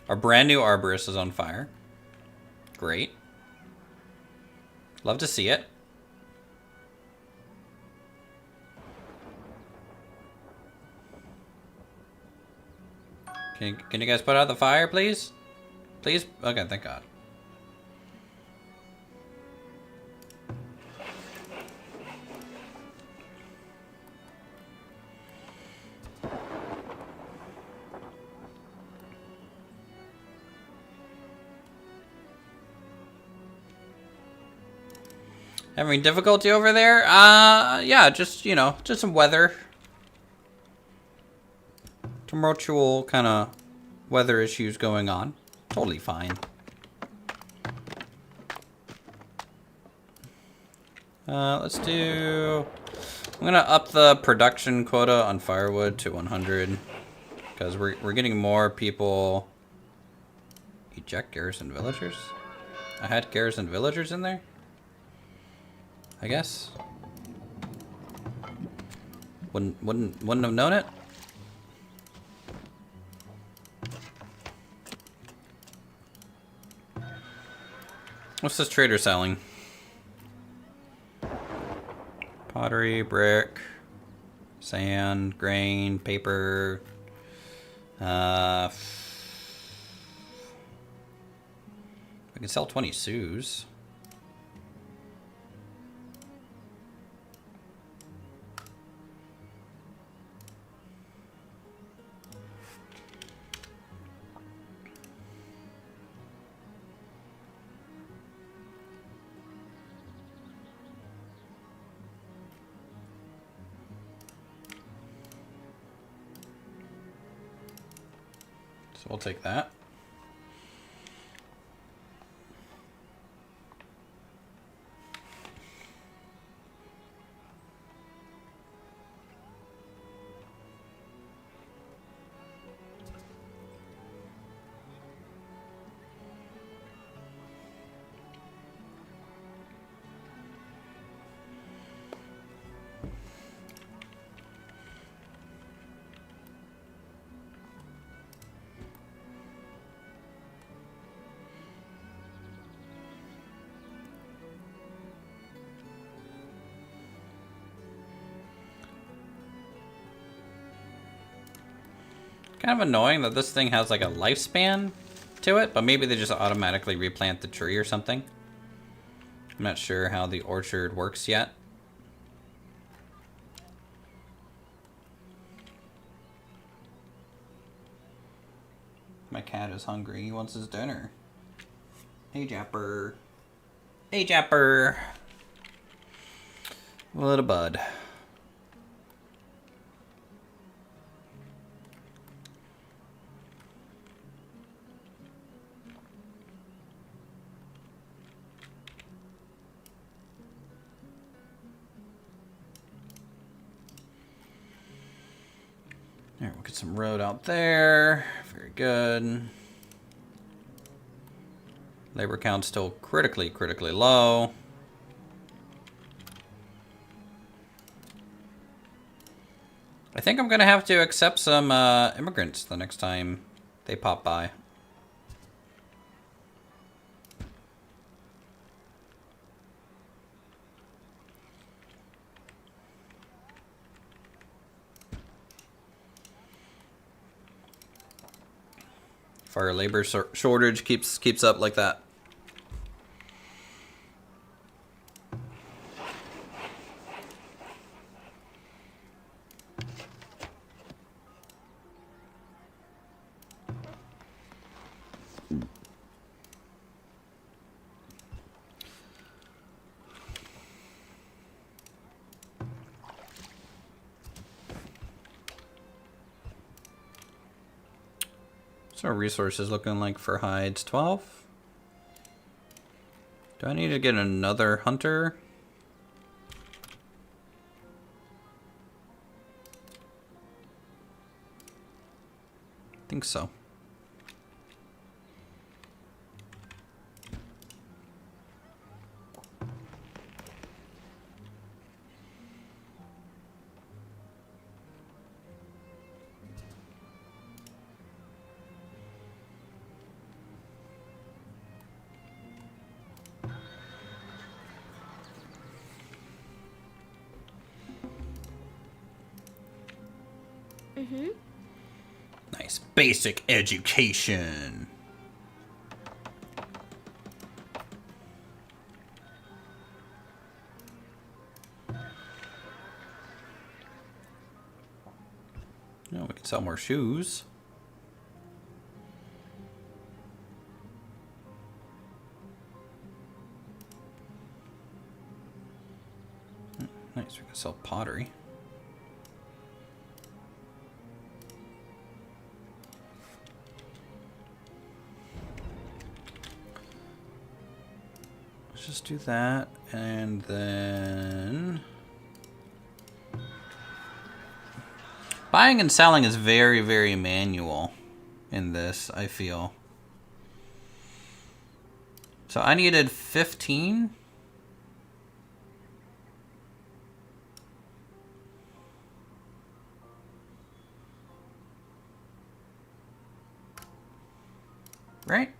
Our brand new arborist is on fire. Great. Love to see it. Can you guys put out the fire, please? Please? Okay, thank God. Having difficulty over there? Yeah, just, you know, just some weather. Tumultual kind of weather issues going on. Totally fine. Let's do... I'm going to up the production quota on firewood to 100. Because we're getting more people... Eject garrison villagers? I had garrison villagers in there? I guess. Wouldn't have known it. What's this trader selling? Pottery, brick, sand, grain, paper. We can sell 20 sous. So we'll take that. Kind of annoying that this thing has like a lifespan to it, but maybe they just automatically replant the tree or something. I'm not sure how the orchard works yet. My cat is hungry. He wants his dinner. Hey, Japper. Hey, Japper. What a bud. There, we'll get some road out there. Very good. Labor count's still critically low. I think I'm gonna have to accept some immigrants the next time they pop by. If our labor shortage keeps up like that. So resources looking like for hides 12. Do I need to get another hunter? I think so. Nice basic education. Oh, we can sell more shoes. Nice, we can sell pottery. Let's just do that, and then buying and selling is very manual in this, I feel. So I needed 15. Right?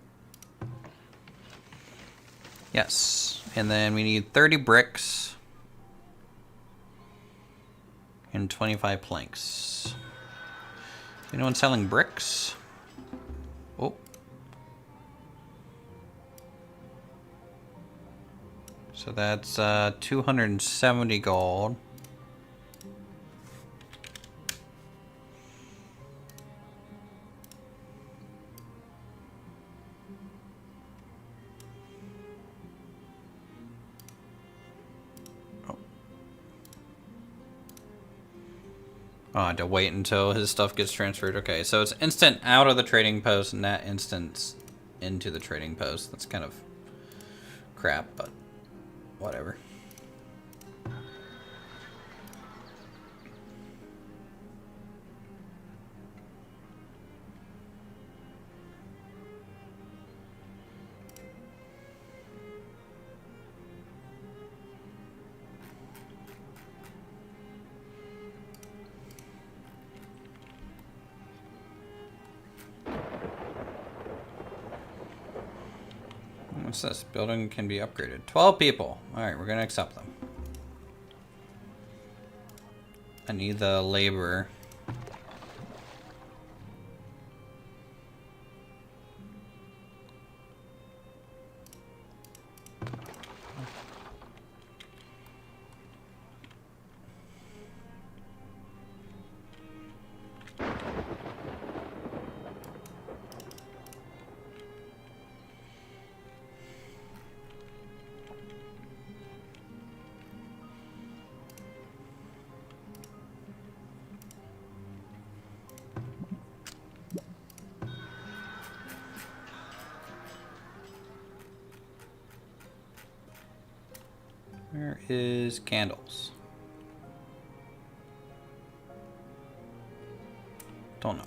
Yes. And then we need 30 bricks and 25 planks. Anyone selling bricks? Oh. So that's 270 gold. Oh, I had to wait until his stuff gets transferred. Okay, so it's instant out of the trading post and that instant into the trading post. That's kind of crap, but whatever. What's this? Building can be upgraded. 12 people. Alright, we're gonna accept them. I need the labor. Where is candles? Don't know.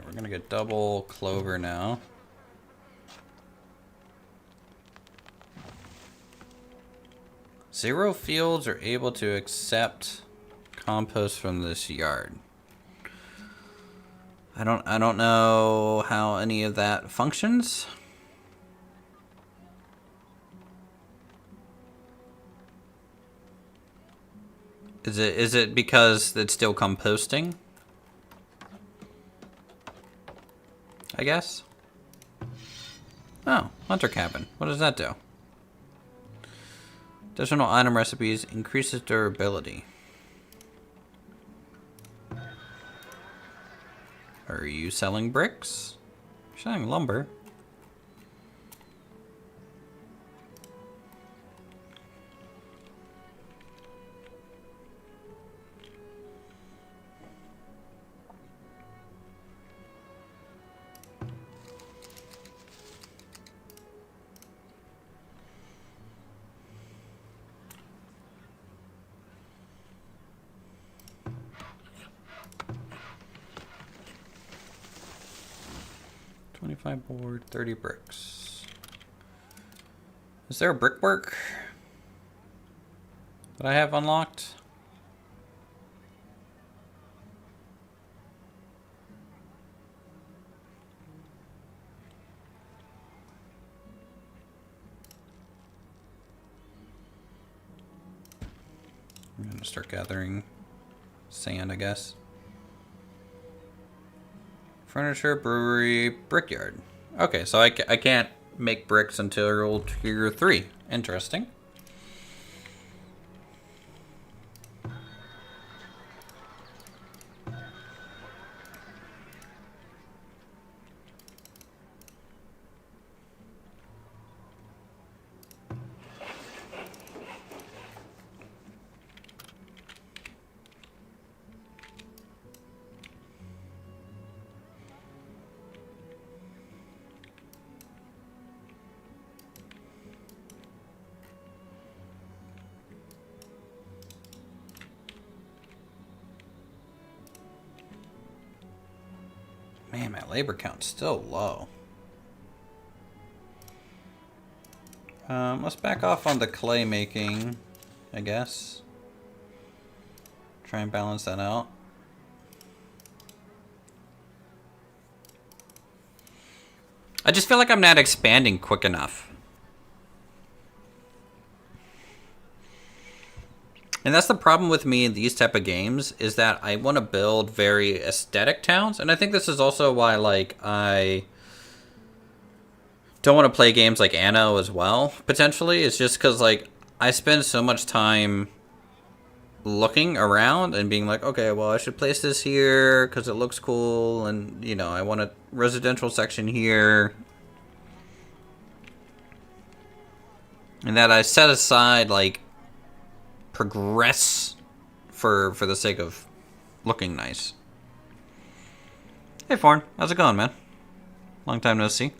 We're gonna get double clover now. Zero fields are able to accept compost from this yard. I don't know how any of that functions. Is it because it's still composting? I guess. Oh, hunter cabin. What does that do? Additional item recipes increases durability. Are you selling bricks? You're selling lumber. Board, 30 bricks. Is there a brickwork that I have unlocked? I'm gonna start gathering sand, I guess. Furniture, brewery, brickyard. Okay, so I can't make bricks until tier 3. Interesting. Man, my labor count's still low. Let's back off on the clay making, I guess. Try and balance that out. I just feel like I'm not expanding quick enough. And that's the problem with me in these type of games, is that I want to build very aesthetic towns. And I think this is also why, like, I don't want to play games like Anno as well, potentially. It's just because, like, I spend so much time looking around and being like, okay, well, I should place this here because it looks cool. And, you know, I want a residential section here. And that I set aside, like, progress for the sake of looking nice. Hey, Fawn, how's it going, man? Long time no see.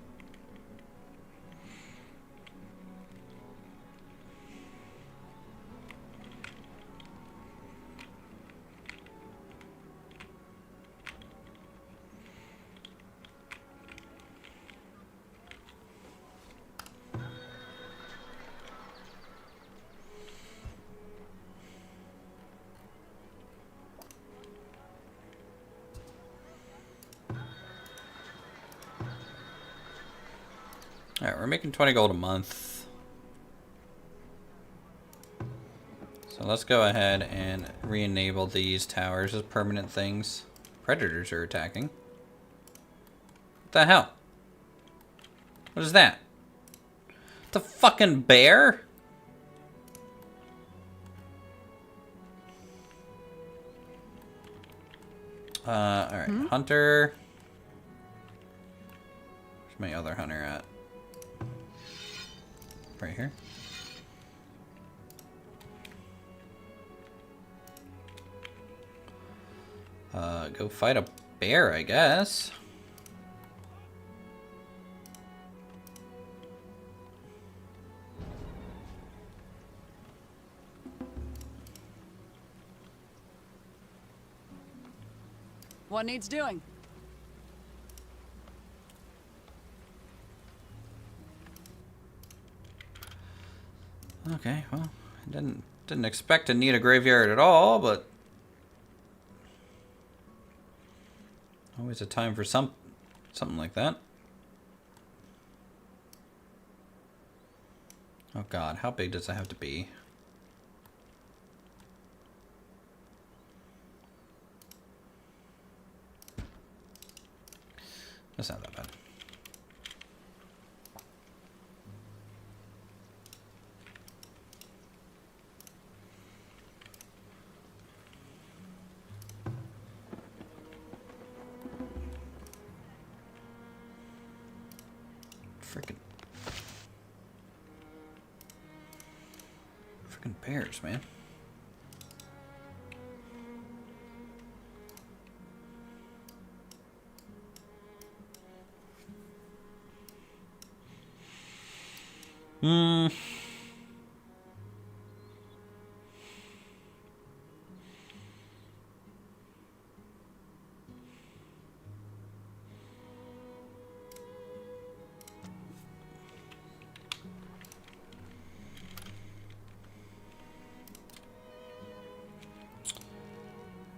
Alright, we're making 20 gold a month. So let's go ahead and re-enable these towers as permanent things. Predators are attacking. What the hell? What is that? The fucking bear? Alright, hunter. Where's my other hunter at? Right here. Go fight a bear, I guess. What needs doing? Okay, well, I didn't expect to need a graveyard at all, but always a time for something like that. Oh god, how big does it have to be? That's not that bad. Freaking bears, man.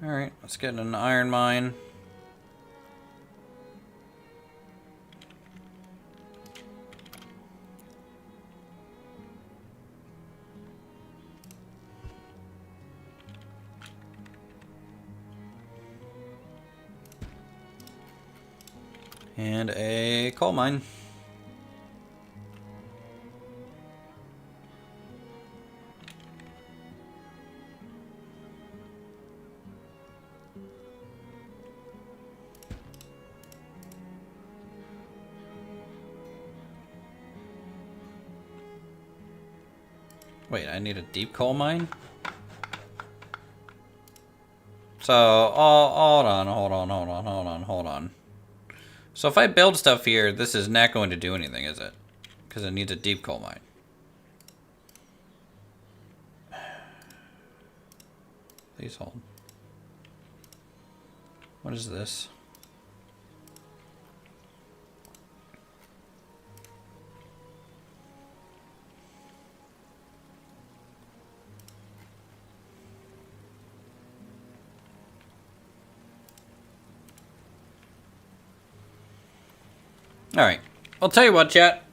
Alright, let's get an iron mine. And a coal mine. Wait, I need a deep coal mine? So, hold on. So if I build stuff here, this is not going to do anything, is it? Because it needs a deep coal mine. Please hold. What is this? Alright. I'll tell you what, chat.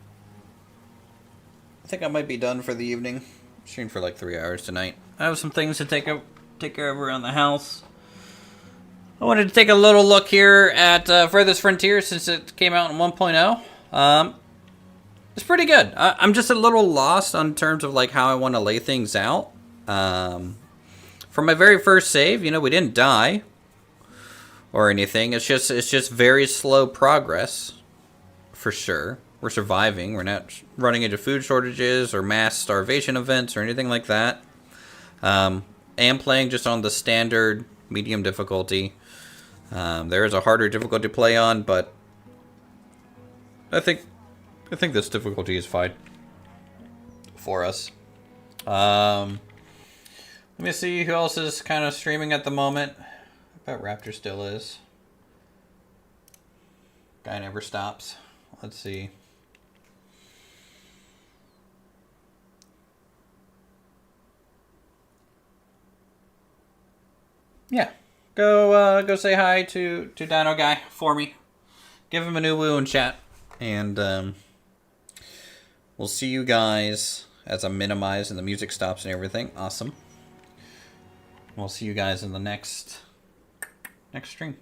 I think I might be done for the evening. I'm streaming for like 3 hours tonight. I have some things to take care of around the house. I wanted to take a little look here at Farthest Frontier since it came out in 1.0. It's pretty good. I'm just a little lost on terms of like how I want to lay things out. For my very first save, you know, we didn't die or anything. It's just very slow progress. For sure. We're surviving. We're not running into food shortages or mass starvation events or anything like that. I am playing just on the standard medium difficulty. There is a harder difficulty to play on, but I think this difficulty is fine for us. Let me see who else is kind of streaming at the moment. I bet Raptor still is. Guy never stops. Let's see. Yeah. Go say hi to Dino Guy for me. Give him a new woo in chat. And We'll see you guys as I'm minimized and the music stops and everything. Awesome. We'll see you guys in the next stream.